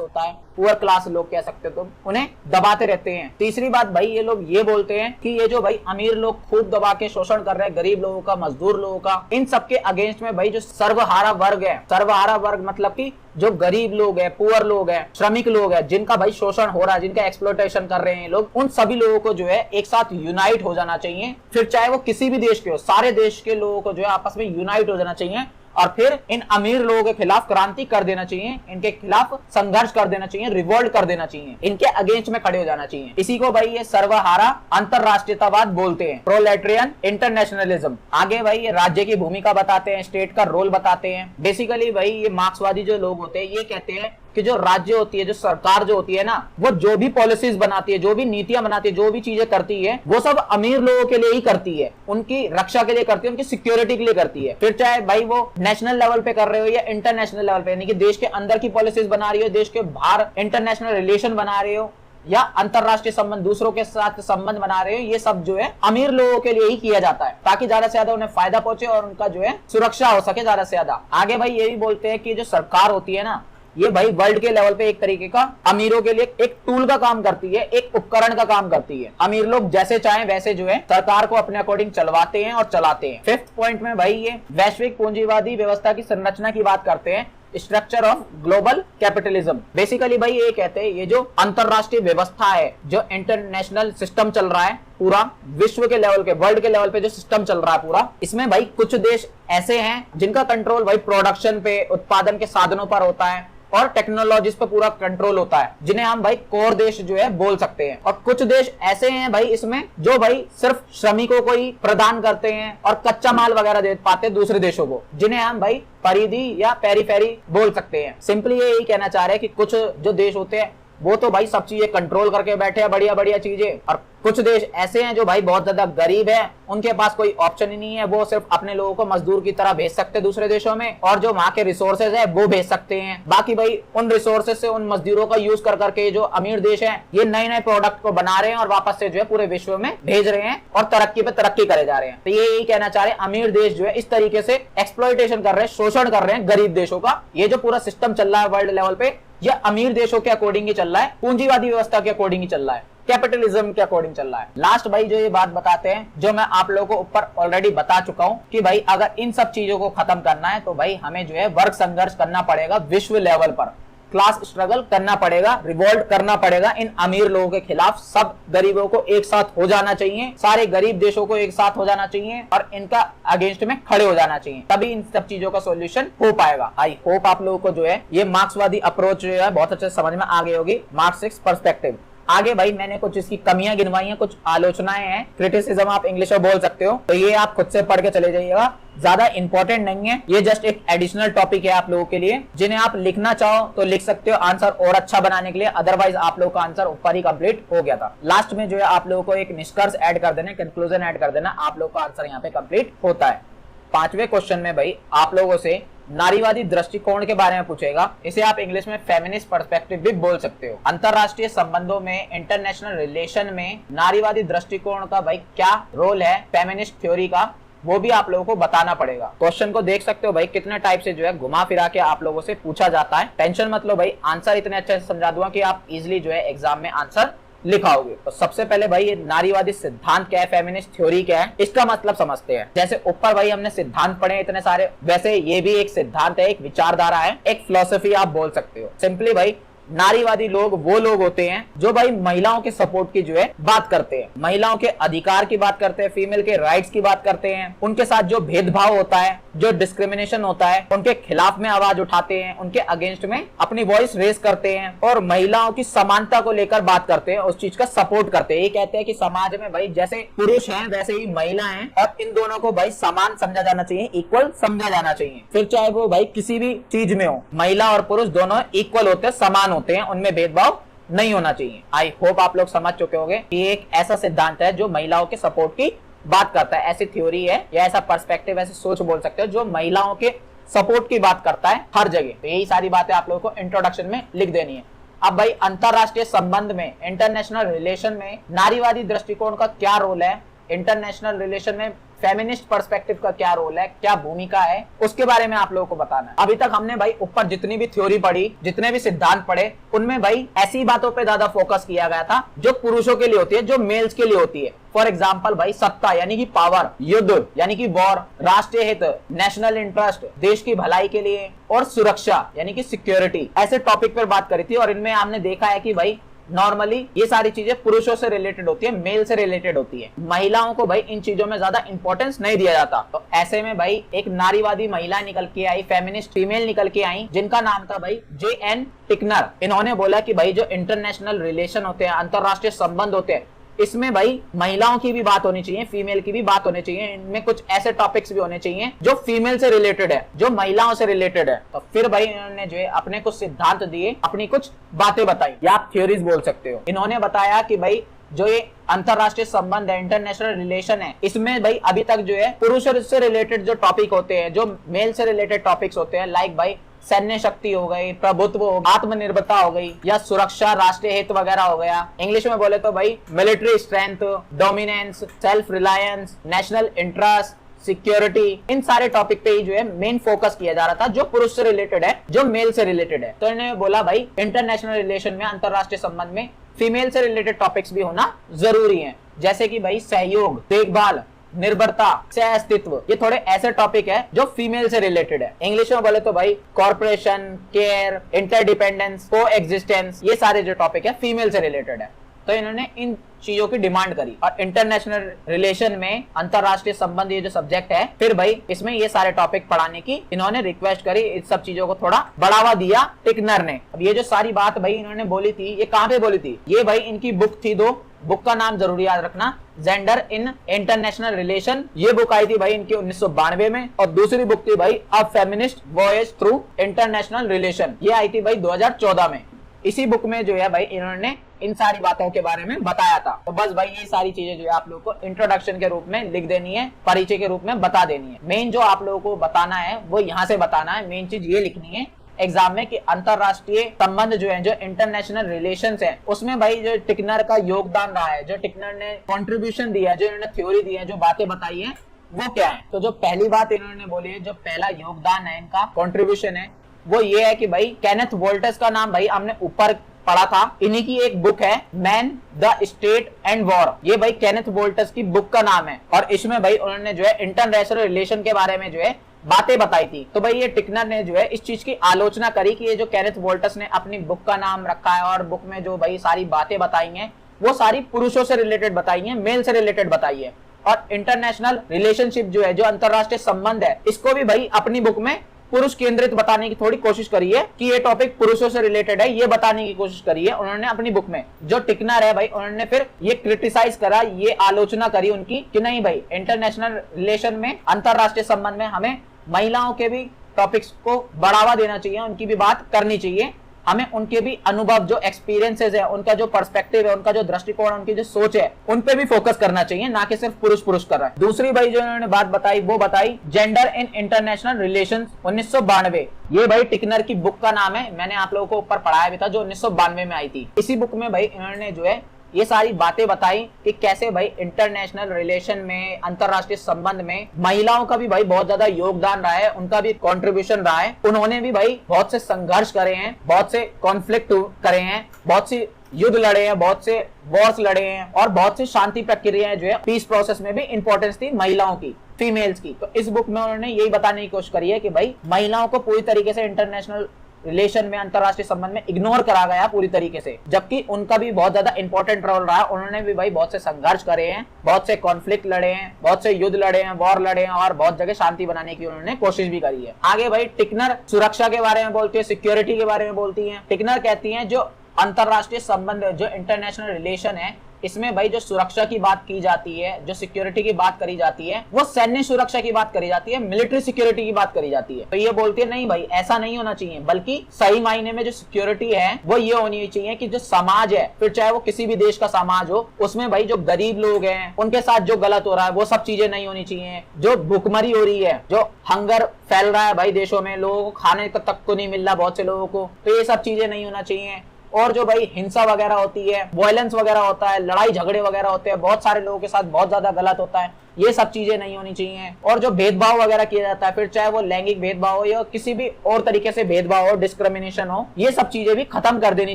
होता है, पुअर क्लास लोग कह सकते हो तुम, उन्हें दबाते रहते हैं। तीसरी बात भाई ये लोग ये बोलते हैं कि ये जो भाई अमीर लोग खूब दबा के शोषण कर रहे हैं गरीब लोगों का, मजदूर लोगों का, इन सबके अगेंस्ट में भाई जो सर्वहारा वर्ग है, सर्वहारा वर्ग मतलब कि जो गरीब लोग है, पुअर लोग है, श्रमिक लोग है, जिनका भाई शोषण हो रहा है, जिनका एक्सप्लॉइटेशन कर रहे हैं लोग, उन सभी लोगों को जो है एक साथ यूनाइट हो जाना चाहिए। फिर चाहे वो किसी भी देश के हो, सारे देश के लोगों को जो है आपस में यूनाइट हो जाना चाहिए और फिर इन अमीर लोगों के खिलाफ क्रांति कर देना चाहिए, इनके खिलाफ संघर्ष कर देना चाहिए, रिवोल्ट कर देना चाहिए, इनके अगेंस्ट में खड़े हो जाना चाहिए। इसी को भाई ये सर्वहारा अंतरराष्ट्रीयतावाद बोलते हैं, प्रोलेटेरियन इंटरनेशनलिज्म। आगे भाई ये राज्य की भूमिका बताते हैं, स्टेट का रोल बताते हैं। बेसिकली भाई ये मार्क्सवादी जो लोग होते हैं ये कहते हैं कि जो राज्य होती है, जो सरकार जो होती है ना, वो जो भी पॉलिसीज बनाती है, जो भी नीतियां बनाती है, जो भी चीजें करती है, वो सब अमीर लोगों के लिए ही करती है, उनकी रक्षा के लिए करती है, उनकी सिक्योरिटी के लिए करती है। फिर चाहे भाई वो नेशनल लेवल पे कर रहे हो या इंटरनेशनल लेवल पे, यानी कि देश के अंदर की पॉलिसीज बना रही हो, देश के बाहर इंटरनेशनल रिलेशन बना रहे हो, या अंतरराष्ट्रीय संबंध, दूसरों के साथ संबंध बना रहे हो, ये सब जो है अमीर लोगों के लिए ही किया जाता है, ताकि ज्यादा से ज्यादा उन्हें फायदा पहुंचे और उनका जो है सुरक्षा हो सके ज्यादा से ज्यादा। आगे भाई ये भी बोलते हैं कि जो सरकार होती है ना, ये भाई वर्ल्ड के लेवल पे एक तरीके का अमीरों के लिए एक टूल का काम करती है, एक उपकरण का काम करती है। अमीर लोग जैसे चाहें वैसे जो है सरकार को अपने अकॉर्डिंग चलवाते हैं और चलाते हैं। फिफ्थ पॉइंट में भाई ये वैश्विक पूंजीवादी व्यवस्था की संरचना की बात करते हैं structure of global capitalism. Basically भाई ये कहते हैं ये जो अंतरराष्ट्रीय व्यवस्था है, जो इंटरनेशनल सिस्टम चल रहा है पूरा विश्व के लेवल के, वर्ल्ड के लेवल पे जो सिस्टम चल रहा है पूरा, इसमें भाई कुछ देश ऐसे हैं जिनका कंट्रोल भाई प्रोडक्शन पे, उत्पादन के साधनों पर होता है और टेक्नोलॉजीज पे पूरा कंट्रोल होता है, जिन्हें हम भाई कोर देश जो है बोल सकते हैं। और कुछ देश ऐसे हैं भाई इसमें जो भाई सिर्फ श्रमिकों को ही प्रदान करते हैं और कच्चा माल वगैरह दे पाते हैं दूसरे देशों को, जिन्हें हम भाई परिधि या पेरीफेरी बोल सकते हैं। सिंपली यही कहना चाह रहे हैं कि कुछ जो देश होते हैं वो तो भाई सब चीजें कंट्रोल करके बैठे हैं, बढ़िया बढ़िया चीजें, और कुछ देश ऐसे हैं जो भाई बहुत ज्यादा गरीब है, उनके पास कोई ऑप्शन ही नहीं है, वो सिर्फ अपने लोगों को मजदूर की तरह भेज सकते हैं दूसरे देशों में, और जो वहां के रिसोर्सेज है वो भेज सकते हैं। बाकी भाई उन रिसोर्सेज से, उन मजदूरों का यूज कर करके जो अमीर देश है ये नए नए प्रोडक्ट को बना रहे हैं और वापस से जो है पूरे विश्व में भेज रहे हैं और तरक्की पे तरक्की करे जा रहे हैं। तो ये यही कहना चाह रहे हैं, अमीर देश जो है इस तरीके से एक्सप्लॉयटेशन कर रहे हैं, शोषण कर रहे हैं गरीब देशों का। ये जो पूरा सिस्टम चल रहा है वर्ल्ड लेवल पे, ये अमीर देशों के अकॉर्डिंग ही चल रहा है, पूंजीवादी व्यवस्था के अकॉर्डिंग ही चल रहा है, कैपिटलिज्म के अकॉर्डिंग चल रहा है। लास्ट भाई जो ये बात बताते हैं, जो मैं आप लोगों को ऊपर ऑलरेडी बता चुका हूं कि भाई अगर इन सब चीजों को खत्म करना है तो भाई हमें जो है वर्ग संघर्ष करना पड़ेगा, विश्व लेवल पर क्लास स्ट्रगल करना पड़ेगा, रिवोल्ट करना पड़ेगा इन अमीर लोगों के खिलाफ। सब गरीबों को एक साथ हो जाना चाहिए, सारे गरीब देशों को एक साथ हो जाना चाहिए और इनका अगेंस्ट में खड़े हो जाना चाहिए, तभी इन सब चीजों का सॉल्यूशन हो पाएगा। आई होप आप लोगों को जो है ये मार्क्सवादी अप्रोच जो है बहुत अच्छे से समझ में आ गई होगी, मार्क्सिस्ट पर्सपेक्टिव। आगे भाई मैंने कुछ इसकी कमियां गिनवाई हैं, कुछ आलोचनाएं हैं, क्रिटिसिज्म आप इंग्लिश में बोल सकते हो, तो ये आप खुद से पढ़ के चले जाइएगा, ज्यादा इंपॉर्टेंट नहीं है, ये जस्ट एक एडिशनल टॉपिक है आप लोगों के लिए, जिन्हें आप लिखना चाहो तो लिख सकते हो आंसर और अच्छा बनाने के लिए, अदरवाइज आप लोगों का आंसर ऊपर ही कंप्लीट हो गया था। लास्ट में जो है आप लोगों को एक निष्कर्ष ऐड कर देना, कंक्लूजन ऐड कर देना, आप लोगों का आंसर यहाँ पे कंप्लीट होता है। 5वें क्वेश्चन में भाई आप लोगों से नारीवादी दृष्टिकोण के बारे में पूछेगा, इसे आप इंग्लिश में फेमिनिस्ट पर्सपेक्टिव भी बोल सकते हो। अंतरराष्ट्रीय संबंधों में, इंटरनेशनल रिलेशन में नारीवादी दृष्टिकोण का भाई क्या रोल है, फेमिनिस्ट थ्योरी का, वो भी आप लोगों को बताना पड़ेगा। क्वेश्चन को देख सकते हो भाई कितने टाइप से जो है घुमा फिरा के आप लोगों से पूछा जाता है। टेंशन मत लो भाई, आंसर इतने अच्छे से समझा दूंगा कि आप इजिली जो है एग्जाम में आंसर लिखाओगे। तो सबसे पहले भाई ये नारीवादी सिद्धांत क्या है, फेमिनिस्ट थ्योरी क्या है, इसका मतलब समझते हैं। जैसे ऊपर भाई हमने सिद्धांत पढ़े इतने सारे, वैसे ये भी एक सिद्धांत है, एक विचारधारा है, एक फिलॉसफी आप बोल सकते हो। सिंपली भाई नारीवादी लोग वो लोग होते हैं जो भाई महिलाओं के सपोर्ट की जो है बात करते हैं, महिलाओं के अधिकार की बात करते हैं, फीमेल के राइट्स की बात करते हैं, उनके साथ जो भेदभाव होता है, जो डिस्क्रिमिनेशन होता है, उनके खिलाफ में आवाज उठाते हैं, उनके अगेंस्ट में अपनी वॉइस रेज करते हैं और महिलाओं की समानता को लेकर बात करते हैं, उस चीज का सपोर्ट करते हैं। ये कहते हैं कि समाज में भाई जैसे पुरुष हैं वैसे ही महिला हैं और इन दोनों को भाई समान समझा जाना चाहिए, इक्वल समझा जाना चाहिए। फिर चाहे वो भाई किसी भी चीज में हो, महिला और पुरुष दोनों इक्वल होते हैं, समान होते हैं, उनमें भेदभाव नहीं होना चाहिए। आई होप आप लोग समझ चुके होंगे कि एक ऐसा सिद्धांत है जो महिलाओं के सपोर्ट की बात करता है, ऐसी थ्योरी है या ऐसा पर्सपेक्टिव, ऐसी सोच बोल सकते हो जो महिलाओं के सपोर्ट की बात करता है हर जगह। तो यही सारी बातें आप लोगों को इंट्रोडक्शन में लिख देनी है। अब भाई अंतरराष्ट्रीय संबंध में, इंटरनेशनल रिलेशन में नारीवादी दृष्टिकोण का क्या रोल है, इंटरनेशनल रिलेशन में फेमिनिस्ट पर्सपेक्टिव का क्या रोल है, क्या भूमिका है, उसके बारे में आप लोगों को बताना है। अभी तक हमने भाई ऊपर जितनी भी थ्योरी पढ़ी, जितने भी सिद्धांत पढ़े, उनमें भाई ऐसी बातों पे ज्यादा फोकस किया गया था जो पुरुषों के लिए होती है, जो मेल्स के लिए होती है। फॉर एग्जाम्पल भाई सत्ता यानी कि पावर, युद्ध यानी कि वॉर, राष्ट्रीय हित, नेशनल इंटरेस्ट, देश की भलाई के लिए, और सुरक्षा यानी कि सिक्योरिटी, ऐसे टॉपिक पर बात करी थी। और इनमें हमने देखा है कि भाई नॉर्मली ये सारी चीजें पुरुषों से रिलेटेड होती है, मेल से रिलेटेड होती है, महिलाओं को भाई इन चीजों में ज्यादा इंपॉर्टेंस नहीं दिया जाता। तो ऐसे में भाई एक नारीवादी महिला निकल के आई, फेमिनिस्ट फीमेल निकल के आई, जिनका नाम था भाई J.N. टिकनर। इन्होंने बोला कि भाई जो इंटरनेशनल रिलेशन होते हैं, अंतरराष्ट्रीय संबंध होते हैं, इसमें भाई महिलाओं की भी बात होनी चाहिए, फीमेल की भी बात होनी चाहिए, इनमें कुछ ऐसे टॉपिक्स भी होने चाहिए जो फीमेल से रिलेटेड है, जो महिलाओं से रिलेटेड है। तो फिर भाई इन्होंने जो है अपने कुछ सिद्धांत दिए, अपनी कुछ बातें बताई, या आप थ्योरीज बोल सकते हो। इन्होंने बताया कि भाई जो ये अंतरराष्ट्रीय संबंध है, इंटरनेशनल रिलेशन है, इसमें भाई अभी तक जो है पुरुषों से रिलेटेड जो टॉपिक होते हैं, जो मेल से रिलेटेड टॉपिक्स होते हैं, लाइक भाई सैन्य शक्ति हो गई, प्रभुत्व, आत्मनिर्भरता हो गई, या सुरक्षा, राष्ट्रीय हित वगैरह हो गया। इंग्लिश में बोले तो भाई military strength, dominance, self reliance, national interest, security, इन सारे टॉपिक पे ही जो है मेन फोकस किया जा रहा था, जो पुरुष से रिलेटेड है, जो मेल से रिलेटेड है। तो इन्होंने बोला भाई इंटरनेशनल रिलेशन में, अंतरराष्ट्रीय संबंध में फीमेल से रिलेटेड टॉपिक्स भी होना जरूरी है, जैसे कि भाई सहयोग, देखभाल, निर्भरता, सह अस्तित्व, ये थोड़े ऐसे टॉपिक है जो फीमेल से रिलेटेड है। इंग्लिश में बोले तो भाई कॉर्पोरेशन, केयर, इंटरडिपेंडेंस, को एग्जिस्टेंस, ये सारे जो टॉपिक है फीमेल से रिलेटेड है। तो इन्होंने इन चीजों की डिमांड करी। और इंटरनेशनल रिलेशन में अंतरराष्ट्रीय संबंध ये जो सब्जेक्ट है, फिर भाई इसमें ये सारे टॉपिक पढ़ाने की इन्होंने रिक्वेस्ट करी। इस सब चीजों को थोड़ा बढ़ावा दिया टिकनर ने। अब ये जो सारी बात भाई इन्होंने बोली थी, ये कहाँ पे बोली थी? ये भाई इनकी बुक थी, दो बुक का नाम जरूर याद रखना, जेंडर इन इंटरनेशनल रिलेशन, ये बुक आई थी भाई इनकी 1992 में। और दूसरी बुक थी भाई a feminist voyage through international relation, ये आई थी भाई 2014 में। इसी बुक में जो है भाई इन्होंने इन सारी बातों के बारे में बताया था। तो बस भाई ये सारी चीजें जो है आप लोगों को इंट्रोडक्शन के रूप में लिख देनी है, परिचय के रूप में बता देनी है। मेन जो आप लोगों को बताना है वो यहाँ से बताना है। मेन चीज ये लिखनी है एग्जाम में कि अंतरराष्ट्रीय संबंध जो है, जो इंटरनेशनल रिलेशंस है, उसमें भाई जो टिकनर का योगदान रहा है, जो टिकनर ने कंट्रीब्यूशन दिया है, जो इन्होंने थ्योरी दी है, जो बातें बताई है, वो क्या है? तो जो पहली बात इन्होंने बोली है, जो पहला योगदान है इनका, कंट्रीब्यूशन है, वो ये है कि भाई केनेथ वोल्टस का नाम भाई हमने ऊपर पढ़ा था। इन्हीं की एक बुक है man the state and war, ये भाई केनेथ वोल्टस की बुक का नाम है। और इसमें भाई उन्होंने जो है इंटरनेशनल रिलेशन के बारे में जो है बातें बताई थी। तो भाई ये टिकनर ने जो है इस चीज की आलोचना करी कि ये जो केनेथ वोल्टस ने अपनी बुक का नाम रखा है और बुक में जो भाई सारी बातें बताई हैं वो सारी पुरुषों से रिलेटेड बताई हैं, मेल से रिलेटेड बताई है। और इंटरनेशनल रिलेशनशिप जो है, जो अंतरराष्ट्रीय संबंध है, इसको भी भाई अपनी बुक में पुरुष केंद्रित बताने की थोड़ी कोशिश करी है कि ये टॉपिक पुरुषों से रिलेटेड है, ये बताने की कोशिश करी है उन्होंने अपनी बुक में। जो टिकनर है भाई उन्होंने फिर ये क्रिटिसाइज करा, ये आलोचना करी उनकी कि नहीं भाई इंटरनेशनल रिलेशन में, अंतरराष्ट्रीय संबंध में हमें महिलाओं के भी टॉपिक्स को बढ़ावा देना चाहिए, उनकी भी बात करनी चाहिए, हमें उनके भी अनुभव, जो एक्सपीरियंसेस है, उनका जो पर्सपेक्टिव है, उनका जो दृष्टिकोण, उनकी जो सोच है, उन पे भी फोकस करना चाहिए, ना कि सिर्फ पुरुष पुरुष कर रहा है। दूसरी भाई जो इन्होंने बात बताई वो बताई जेंडर इन इंटरनेशनल रिलेशंस 1992, ये भाई टिकनर की बुक का नाम है। मैंने आप लोगों को ऊपर पढ़ाया भी था, जो 1992 में आई थी। इसी बुक में भाई इन्होंने जो है ये सारी बातें बताई कि कैसे भाई इंटरनेशनल रिलेशन में, अंतरराष्ट्रीय संबंध में महिलाओं का भी भाई बहुत ज्यादा योगदान रहा है, उनका भी कंट्रीब्यूशन रहा है। उन्होंने भी भाई बहुत से संघर्ष करे हैं, बहुत से कॉन्फ्लिक्ट करे हैं, बहुत सी युद्ध लड़े हैं, बहुत से वॉर्स लड़े हैं, और बहुत सी शांति प्रक्रियाएं जो है, पीस प्रोसेस में भी इंपॉर्टेंस थी महिलाओं की, फीमेल्स की। तो इस बुक में उन्होंने यही बताने की कोशिश करी है कि भाई महिलाओं को पूरी तरीके से इंटरनेशनल रिलेशन में, अंतरराष्ट्रीय संबंध में इग्नोर करा गया पूरी तरीके से, जबकि उनका भी बहुत ज्यादा इंपॉर्टेंट रोल रहा है। उन्होंने भी भाई बहुत से संघर्ष करे हैं, बहुत से कॉन्फ्लिक्ट लड़े हैं, बहुत से युद्ध लड़े हैं, वॉर लड़े हैं, और बहुत जगह शांति बनाने की उन्होंने कोशिश भी करी है। आगे भाई टिकनर सुरक्षा के बारे में बोलती है, सिक्योरिटी के बारे में बोलती है। टिकनर कहती है जो अंतरराष्ट्रीय संबंध, जो इंटरनेशनल रिलेशन है, इसमें भाई जो सुरक्षा की बात की जाती है, जो सिक्योरिटी की बात करी जाती है, वो सैन्य सुरक्षा की बात करी जाती है, मिलिट्री सिक्योरिटी की बात करी जाती है। तो ये बोलती है नहीं भाई ऐसा नहीं होना चाहिए, बल्कि सही मायने में जो सिक्योरिटी है वो ये होनी चाहिए कि जो समाज है, फिर चाहे वो किसी भी देश का समाज हो, उसमें भाई जो गरीब लोग हैं उनके साथ जो गलत हो रहा है वो सब चीजें नहीं होनी चाहिए। जो भूखमरी हो रही है, जो हंगर फैल रहा है भाई देशों में, लोगों को खाने तक को नहीं मिल रहा बहुत से लोगों को, तो ये सब चीजें नहीं होना चाहिए। और जो भाई हिंसा वगैरह होती है, वायलेंस वगैरह होता है, लड़ाई झगड़े वगैरह होते हैं, बहुत सारे लोगों के साथ बहुत ज्यादा गलत होता है, ये सब चीजें नहीं होनी चाहिए। और जो भेदभाव वगैरह किया जाता है, फिर चाहे वो लैंगिक भेदभाव हो या किसी भी और तरीके से भेदभाव हो, डिस्क्रिमिनेशन हो, ये सब चीजें भी खत्म कर देनी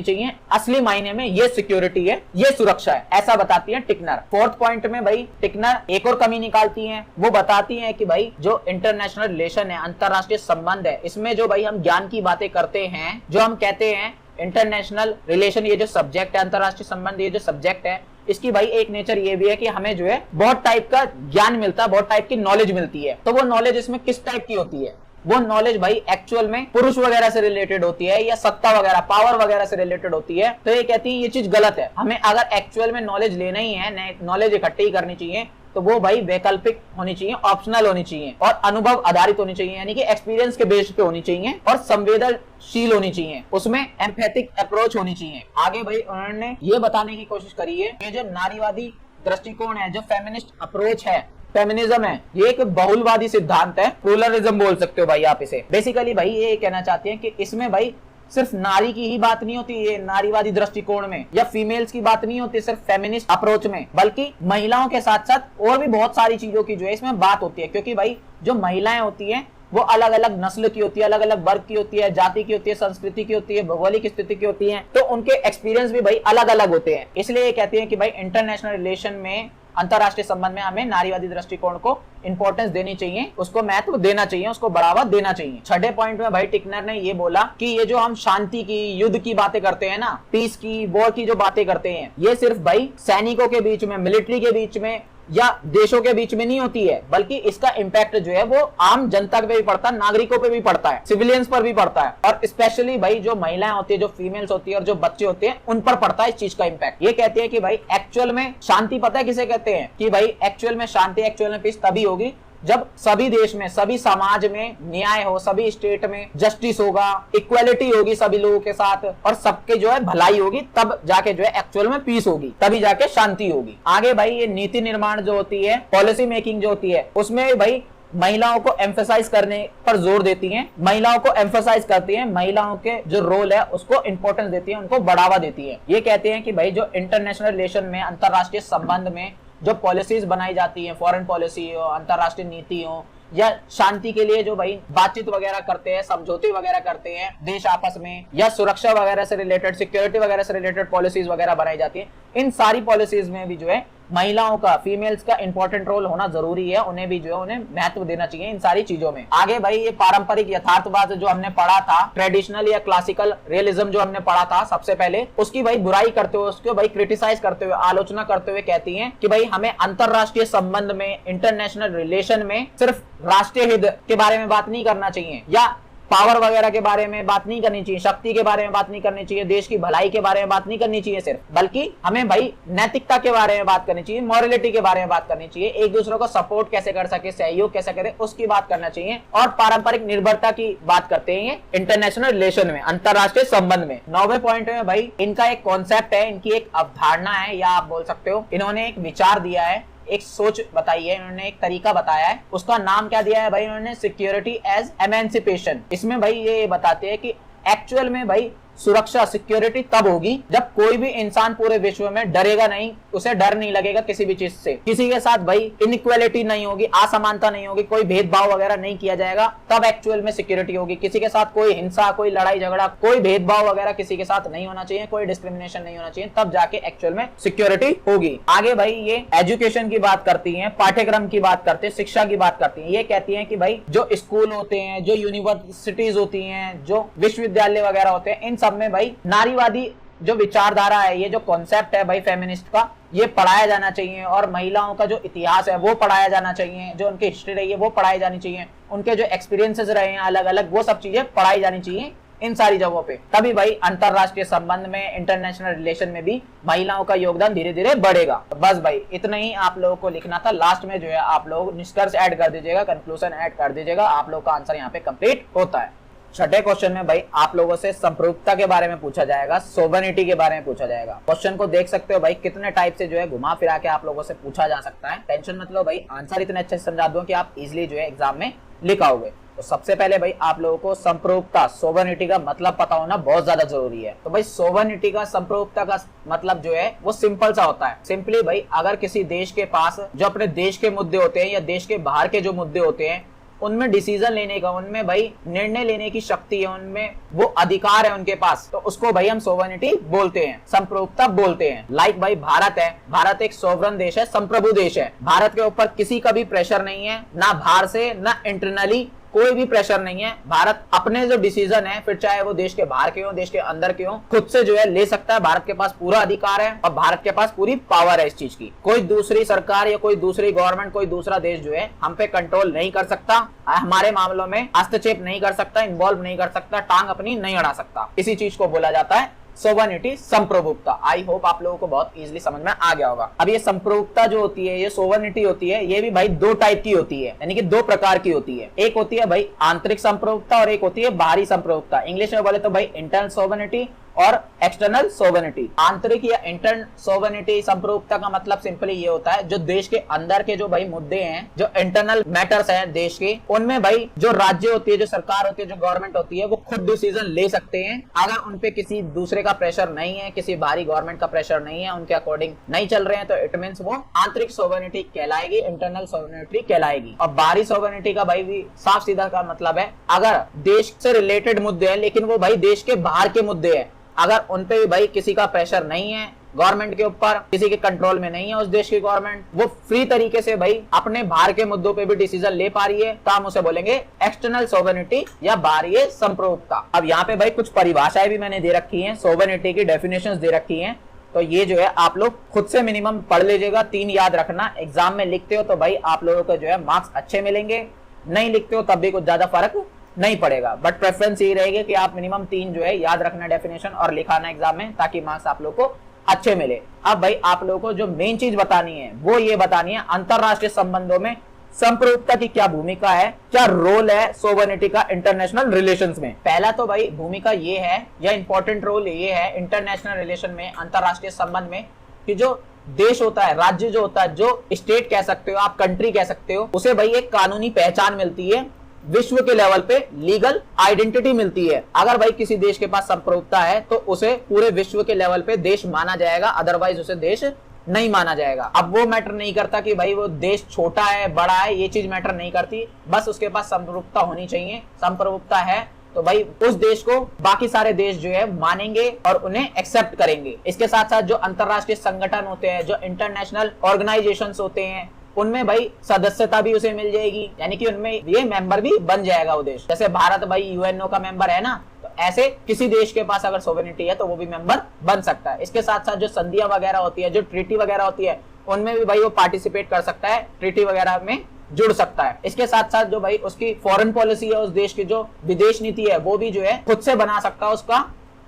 चाहिए। असली मायने में ये सिक्योरिटी है, ये सुरक्षा है, ऐसा बताती है टिकनर। फोर्थ पॉइंट में भाई टिकनर एक और कमी निकालती है, वो बताती है कि भाई जो इंटरनेशनल रिलेशन है, अंतरराष्ट्रीय संबंध है, इसमें जो भाई हम ज्ञान की बातें करते हैं, जो हम कहते हैं इंटरनेशनल रिलेशन, ये जो सब्जेक्ट है, अंतरराष्ट्रीय संबंध ये जो सब्जेक्ट है, इसकी भाई एक नेचर ये भी है कि हमें जो है बहुत टाइप का ज्ञान मिलता है, बहुत टाइप की नॉलेज मिलती है। तो वो नॉलेज इसमें किस टाइप की होती है? वो नॉलेज भाई एक्चुअल में पुरुष वगैरह से रिलेटेड होती है, या सत्ता वगैरह, पावर वगैरह से रिलेटेड होती है। तो ये कहती है ये चीज गलत है, हमें अगर एक्चुअल में नॉलेज लेना ही है, नॉलेज इकट्ठी करनी चाहिए, तो वो भाई वैकल्पिक होनी चाहिए, ऑप्शनल होनी चाहिए, और अनुभव आधारित होनी चाहिए, यानी कि एक्सपीरियंस के बेस पे होनी चाहिए, और संवेदनशील होनी चाहिए, उसमें एम्पैथिक अप्रोच होनी चाहिए। आगे भाई उन्होंने ये बताने की कोशिश करी है ये जो नारीवादी दृष्टिकोण है, जो फेमिनिस्ट अप्रोच है, फेमिनिज्म है, ये एक बहुलवादी सिद्धांत है, प्लूरलिज्म बोल सकते हो भाई आप इसे। बेसिकली भाई ये कहना चाहते हैं कि इसमें भाई सिर्फ नारी की ही बात नहीं होती है नारीवादी दृष्टिकोण में, या फीमेल्स की बात नहीं होती सिर्फ फेमिनिस्ट अप्रोच में, बल्कि महिलाओं के साथ साथ और भी बहुत सारी चीजों की जो है इसमें बात होती है। क्योंकि भाई जो महिलाएं होती हैं वो अलग अलग नस्ल की होती है, अलग अलग वर्ग की होती है, जाति की होती है, संस्कृति की होती है, भौगोलिक स्थिति की होती है, तो उनके एक्सपीरियंस भी भाई अलग अलग होते हैं। इसलिए ये कहते हैं कि भाई इंटरनेशनल रिलेशन में अंतरराष्ट्रीय संबंध में हमें नारीवादी दृष्टिकोण को इंपॉर्टेंस देनी चाहिए, उसको महत्व देना चाहिए, उसको बढ़ावा देना चाहिए। छठे पॉइंट में भाई टिकनर ने ये बोला कि ये जो हम शांति की, युद्ध की बातें करते हैं ना, पीस की, वॉर की जो बातें करते हैं, ये सिर्फ भाई सैनिकों के बीच में, मिलिट्री के बीच में या देशों के बीच में नहीं होती है, बल्कि इसका इम्पैक्ट जो है वो आम जनता पे भी पड़ता है, नागरिकों पे भी पड़ता है, सिविलियंस पर भी पड़ता है, और स्पेशली भाई जो महिलाएं होती है, जो फीमेल्स होती है और जो बच्चे होते हैं, उन पर पड़ता है इस चीज का इम्पैक्ट। ये कहते हैं कि भाई एक्चुअल में शांति, पता है किसे कहते हैं, कि भाई एक्चुअल में शांति, एक्चुअल में पीस तभी होगी जब सभी देश में, सभी समाज में न्याय हो, सभी स्टेट में जस्टिस होगा, इक्वालिटी होगी सभी लोगों के साथ, और सबके जो है भलाई होगी, तब जाके जो है एक्चुअल में पीस होगी, तभी जाके शांति होगी। आगे भाई ये नीति निर्माण जो होती है, पॉलिसी मेकिंग जो होती है, उसमें भाई महिलाओं को एम्फेसाइज करने पर जोर देती हैं, महिलाओं को एम्फेसाइज करती हैं, महिलाओं के जो रोल है उसको इंपॉर्टेंस देती है, उनको बढ़ावा देती है। ये कहते हैं कि भाई जो इंटरनेशनल रिलेशन में, अंतरराष्ट्रीय संबंध में जो पॉलिसीज बनाई जाती हैं, फॉरेन पॉलिसी हो, अंतरराष्ट्रीय नीति हो, या शांति के लिए जो भाई बातचीत वगैरह करते हैं, समझौते वगैरह करते हैं देश आपस में, या सुरक्षा वगैरह से रिलेटेड, सिक्योरिटी वगैरह से रिलेटेड पॉलिसीज वगैरह बनाई जाती है, इन सारी पॉलिसीज में भी जो है महिलाओं का, फीमेल्स का इंपॉर्टेंट रोल होना जरूरी है, उन्हें भी जो है उन्हें महत्व देना चाहिए इन सारी चीजों में। आगे भाई ये पारंपरिक यथार्थवाद जो हमने पढ़ा था, ट्रेडिशनल या क्लासिकल रियलिज्म जो हमने पढ़ा था सबसे पहले, उसकी भाई बुराई करते हुए, उसको भाई क्रिटिसाइज करते हुए, आलोचना करते हुए कहती हैं कि भाई हमें अंतरराष्ट्रीय संबंध में, इंटरनेशनल रिलेशन में सिर्फ राष्ट्रीय हित के बारे में बात नहीं करना चाहिए, या पावर वगैरह के बारे में बात नहीं करनी चाहिए, शक्ति के बारे में बात नहीं करनी चाहिए, देश की भलाई के बारे में बात नहीं करनी चाहिए सिर्फ, बल्कि हमें भाई नैतिकता के बारे में बात करनी चाहिए, मॉरलिटी के बारे में बात करनी चाहिए, एक दूसरे को सपोर्ट कैसे कर सके, सहयोग कैसे करे, उसकी बात करना चाहिए, और पारंपरिक निर्भरता की बात करते हैं इंटरनेशनल रिलेशन में, अंतरराष्ट्रीय संबंध में। 9वें पॉइंट में भाई इनका एक कॉन्सेप्ट है, इनकी एक अवधारणा है, या आप बोल सकते हो इन्होंने एक विचार दिया है, एक सोच बताई है, इन्होंने एक तरीका बताया है, उसका नाम क्या दिया है भाई इन्होंने, सिक्योरिटी एज एमेंसिपेशन। इसमें भाई ये बताते हैं कि एक्चुअल में भाई सुरक्षा, सिक्योरिटी तब होगी जब कोई भी इंसान पूरे विश्व में डरेगा नहीं, उसे डर नहीं लगेगा किसी भी चीज से, किसी के साथ भाई इनइक्वालिटी नहीं होगी, असमानता नहीं होगी, कोई भेदभाव वगैरह नहीं किया जाएगा, तब एक्चुअल में सिक्योरिटी होगी। किसी के साथ कोई हिंसा, कोई लड़ाई झगड़ा, कोई भेदभाव वगैरह किसी के साथ नहीं होना चाहिए, कोई डिस्क्रिमिनेशन नहीं होना चाहिए, तब जाके एक्चुअल में सिक्योरिटी होगी। आगे भाई ये एजुकेशन की बात करती है, पाठ्यक्रम की बात करते हैं, शिक्षा की बात करती है। ये कहती है कि भाई जो स्कूल होते हैं, जो यूनिवर्सिटीज होती हैं, जो विश्वविद्यालय वगैरह होते हैं, इन सब में भाई नारीवादी जो विचारधारा है, ये जो कॉन्सेप्ट है भाई फेमिनिस्ट का, ये पढ़ाया जाना चाहिए, और महिलाओं का जो इतिहास है वो पढ़ाया जाना चाहिए, जो उनकी हिस्ट्री रही है वो पढ़ाई जानी चाहिए, उनके जो एक्सपीरियंसेस रहे हैं अलग अलग, वो सब चीजें पढ़ाई जानी चाहिए इन सारी जगहों पे। तभी भाई अंतरराष्ट्रीय संबंध में, इंटरनेशनल रिलेशन में भी महिलाओं का योगदान धीरे धीरे बढ़ेगा। तो बस भाई इतना ही आप लोगों को लिखना था। लास्ट में जो है आप लोग निष्कर्ष ऐड कर दीजिएगा, कंक्लूजन ऐड कर दीजिएगा, आप लोग का आंसर यहाँ पे कंप्लीट होता है। छठे क्वेश्चन में भाई आप लोगों से संप्रभुता के बारे में पूछा जाएगा, सोवरेनिटी के बारे में पूछा जाएगा। क्वेश्चन को देख सकते हो भाई कितने टाइप से जो है घुमा फिरा के आप लोगों से पूछा जा सकता है। टेंशन मत लो भाई, आंसर इतने अच्छे से समझा दूं कि आप इजिली जो है एग्जाम में लिख आओगे। तो सबसे पहले भाई आप लोगों को संप्रभुता, सोवरेनिटी का मतलब पता होना बहुत ज्यादा जरूरी है। तो भाई सोवरेनिटी का, संप्रभुता का मतलब जो है वो सिंपल सा होता है। सिंपली भाई अगर किसी देश के पास जो अपने देश के मुद्दे होते हैं या देश के बाहर के जो मुद्दे होते हैं उनमें डिसीजन लेने का, उनमें भाई निर्णय लेने की शक्ति है, उनमें वो अधिकार है उनके पास, तो उसको भाई हम सोवरेनिटी बोलते हैं, संप्रभुता बोलते हैं। लाइक भाई भारत है, भारत एक सोवरन देश है, संप्रभु देश है। भारत के ऊपर किसी का भी प्रेशर नहीं है, ना बाहर से ना इंटरनली कोई भी प्रेशर नहीं है। भारत अपने जो डिसीजन है, फिर चाहे वो देश के बाहर के हो, देश के अंदर के हो, खुद से जो है ले सकता है। भारत के पास पूरा अधिकार है और भारत के पास पूरी पावर है इस चीज की। कोई दूसरी सरकार या कोई दूसरी गवर्नमेंट, कोई दूसरा देश जो है हम पे कंट्रोल नहीं कर सकता, हमारे मामलों में हस्तक्षेप नहीं कर सकता, इन्वॉल्व नहीं कर सकता, टांग अपनी नहीं अड़ा सकता। इसी चीज को बोला जाता है सोवरेनिटी, संप्रभुता। आई होप आप लोगों को बहुत इजीली समझ में आ गया होगा। अब ये संप्रभुता जो होती है, ये सोवरेनिटी होती है, ये भी भाई दो टाइप की होती है, यानी कि दो प्रकार की होती है। एक होती है भाई आंतरिक संप्रभुता और एक होती है बाहरी संप्रभुता। इंग्लिश में बोले तो भाई इंटरनल सोवरेनिटी और एक्सटर्नल सोवरेनिटी। आंतरिक या इंटरनल सोवरेनिटी, संप्रभुता का मतलब सिंपली ये होता है जो देश के अंदर के जो भाई मुद्दे हैं, जो इंटरनल मैटर्स हैं देश के, उनमें भाई जो राज्य होती है, जो सरकार होती है, जो गवर्नमेंट होती है, वो खुद डिसीजन ले सकते हैं। अगर उनपे किसी दूसरे का प्रेशर नहीं है, किसी बाहरी गवर्नमेंट का प्रेशर नहीं है, उनके अकॉर्डिंग नहीं चल रहे हैं, तो इट मींस वो आंतरिक सोवरेनिटी कहलाएगी, इंटरनल सोवरेनिटी कहलाएगी। और बाहरी सोवरेनिटी का भाई भी साफ सीधा का मतलब है अगर देश से रिलेटेड मुद्दे हैं लेकिन वो भाई देश के बाहर के मुद्दे हैं, अगर उनपे भी भाई किसी का प्रेशर नहीं है, गवर्नमेंट के ऊपर, किसी के कंट्रोल में नहीं है उस देश की गवर्नमेंट, वो फ्री तरीके से भाई अपने बाहर के मुद्दों पे भी डिसीजन ले पा रही है, तो हम उसे बोलेंगे एक्सटर्नल सोवरेनिटी या बाहरी संप्रभुता। अब यहाँ पे भाई कुछ परिभाषाएं भी मैंने दे रखी है, सोवरेनिटी की डेफिनेशंस दे रखी है, तो ये जो है आप लोग खुद से मिनिमम पढ़ लीजिएगा, 3 याद रखना। एग्जाम में लिखते हो तो भाई आप लोगों को जो है मार्क्स अच्छे मिलेंगे, नहीं लिखते हो तब भी कुछ ज्यादा फर्क नहीं पड़ेगा, बट प्रेफरेंस यही रहेगी कि आप मिनिमम 3 जो है याद रखना डेफिनेशन और लिखाना एग्जाम में, ताकि मार्क्स आप लोग को अच्छे मिले। अब भाई आप लोगों को जो मेन चीज बतानी है वो ये बतानी है अंतरराष्ट्रीय संबंधों में संप्रभुता की क्या भूमिका है, क्या रोल है सोवरेनिटी का इंटरनेशनल रिलेशंस में। पहला तो भाई भूमिका ये है या इंपॉर्टेंट रोल ये है इंटरनेशनल रिलेशन में, अंतरराष्ट्रीय संबंध में, कि जो देश होता है, राज्य जो होता है, जो स्टेट कह सकते हो आप, कंट्री कह सकते हो, उसे भाई एक कानूनी पहचान मिलती है, विश्व के लेवल पे लीगल आइडेंटिटी मिलती है। अगर भाई किसी देश के पास संप्रभुता है तो उसे पूरे विश्व के लेवल पे देश माना जाएगा, अदरवाइज उसे देश नहीं माना जाएगा। अब वो मैटर नहीं करता कि भाई वो देश छोटा है बड़ा है, ये चीज मैटर नहीं करती, बस उसके पास संप्रभुता होनी चाहिए। संप्रभुता है तो भाई उस देश को बाकी सारे देश जो है मानेंगे और उन्हें एक्सेप्ट करेंगे। इसके साथ साथ जो अंतरराष्ट्रीय संगठन होते हैं, जो इंटरनेशनल ऑर्गेनाइजेशंस होते हैं, उनमें भाई सदस्यता भी उसे मिल जाएगी, यानी कि उनमें ये मेंबर भी बन जाएगा वो देश। जैसे भारत भाई यूएनओ का मेंबर है ना, तो ऐसे किसी देश के पास अगर सोवरेनिटी है तो वो भी मेंबर बन सकता है। इसके साथ साथ जो संधियां वगैरह होती है, जो ट्रीटी वगैरह होती है, उनमें भी भाई वो पार्टिसिपेट कर सकता है, ट्रीटी वगैरह में जुड़ सकता है। इसके साथ साथ जो भाई उसकी फॉरेन पॉलिसी है, उस देश की जो विदेश नीति है, वो भी जो है खुद से बना सकता है, उसका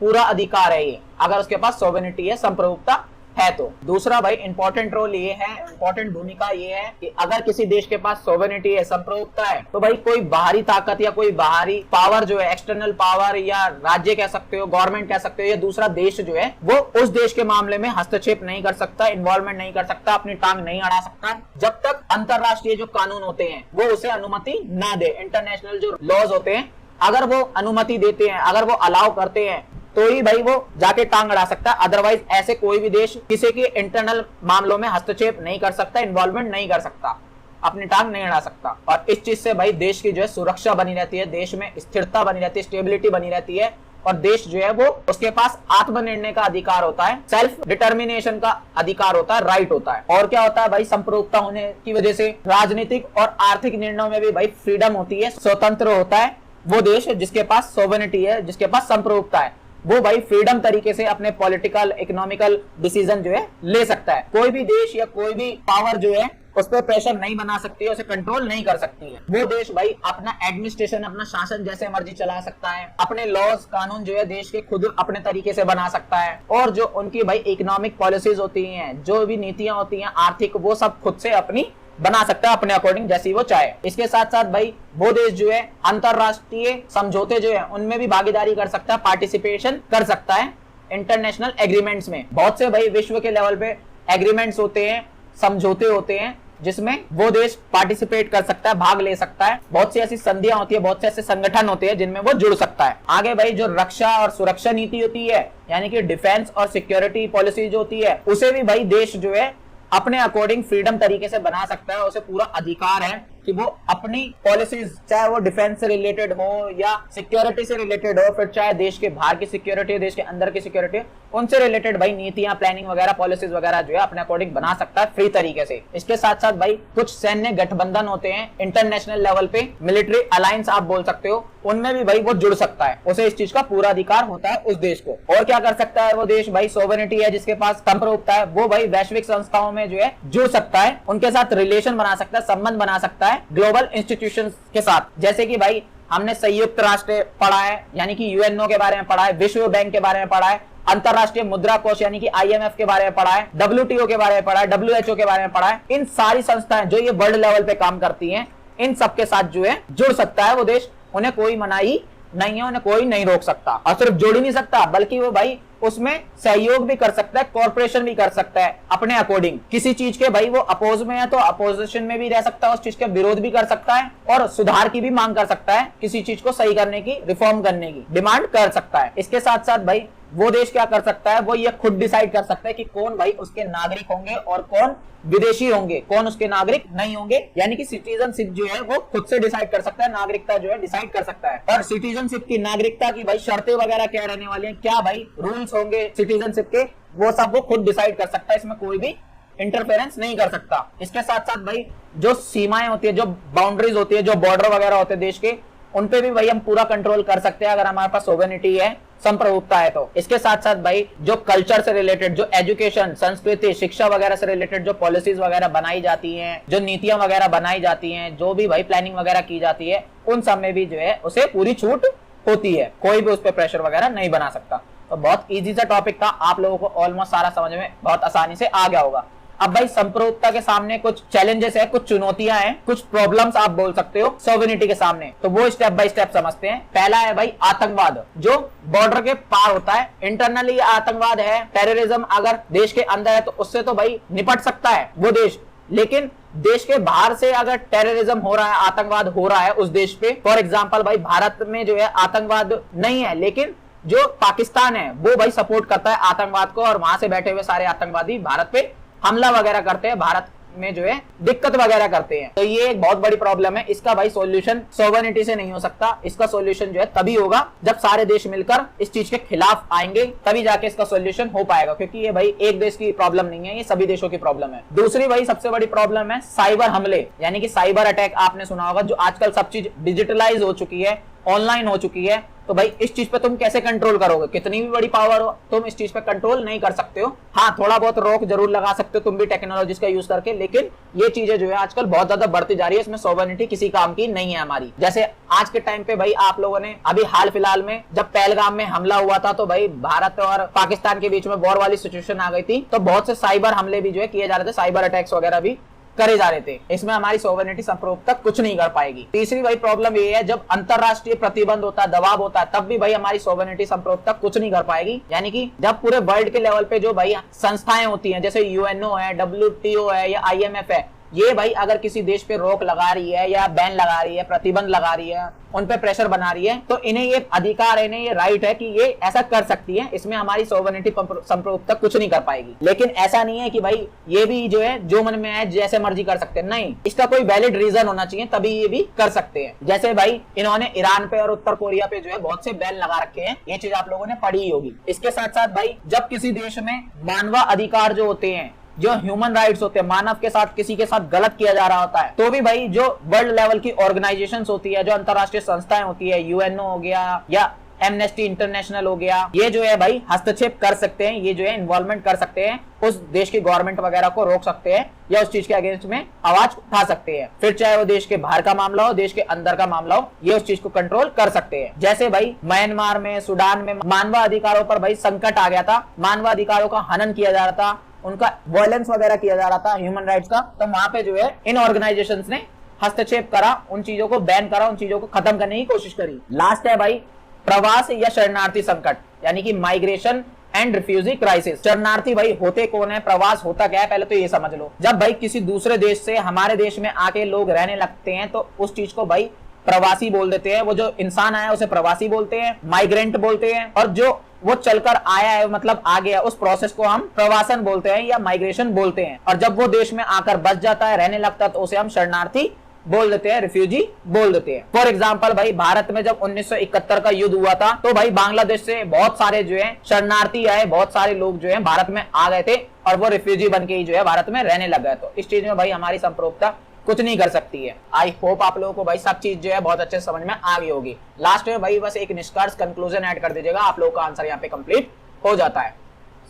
पूरा अधिकार है ये, अगर उसके पास सोवरेनिटी है, संप्रभुता है तो। दूसरा भाई इंपॉर्टेंट रोल ये है, इंपॉर्टेंट भूमिका ये है कि अगर किसी देश के पास सोवरेनिटी है, संप्रभुता है, तो भाई कोई बाहरी ताकत या कोई बाहरी पावर जो है, एक्सटर्नल पावर या राज्य कह सकते हो, गवर्नमेंट कह सकते हो, या दूसरा देश जो है वो उस देश के मामले में हस्तक्षेप नहीं कर सकता, इन्वॉल्वमेंट नहीं कर सकता, अपनी टांग नहीं अड़ा सकता, जब तक अंतरराष्ट्रीय जो कानून होते हैं वो उसे अनुमति ना दे। इंटरनेशनल जो लॉज होते हैं अगर वो अनुमति देते हैं, अगर वो अलाउ करते हैं, तो ही भाई वो जाके टांग अड़ा सकता है, अदरवाइज ऐसे कोई भी देश किसी के इंटरनल मामलों में हस्तक्षेप नहीं कर सकता, इन्वॉल्वमेंट नहीं कर सकता, अपनी टांग नहीं अड़ा सकता। और इस चीज से भाई देश की जो है सुरक्षा बनी रहती है, देश में स्थिरता बनी रहती है, स्टेबिलिटी बनी रहती है, और देश जो है वो उसके पास आत्मनिर्णय का अधिकार होता है, सेल्फ डिटर्मिनेशन का अधिकार होता है, राइट होता है। और क्या होता है भाई, संप्रभुता होने की वजह से राजनीतिक और आर्थिक निर्णयों में भी भाई फ्रीडम होती है, स्वतंत्र होता है वो देश जिसके पास सोवरेनिटी है, जिसके पास संप्रभुता है, वो भाई फ्रीडम तरीके से अपने पॉलिटिकल इकोनॉमिकल डिसीजन जो है ले सकता है। कोई भी देश या कोई भी पावर जो है उस पर प्रेशर नहीं बना सकती है, उसे कंट्रोल नहीं कर सकती है। वो देश भाई अपना एडमिनिस्ट्रेशन, अपना शासन जैसे मर्जी चला सकता है, अपने लॉज कानून जो है देश के खुद अपने तरीके से बना सकता है, और जो उनकी भाई इकोनॉमिक पॉलिसीज होती हैं, जो भी नीतियां होती हैं आर्थिक, वो सब खुद से अपनी बना सकता है, अपने अकॉर्डिंग जैसी वो चाहे। इसके साथ साथ भाई वो देश जो है अंतरराष्ट्रीय समझौते जो है उनमें भी भागीदारी कर सकता है, पार्टिसिपेशन कर सकता है इंटरनेशनल एग्रीमेंट्स में। बहुत से भाई विश्व के लेवल पे एग्रीमेंट्स होते हैं, समझौते होते हैं, जिसमें वो देश पार्टिसिपेट कर सकता है, भाग ले सकता है। बहुत सी ऐसी संधियां होती है, बहुत से ऐसे संगठन होते हैं जिनमें वो जुड़ सकता है। आगे भाई जो रक्षा और सुरक्षा नीति होती है, यानी कि डिफेंस और सिक्योरिटी पॉलिसी जो होती है, उसे भी भाई देश जो है अपने अकॉर्डिंग फ्रीडम तरीके से बना सकता है, उसे पूरा अधिकार है कि वो अपनी पॉलिसीज, चाहे वो डिफेंस से रिलेटेड हो या सिक्योरिटी से रिलेटेड हो, फिर चाहे देश के बाहर की सिक्योरिटी हो, देश के अंदर की सिक्योरिटी, उनसे रिलेटेड भाई नीतियां, प्लानिंग वगैरह, पॉलिसीज वगैरह जो है अपने अकॉर्डिंग बना सकता है फ्री तरीके से। इसके साथ साथ भाई कुछ सैन्य गठबंधन होते हैं इंटरनेशनल लेवल पे, मिलिट्री अलायंस आप बोल सकते हो, उनमें भी भाई वो जुड़ सकता है, उसे इस चीज का पूरा अधिकार होता है उस देश को। और क्या कर सकता है वो देश, भाई सोवरेनिटी है जिसके पास संप्रभुता है, वो भाई वैश्विक संस्थाओं में जो है जुड़ सकता है, उनके साथ रिलेशन बना सकता है, संबंध बना सकता है ग्लोबल इंस्टीट्यूशंस के साथ। जैसे कि भाई हमने संयुक्त राष्ट्र पढ़ा है, यानी कि यूएनओ के बारे में पढ़ा है, विश्व बैंक के बारे में पढ़ा है, अंतरराष्ट्रीय मुद्रा कोष यानी कि आईएमएफ के बारे में पढ़ा है, डब्ल्यूटीओ के बारे में पढ़ा है, डब्ल्यूएचओ के बारे में पढ़ा है। इन सारी संस्थाएं जो ये वर्ल्ड लेवल पे काम करती हैं, इन सबके साथ जो है जुड़ सकता है वो देश, उन्हें कोई मनाही नहीं है, उन्हें कोई नहीं रोक सकता। और सिर्फ जोड़ ही नहीं सकता बल्कि वो भाई उसमें सहयोग भी कर सकता है, कॉर्पोरेशन भी कर सकता है अपने अकॉर्डिंग। किसी चीज के भाई वो अपोज में है तो अपोजिशन में भी रह सकता है, उस चीज के विरोध भी कर सकता है, और सुधार की भी मांग कर सकता है, किसी चीज को सही करने की, रिफॉर्म करने की डिमांड कर सकता है। इसके साथ साथ भाई वो देश क्या कर सकता है, वो ये खुद डिसाइड कर सकता है कि कौन भाई उसके नागरिक होंगे और कौन विदेशी होंगे, कौन उसके नागरिक नहीं होंगे, यानी कि सिटीजनशिप जो है वो खुद से डिसाइड कर सकता है, नागरिकता जो है डिसाइड कर सकता है। और सिटीजनशिप की, नागरिकता की भाई शर्तें वगैरह क्या रहने वाली हैं, क्या भाई रूल्स होंगे सिटीजनशिप के, वो सब वो खुद डिसाइड कर सकता है, इसमें कोई भी इंटरफेरेंस नहीं कर सकता। इसके साथ साथ भाई जो सीमाएं होती है, जो बाउंड्रीज होती है, जो बॉर्डर वगैरह होते हैं देश के, उन पे भी भाई हम पूरा कंट्रोल कर सकते हैं अगर हमारे पास सोवेरेनिटी है, संप्रभुता है तो। इसके साथ साथ भाई जो कल्चर से रिलेटेड, जो एजुकेशन, संस्कृति, शिक्षा वगैरह से रिलेटेड जो पॉलिसीज वगैरह बनाई जाती हैं, जो नीतियां वगैरह बनाई जाती हैं, जो भी भाई प्लानिंग वगैरह की जाती है, उन सब में भी जो है उसे पूरी छूट होती है, कोई भी उस पर प्रेशर वगैरह नहीं बना सकता। तो बहुत इजी सा टॉपिक था, आप लोगों को ऑलमोस्ट सारा समझ में बहुत आसानी से आ गया होगा। अब भाई संप्रभुता के सामने कुछ चैलेंजेस है, कुछ चुनौतियां हैं, कुछ प्रॉब्लम्स आप बोल सकते हो सोवेरेनिटी के सामने, तो वो स्टेप बाय स्टेप समझते हैं। पहला है भाई आतंकवाद, जो बॉर्डर के पार होता है। इंटरनली आतंकवाद है, टेररिज्म अगर देश के अंदर है तो उससे तो भाई निपट सकता है वो देश, लेकिन देश के बाहर से अगर टेररिज्म हो रहा है, आतंकवाद हो रहा है उस देश पे, फॉर एग्जाम्पल भाई भारत में जो है आतंकवाद नहीं है, लेकिन जो पाकिस्तान है वो भाई सपोर्ट करता है आतंकवाद को, और वहां से बैठे हुए सारे आतंकवादी भारत पे हमला वगैरह करते हैं, भारत में जो है दिक्कत वगैरह करते हैं। तो ये एक बहुत बड़ी प्रॉब्लम है। इसका भाई सॉल्यूशन सोवेरेनिटी से नहीं हो सकता। इसका सॉल्यूशन जो है तभी होगा जब सारे देश मिलकर इस चीज के खिलाफ आएंगे, तभी जाके इसका सॉल्यूशन हो पाएगा, क्योंकि ये भाई एक देश की प्रॉब्लम नहीं है, ये सभी देशों की प्रॉब्लम है। दूसरी भाई सबसे बड़ी प्रॉब्लम है साइबर हमले, यानी कि साइबर अटैक। आपने सुना होगा, जो आजकल सब चीज डिजिटलाइज हो चुकी है, ऑनलाइन हो चुकी है, तो भाई इस चीज पे तुम कैसे कंट्रोल करोगे? कितनी भी बड़ी पावर हो, तुम इस चीज पे कंट्रोल नहीं कर सकते हो। हाँ, थोड़ा बहुत रोक जरूर लगा सकते हो तुम भी टेक्नोलॉजीज का यूज करके, लेकिन ये चीजें जो है आजकल बहुत ज्यादा बढ़ती जा रही है, इसमें सोवेरेनिटी किसी काम की नहीं है हमारी। जैसे आज के टाइम पे भाई आप लोगों ने अभी हाल फिलहाल में जब पहलगाम में हमला हुआ था, तो भाई भारत और पाकिस्तान के बीच में वॉर वाली सिचुएशन आ गई थी, तो बहुत से साइबर हमले भी जो है किए जा रहे थे, साइबर अटैक्स वगैरह भी करे जा रहे थे। इसमें हमारी सोवेरेनिटी संप्रभुता कुछ नहीं कर पाएगी। तीसरी भाई प्रॉब्लम ये है, जब अंतरराष्ट्रीय प्रतिबंध होता है, दबाव होता है, तब भी भाई हमारी सोवेरेनिटी संप्रभुता कुछ नहीं कर पाएगी। यानी कि जब पूरे वर्ल्ड के लेवल पे जो भाई संस्थाएं होती हैं, जैसे यूएनओ है, WTO है या IMF है, ये भाई अगर किसी देश पे रोक लगा रही है या बैन लगा रही है, प्रतिबंध लगा रही है, उन पे प्रेशर बना रही है, तो इन्हें ये अधिकार है, इन्हें ये राइट है कि ये ऐसा कर सकती है। इसमें हमारी सोवेरेनिटी संप्रभुता कुछ नहीं कर पाएगी। लेकिन ऐसा नहीं है कि भाई ये भी जो है जो मन में है जैसे मर्जी कर सकते हैं, नहीं, इसका कोई वैलिड रीजन होना चाहिए, तभी ये भी कर सकते हैं। जैसे भाई इन्होंने ईरान पे और उत्तर कोरिया पे जो है बहुत से बैन लगा रखे हैं, ये चीज आप लोगों ने पढ़ी ही होगी। इसके साथ साथ भाई जब किसी देश में मानवाधिकार जो होते हैं, जो ह्यूमन राइट्स होते हैं, मानव के साथ किसी के साथ गलत किया जा रहा होता है, तो भी भाई जो वर्ल्ड लेवल की ऑर्गेनाइजेशंस होती है, जो अंतरराष्ट्रीय संस्थाएं होती है, यूएनओ हो गया या एमनेस्टी इंटरनेशनल हो गया, ये जो है भाई हस्तक्षेप कर सकते हैं, ये जो है इन्वॉल्वमेंट कर सकते हैं, उस देश की गवर्नमेंट वगैरह को रोक सकते हैं या उस चीज के अगेंस्ट में आवाज उठा सकते हैं। फिर चाहे वो देश के बाहर का मामला हो, देश के अंदर का मामला हो, ये उस चीज को कंट्रोल कर सकते हैं। जैसे भाई म्यांमार में, सूडान में मानवाधिकारों पर भाई संकट आ गया था, मानवाधिकारों का हनन किया जा रहा था, उनका वायलेंस वगैरह किया जा रहा था ह्यूमन राइट्स का, तो वहां पे जो है इन ऑर्गेनाइजेशंस ने हस्तक्षेप करा, उन चीजों को बैन करा, उन चीजों को खत्म करने की कोशिश करी। लास्ट है भाई प्रवास या शरणार्थी संकट, यानी कि माइग्रेशन एंड रिफ्यूजी क्राइसिस। शरणार्थी भाई होते कौन है, प्रवास होता क्या है, पहले तो ये समझ लो। जब भाई किसी दूसरे देश से हमारे देश में आके लोग रहने लगते हैं, तो उस चीज को भाई प्रवासी बोल देते हैं। वो जो इंसान आया उसे प्रवासी बोलते हैं, माइग्रेंट बोलते हैं, और जो वो चलकर आया है, मतलब आ गया, उस प्रोसेस को हम प्रवासन बोलते हैं या माइग्रेशन बोलते हैं। और जब वो देश में आकर बस जाता है, रहने लगता है, तो उसे हम शरणार्थी बोल देते हैं, रिफ्यूजी बोल देते हैं। फॉर एग्जाम्पल भाई भारत में जब 1971 का युद्ध हुआ था, तो भाई बांग्लादेश से बहुत सारे जो है शरणार्थी आए, बहुत सारे लोग जो है भारत में आ गए थे, और वो रिफ्यूजी बन के ही जो है भारत में रहने लग गए। तो इस चीज में भाई हमारी संप्रभुता कुछ नहीं कर सकती है। आई होप आप लोगों को भाई सब चीज जो है बहुत अच्छे समझ में आ गई होगी। लास्ट में भाई बस एक निष्कर्ष कंक्लूजन ऐड कर दीजिएगा, आप लोगों का आंसर यहाँ पे कंप्लीट हो जाता है।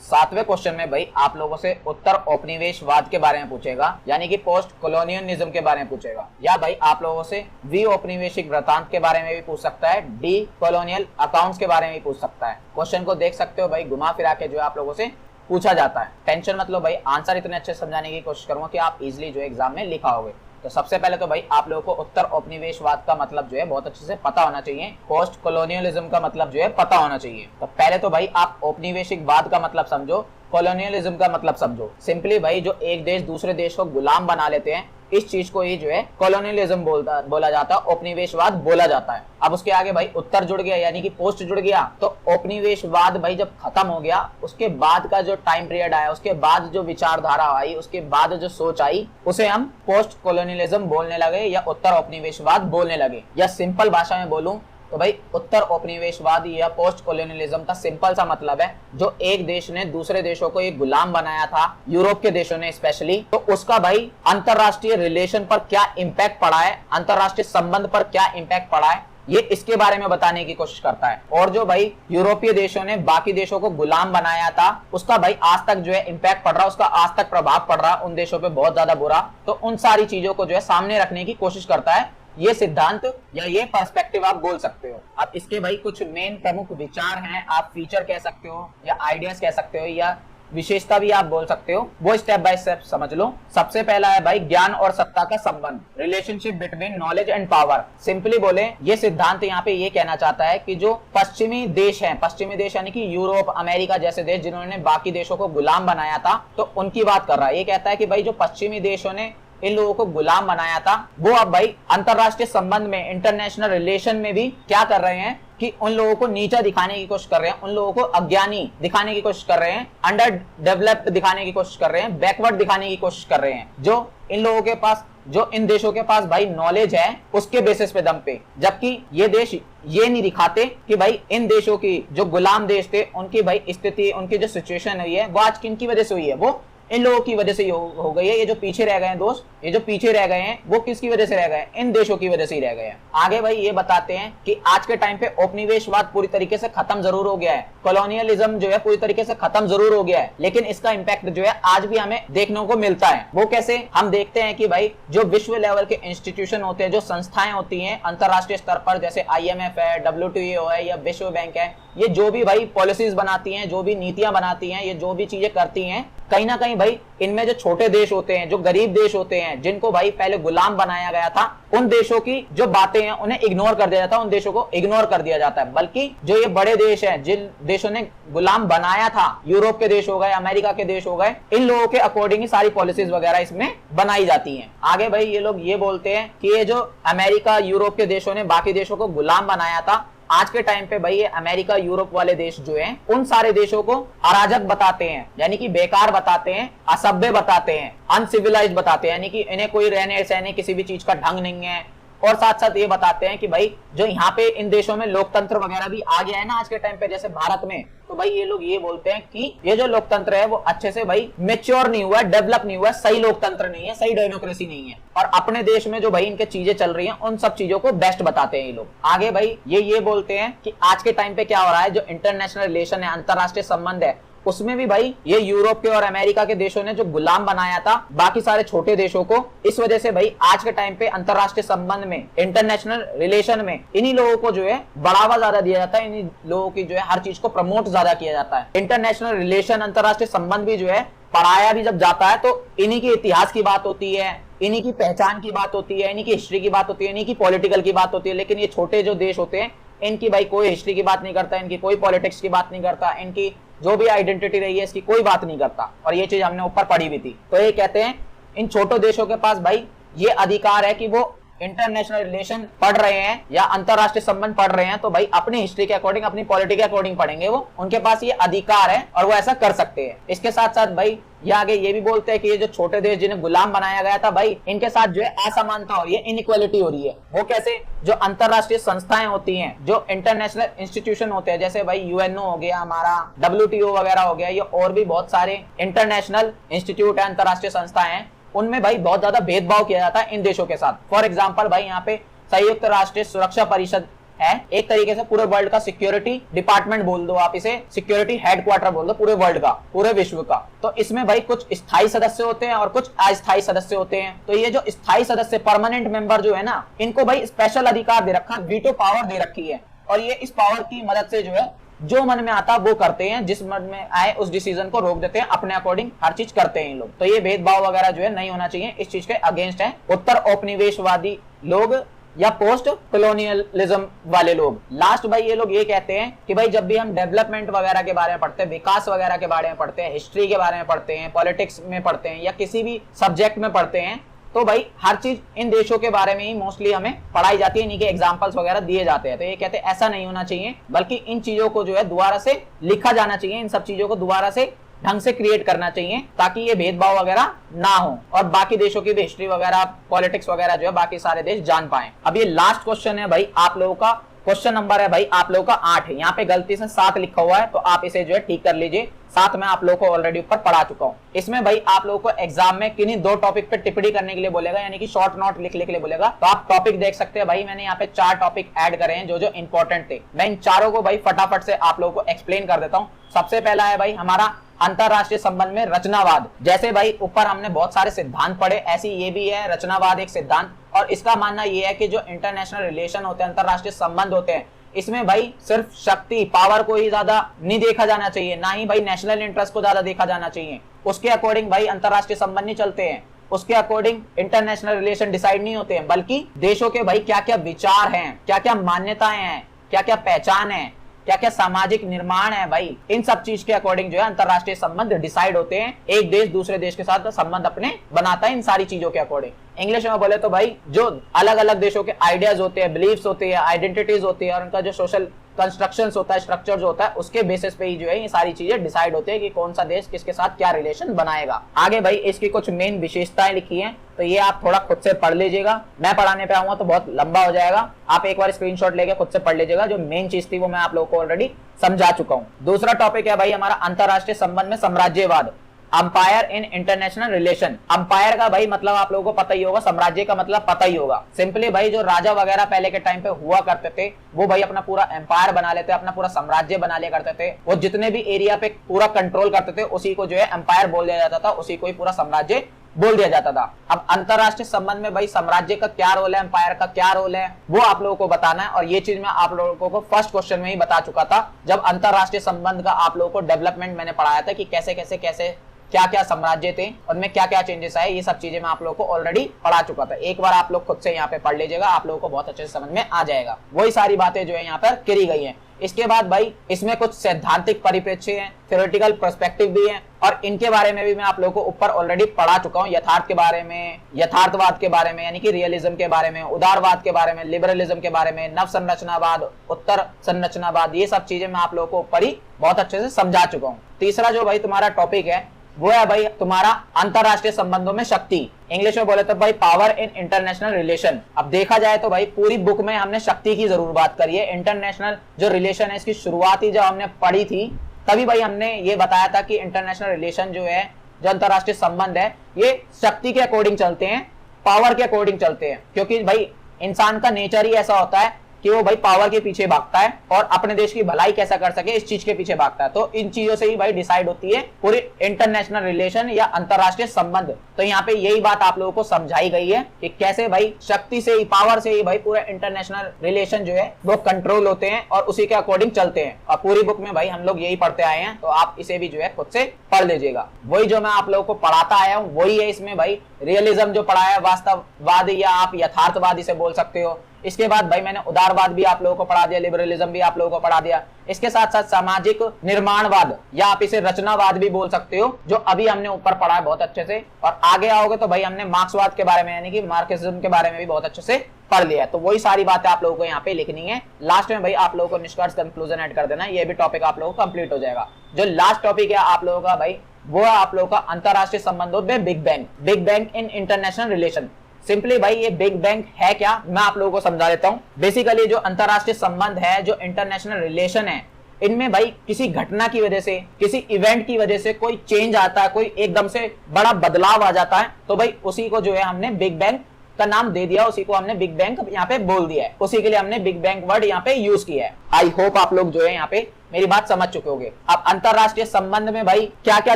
7वें क्वेश्चन में भाई आप लोगों से उत्तर औपनिवेशवाद के बारे में पूछेगा, यानी कि पोस्ट कॉलोनियलिज्म के बारे में पूछेगा, या भाई आप लोगों से वी औपनिवेशिक वृत्तांत के बारे में भी पूछ सकता है, डी कॉलोनियल अकाउंट्स के बारे में भी पूछ सकता है। क्वेश्चन को देख सकते हो भाई, घुमा फिरा के जो है आप लोगों से पूछा जाता है। टेंशन मत लो भाई, आंसर इतने अच्छे समझाने की कोशिश करूंगा कि आप इजिली जो एग्जाम में लिखा होगे। तो सबसे पहले तो भाई आप लोगों को उत्तर औपनिवेशवाद का मतलब जो है बहुत अच्छे से पता होना चाहिए, पोस्ट कॉलोनियलिज्म का मतलब जो है पता होना चाहिए। तो पहले तो भाई आप औपनिवेशिकवाद का मतलब समझो, कॉलोनियलिज्म का मतलब समझो। सिंपली भाई जो एक देश दूसरे देश को गुलाम बना लेते हैं, इस चीज को ही जो है कॉलोनियलिज्म बोला जाता है, औपनिवेशवाद बोला जाता है। अब उसके आगे भाई उत्तर जुड़ गया, यानी कि पोस्ट जुड़ गया, तो औपनिवेशवाद भाई जब खत्म हो गया, उसके बाद का जो टाइम पीरियड आया, उसके बाद जो विचारधारा आई, उसके बाद जो सोच आई, उसे हम पोस्ट कॉलोनियलिज्म बोलने लगे या उत्तर औपनिवेशवाद बोलने लगे। या सिंपल भाषा में बोलूं तो भाई उत्तर औपनिवेशवाद या पोस्ट कॉलोनियलिज्म का सिंपल सा मतलब है जो एक देश ने दूसरे देशों को एक गुलाम बनाया था, यूरोप के देशों ने स्पेशली, तो उसका भाई अंतरराष्ट्रीय रिलेशन पर क्या इंपैक्ट पड़ा है, अंतरराष्ट्रीय संबंध पर क्या इंपैक्ट पड़ा है, ये इसके बारे में बताने की कोशिश करता है। और जो भाई यूरोपीय देशों ने बाकी देशों को गुलाम बनाया था उसका भाई आज तक जो है इंपैक्ट पड़ रहा, उसका आज तक प्रभाव पड़ रहा उन देशों पे बहुत ज्यादा बुरा, तो उन सारी चीजों को जो है सामने रखने की कोशिश करता है ये सिद्धांत या ये पर्सपेक्टिव आप बोल सकते हो। आप इसके भाई कुछ मेन प्रमुख विचार हैं, आप फीचर कह सकते हो या आइडियाज कह सकते हो या विशेषता भी आप बोल सकते हो, वो स्टेप बाय स्टेप समझ लो। सबसे पहला है भाई ज्ञान और सत्ता का संबंध, relationship between knowledge and power. Simply बोले ये सिद्धांत यहाँ पे ये कहना चाहता है कि जो पश्चिमी देश हैं, पश्चिमी देश यानी कि यूरोप, अमेरिका जैसे देश जिन्होंने बाकी देशों को गुलाम बनाया था, तो उनकी बात कर रहा है। ये कहता है कि भाई जो पश्चिमी देशों ने इन लोगों को गुलाम बनाया था वो अब भाई अंतरराष्ट्रीय संबंध में, इंटरनेशनल रिलेशन में भी क्या कर रहे हैं कि उन लोगों को नीचा दिखाने की कोशिश कर रहे हैं, उन लोगों को अज्ञानी दिखाने की कोशिश कर रहे हैं, अंडर डेवलप्ड दिखाने की कोशिश कर रहे हैं, बैकवर्ड दिखाने की कोशिश कर रहे हैं। जो इन लोगों के पास, जो इन देशों के पास भाई नॉलेज है उसके बेसिस पे, दम पे, जबकि ये देश ये नहीं दिखाते कि भाई इन देशों की जो गुलाम देश थे उनकी भाई स्थिति, उनकी जो सिचुएशन हुई है वो आज किनकी वजह से हुई है, वो इन लोगों की वजह से हो गई है। ये जो पीछे रह गए हैं दोस्त, ये जो पीछे रह गए हैं वो किसकी वजह से रह गए हैं, इन देशों की वजह से ही रह गए हैं। आगे भाई ये बताते हैं कि आज के टाइम पे औपनिवेशवाद पूरी तरीके से खत्म जरूर हो गया है, कॉलोनियलिज्म जो है पूरी तरीके से खत्म जरूर हो गया है, लेकिन इसका इंपैक्ट जो है आज भी हमें देखने को मिलता है। वो कैसे, हम देखते हैं कि भाई जो विश्व लेवल के इंस्टीट्यूशन होते हैं, जो संस्थाएं होती हैं अंतरराष्ट्रीय स्तर पर, जैसे IMF है, WTO है या विश्व बैंक है, ये जो भी भाई पॉलिसीज बनाती हैं, जो भी नीतियां बनाती हैं, ये जो भी चीजें करती हैं, कहीं ना कहीं भाई इनमें जो छोटे देश होते हैं, जो गरीब देश होते हैं, जिनको भाई पहले गुलाम बनाया गया था, उन देशों की जो बातें हैं उन्हें इग्नोर कर दिया जाता है, उन देशों को इग्नोर कर दिया जाता है। बल्कि जो ये बड़े देश हैं, जिन देशों ने गुलाम बनाया था, यूरोप के देश हो गए, अमेरिका के देश हो गए, इन लोगों के अकॉर्डिंग ही सारी पॉलिसीज वगैरह इसमें बनाई जाती हैं। आगे भाई ये लोग ये बोलते हैं कि ये जो अमेरिका, यूरोप के देशों ने बाकी देशों को गुलाम बनाया था, आज के टाइम पे भाई ये अमेरिका, यूरोप वाले देश जो हैं उन सारे देशों को अराजक बताते हैं, यानी कि बेकार बताते हैं, असभ्य बताते हैं, अनसिविलाइज्ड बताते हैं, यानी कि इन्हें कोई रहने सहने किसी भी चीज का ढंग नहीं है। और साथ साथ ये बताते हैं कि भाई जो यहाँ पे इन देशों में लोकतंत्र वगैरह भी आ गया है ना आज के टाइम पे, जैसे भारत में, तो भाई ये लोग ये बोलते हैं कि ये जो लोकतंत्र है वो अच्छे से भाई मेच्योर नहीं हुआ, डेवलप नहीं हुआ, सही लोकतंत्र नहीं है, सही डेमोक्रेसी नहीं है। और अपने देश में जो भाई इनके चीजें चल रही हैं उन सब चीजों को बेस्ट बताते हैं ये लोग। आगे भाई ये बोलते हैं कि आज के टाइम पे क्या हो रहा है, जो इंटरनेशनल रिलेशन है, अंतरराष्ट्रीय संबंध है, उसमें भी भाई ये यूरोप के और अमेरिका के देशों ने जो गुलाम बनाया था बाकी सारे छोटे देशों को, इस वजह से भाई आज के टाइम पे अंतरराष्ट्रीय संबंध में, इंटरनेशनल रिलेशन में इन्हीं लोगों को जो है बढ़ावा ज्यादा दिया जाता है, इन्हीं लोगों की जो है हर चीज को प्रमोट ज्यादा किया जाता है। इंटरनेशनल रिलेशन, अंतरराष्ट्रीय संबंध भी जो है पढ़ाया भी जब जाता है तो इन्हीं के इतिहास की बात होती है, इन्हीं की पहचान की बात होती है, इन्हीं की हिस्ट्री की बात होती है, इन्हीं की पॉलिटिकल की बात होती है। लेकिन ये छोटे जो देश होते हैं इनकी भाई कोई हिस्ट्री की बात नहीं करता, इनकी कोई पॉलिटिक्स की बात नहीं करता, इनकी जो भी आइडेंटिटी रही है इसकी कोई बात नहीं करता। और ये चीज हमने ऊपर पढ़ी भी थी। तो ये कहते हैं इन छोटे देशों के पास भाई ये अधिकार है कि वो इंटरनेशनल रिलेशन पढ़ रहे हैं या अंतरराष्ट्रीय संबंध पढ़ रहे हैं तो भाई अपनी हिस्ट्री के अकॉर्डिंग, अपनी पॉलिटी के अकॉर्डिंग पढ़ेंगे, वो उनके पास ये अधिकार है और वो ऐसा कर सकते हैं। इसके साथ साथ भाई ये आगे ये भी बोलते हैं कि ये जो छोटे देश जिन्हें गुलाम बनाया गया था भाई, इनके साथ जो है असमानता हो रही है, इनइक्वालिटी हो रही है। वो कैसे, जो अंतरराष्ट्रीय संस्थाएं होती हैं, जो इंटरनेशनल इंस्टीट्यूशन होते हैं, जैसे भाई UNO हो गया, हमारा WTO वगैरह हो गया, ये और भी बहुत सारे इंटरनेशनल इंस्टीट्यूट है, अंतरराष्ट्रीय संस्थाएं हैं, उनमें भाई बहुत ज्यादा भेदभाव किया जाता है इन देशों के साथ। फॉर एग्जाम्पल भाई यहाँ पे संयुक्त राष्ट्र सुरक्षा परिषद है, एक तरीके से पूरे वर्ल्ड का सिक्योरिटी डिपार्टमेंट बोल दो, आप इसे सिक्योरिटी हेडक्वार्टर बोल दो पूरे वर्ल्ड का, पूरे विश्व का। तो इसमें भाई कुछ स्थायी सदस्य होते हैं और कुछ अस्थायी सदस्य होते हैं। तो ये जो स्थायी सदस्य, परमानेंट मेंबर जो है ना, इनको भाई स्पेशल अधिकार दे रखा, वीटो पावर दे रखी है, और ये इस पावर की मदद से जो है जो मन में आता वो करते हैं, जिस मन में आए उस डिसीजन को रोक देते हैं, अपने अकॉर्डिंग हर चीज करते हैं ये लोग। तो ये भेदभाव वगैरह जो है नहीं होना चाहिए, इस चीज के अगेंस्ट है उत्तर औपनिवेशवादी लोग या पोस्ट कॉलोनियलिज्म वाले लोग। लास्ट भाई ये लोग ये कहते हैं कि भाई जब भी हम डेवलपमेंट वगैरह के बारे में पढ़ते हैं, विकास वगैरह के बारे में पढ़ते हैं, हिस्ट्री के बारे में पढ़ते हैं, पॉलिटिक्स में पढ़ते हैं या किसी भी सब्जेक्ट में पढ़ते हैं, तो भाई हर चीज इन देशों के बारे में ही मोस्टली हमें पढ़ाई जाती है, इन्हीं के एग्जांपल्स वगैरह दिए जाते हैं। तो ये कहते हैं ऐसा नहीं होना चाहिए, बल्कि इन चीजों को जो है दोबारा से लिखा जाना चाहिए, इन सब चीजों को दोबारा से ढंग से क्रिएट करना चाहिए ताकि ये भेदभाव वगैरह ना हो और बाकी देशों की भी हिस्ट्री वगैरह, पॉलिटिक्स वगैरह जो है बाकी सारे देश जान पाए। अब ये लास्ट क्वेश्चन है भाई आप लोगों का क्वेश्चन नंबर है भाई आप लोगों का 8 है, यहाँ पे गलती से 7 लिखा हुआ है, तो आप इसे जो है ठीक कर लीजिए। 7 में आप लोगों को ऑलरेडी ऊपर पढ़ा चुका हूं। इसमें भाई आप लोगों को एग्जाम में किन्हीं 2 टॉपिक पे टिप्पणी करने के लिए बोलेगा, यानी कि शॉर्ट नोट लिखने के लिए बोलेगा। तो आप टॉपिक देख सकते हैं भाई, मैंने यहाँ पे 4 टॉपिक ऐड करे हैं जो जो इंपॉर्टेंट थे। मैं इन चारों को भाई फटाफट से आप लोगों को एक्सप्लेन कर देता हूँ। सबसे पहला है भाई हमारा अंतरराष्ट्रीय संबंध में रचनावाद। जैसे भाई ऊपर हमने बहुत सारे सिद्धांत पढ़े, ऐसी ये भी है रचनावाद एक सिद्धांत, और इसका मानना ये है कि जो इंटरनेशनल रिलेशन होते हैं, अंतरराष्ट्रीय संबंध होते हैं, इसमें भाई सिर्फ शक्ति पावर को ही ज्यादा नहीं देखा जाना चाहिए, ना ही भाई नेशनल इंटरेस्ट को ज्यादा देखा जाना चाहिए। उसके अकॉर्डिंग भाई अंतरराष्ट्रीय संबंध नहीं चलते हैं, उसके अकॉर्डिंग इंटरनेशनल रिलेशन डिसाइड नहीं होते हैं, बल्कि देशों के भाई क्या क्या विचार हैं, क्या क्या मान्यताएं हैं, क्या क्या पहचान है, क्या क्या सामाजिक निर्माण है भाई, इन सब चीज के अकॉर्डिंग जो है अंतरराष्ट्रीय संबंध डिसाइड होते हैं। एक देश दूसरे देश के साथ संबंध अपने बनाता है इन सारी चीजों के अकॉर्डिंग। इंग्लिश में बोले तो भाई जो अलग अलग देशों के आइडियाज होते हैं, बिलीफ्स होते हैं, आइडेंटिटीज होती है, और उनका जो सोशल कंस्ट्रक्शंस होता है, स्ट्रक्चर जो होता है, उसके बेसिस पे ही जो है ये सारी चीजें डिसाइड होती है कि कौन सा देश किसके साथ क्या रिलेशन बनाएगा। आगे भाई इसकी कुछ मेन विशेषताएं लिखी हैं, तो ये आप थोड़ा खुद से पढ़ लीजिएगा। मैं पढ़ाने पे आऊंगा तो बहुत लंबा हो जाएगा, आप एक बार स्क्रीनशॉट लेके खुद से पढ़ लीजिएगा। जो मेन चीज थी वो मैं आप लोगों को ऑलरेडी समझा चुका हूँ। दूसरा टॉपिक है भाई हमारा अंतरराष्ट्रीय संबंध में साम्राज्यवाद, umpire in international relation. Umpire का भाई मतलब आप लोगों को पता ही होगा, साम्राज्य का मतलब पता ही होगा। सिंपली भाई जो राजा वगैरह पहले के टाइम पे हुआ करते थे, वो भाई अपना पूरा एम्पायर बना लेते, अपना पूरा साम्राज्य बना लिया करते थे। वो जितने भी एरिया पे पूरा कंट्रोल करते थे, उसी को जो है एम्पायर बोल दिया जाता था, उसी को ही पूरा साम्राज्य बोल दिया जाता था। अब अंतरराष्ट्रीय संबंध में भाई साम्राज्य का क्या रोल है, एम्पायर का क्या रोल है, वो आप लोगों को बताना है। और ये चीज मैं आप लोगों को फर्स्ट क्वेश्चन में ही बता चुका था, जब अंतरराष्ट्रीय संबंध का आप लोगों को डेवलपमेंट मैंने पढ़ाया था कि कैसे कैसे कैसे क्या क्या साम्राज्य थे, उनमें क्या क्या चेंजेस आए, ये सब चीजें मैं आप लोगों को ऑलरेडी पढ़ा चुका था। एक बार आप लोग खुद से यहाँ पे पढ़ लीजिएगा, आप लोगों को बहुत अच्छे से समझ में आ जाएगा। वही सारी बातें जो है यहाँ पर करी गई हैं। इसके बाद भाई इसमें कुछ सैद्धांतिक परिप्रेक्ष्य हैं, थ्योरेटिकल पर्सपेक्टिव भी हैं, और इनके बारे में भी मैं आप लोगों को ऊपर ऑलरेडी पढ़ा चुका हूँ। यथार्थ के बारे में, यथार्थवाद के बारे में यानी कि रियलिज्म के बारे में, उदारवाद के बारे में, लिबरलिज्म के बारे में, नव संरचनावाद, उत्तर संरचनावाद, ये सब चीजें मैं आप लोगों को ऊपर ही बहुत अच्छे से समझा चुका हूँ। तीसरा जो भाई तुम्हारा टॉपिक है वो है भाई तुम्हारा अंतरराष्ट्रीय संबंधों में शक्ति। इंग्लिश में बोले तो भाई पावर इन इंटरनेशनल रिलेशन। अब देखा जाए तो भाई पूरी बुक में हमने शक्ति की जरूर बात करी है। इंटरनेशनल जो रिलेशन है इसकी शुरुआत ही जब हमने पढ़ी थी तभी भाई हमने ये बताया था कि इंटरनेशनल रिलेशन जो है, जो अंतरराष्ट्रीय संबंध है, ये शक्ति के अकॉर्डिंग चलते हैं, पावर के अकॉर्डिंग चलते हैं। क्योंकि भाई इंसान का नेचर ही ऐसा होता है कि वो भाई पावर के पीछे भागता है और अपने देश की भलाई कैसा कर सके इस चीज के पीछे भागता है। तो इन चीजों से ही भाई डिसाइड होती है पूरी इंटरनेशनल रिलेशन या अंतरराष्ट्रीय संबंध। तो यहाँ पे यही बात आप लोगों को समझाई गई है कि कैसे भाई शक्ति से ही, पावर से ही भाई पूरा इंटरनेशनल रिलेशन जो है वो कंट्रोल होते हैं और उसी के अकॉर्डिंग चलते हैं। और पूरी बुक में भाई हम लोग यही पढ़ते आए हैं, तो आप इसे भी जो है खुद से पढ़ लीजिएगा। वही जो मैं आप लोगों को पढ़ाता आया हूँ वही है इसमें भाई। रियलिज्म जो पढ़ाया, वास्तववाद या आप यथार्थवाद इसे बोल सकते हो। इसके बाद भाई मैंने उदारवाद भी आप लोगों को पढ़ा दिया, लिबरलिज्म भी आप लोगों को पढ़ा दिया। इसके साथ साथ सामाजिक निर्माणवाद या आप इसे रचनावाद भी बोल सकते हो, जो अभी हमने ऊपर पढ़ा है बहुत अच्छे से। और आगे आओगे तो भाई हमने मार्क्सवाद के बारे में यानी कि मार्क्सिज्म के बारे में भी बहुत अच्छे से पढ़ लिया है। तो वही सारी बातें आप लोगों को यहाँ पे लिखनी है। लास्ट में भाई आप लोगों को निष्कर्ष कंक्लूजन ऐड कर देना, ये भी टॉपिक आप लोगों को कंप्लीट हो जाएगा। जो लास्ट टॉपिक है आप लोगों का भाई वो है आप लोगों का अंतरराष्ट्रीय संबंधों में big bang. Big bang in international relation. Simply भाई ये बिग बैंग है क्या, मैं आप लोगों को समझा देता हूँ। बेसिकली जो अंतरराष्ट्रीय संबंध है, जो इंटरनेशनल रिलेशन है, इनमें भाई किसी घटना की वजह से, किसी इवेंट की वजह से कोई चेंज आता है, कोई एकदम से बड़ा बदलाव आ जाता है, तो भाई उसी को जो है हमने बिग बैंग का नाम दे दिया, उसी को हमने बिग बैंग यहाँ पे बोल दिया है। उसी के लिए हमने बिग बैंग वर्ड यहाँ पे यूज किया है। आई होप आप लोग जो है यहाँ पे मेरी बात समझ चुके होंगे। अब अंतरराष्ट्रीय संबंध में भाई क्या क्या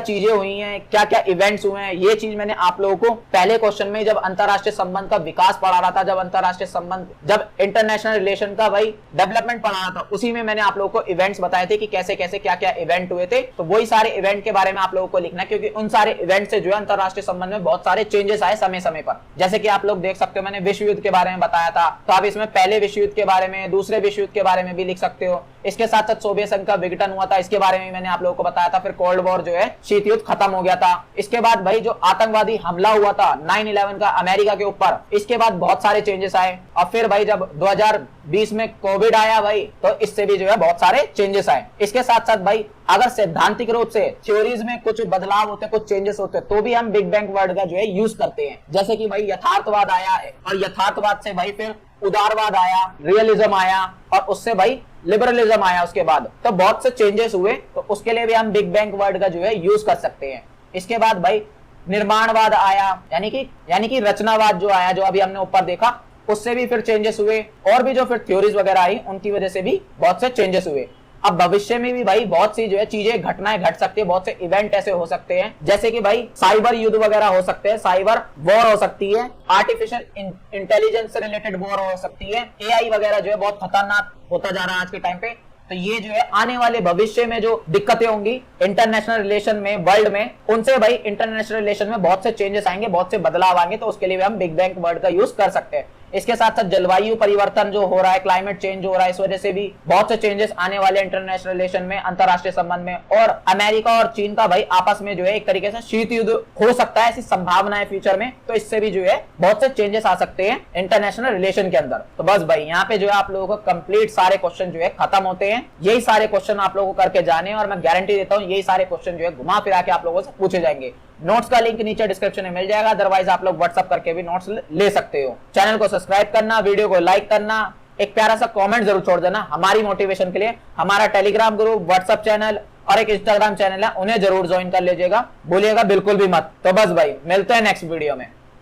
चीजें हुई हैं, क्या क्या इवेंट्स हुए हैं, ये चीज मैंने आप लोगों को पहले क्वेश्चन में जब अंतरराष्ट्रीय संबंध का विकास पढ़ा रहा था, जब अंतरराष्ट्रीय संबंध, जब इंटरनेशनल रिलेशन का भाई डेवलपमेंट पढ़ा रहा था, उसी में मैंने आप लोगों को इवेंट्स बताए थे कि कैसे कैसे क्या क्या इवेंट हुए थे। तो वही सारे इवेंट के बारे में आप लोगों को लिखना, क्योंकि उन सारे इवेंट से जो है अंतरराष्ट्रीय संबंध में बहुत सारे चेंजेस आए समय समय पर। जैसे कि आप लोग देख सकते हो, मैंने विश्व युद्ध के बारे में बताया था, तो आप इसमें पहले विश्व युद्ध के बारे में, दूसरे विश्व युद्ध के बारे में भी लिख सकते हो। इसके साथ साथ सोवियत संघ का विघटन हुआ था, इसके बारे में मैंने आप लोगों को बताया था। फिर कोल्ड वॉर जो है, शीत युद्ध खत्म हो गया था। इसके बाद भाई जो आतंकवादी हमला हुआ था 9/11 का अमेरिका के ऊपर, इसके बाद बहुत सारे चेंजेस आए। और फिर भाई जब 2020 में कोविड आया भाई, तो इससे भी जो है बहुत सारे चेंजेस आए। इसके साथ साथ भाई अगर सैद्धांतिक रूप से थ्योरीज में कुछ बदलाव होते, कुछ चेंजेस होते, तो भी हम बिग बैंग वर्ड का जो है यूज करते हैं। जैसे कि भाई यथार्थवाद आया है और यथार्थवाद से भाई फिर उदारवाद आया, रियलिज्म आया और उससे भाई लिबरलिज्म आया उसके बाद, तो बहुत से चेंजेस हुए। तो उसके लिए भी हम बिग बैंग वर्ड का जो है यूज कर सकते हैं। इसके बाद भाई निर्माणवाद आया, यानी कि रचनावाद जो आया, जो अभी हमने ऊपर देखा, उससे भी फिर चेंजेस हुए। और भी जो फिर थ्योरीज वगैरह आई उनकी वजह से भी बहुत से चेंजेस हुए। अब भविष्य में भी भाई बहुत सी जो है चीजें, घटनाएं घट सकती है, बहुत से इवेंट ऐसे हो सकते हैं, जैसे कि भाई साइबर युद्ध वगैरह हो सकते हैं, साइबर वॉर हो सकती है, आर्टिफिशियल इंटेलिजेंस से रिलेटेड वॉर हो सकती है, एआई वगैरह जो है बहुत खतरनाक होता जा रहा है आज के टाइम पे। तो ये जो है आने वाले भविष्य में जो दिक्कतें होंगी इंटरनेशनल रिलेशन में, वर्ल्ड में, उनसे भाई इंटरनेशनल रिलेशन में बहुत से चेंजेस आएंगे, बहुत से बदलाव आएंगे। तो उसके लिए भी हम बिग बैंग वर्ड का यूज कर सकते हैं। इसके साथ साथ जलवायु परिवर्तन जो हो रहा है, क्लाइमेट चेंज हो रहा है, इस वजह से भी बहुत से चेंजेस आने वाले इंटरनेशनल रिलेशन में, अंतरराष्ट्रीय संबंध में। और अमेरिका और चीन का भाई आपस में जो है एक तरीके से शीत युद्ध हो सकता है, ऐसी संभावना है फ्यूचर में। तो इससे भी जो है बहुत से चेंजेस आ सकते हैं इंटरनेशनल रिलेशन के अंदर। तो बस भाई यहाँ पे जो है आप लोगों को कंप्लीट सारे क्वेश्चन जो है खत्म होते हैं। यही सारे क्वेश्चन आप लोगों को करके जाने, और मैं गारंटी देता हूँ यही सारे क्वेश्चन जो है घुमा फिरा के आप लोगों से पूछे जाएंगे। नोट्स का लिंक नीचे डिस्क्रिप्शन में मिल जाएगा, अदरवाइज आप लोग व्हाट्सएप करके भी नोट्स ले सकते हो। चैनल को सब्सक्राइब करना, वीडियो को लाइक करना, एक प्यारा सा कमेंट जरूर छोड़ देना हमारी मोटिवेशन के लिए। हमारा टेलीग्राम ग्रुप, व्हाट्सएप चैनल और एक इंस्टाग्राम चैनल है, उन्हें जरूर ज्वाइन कर लीजिएगा, भूलिएगा बिल्कुल भी मत। तो बस भाई मिलते हैं नेक्स्ट वीडियो में।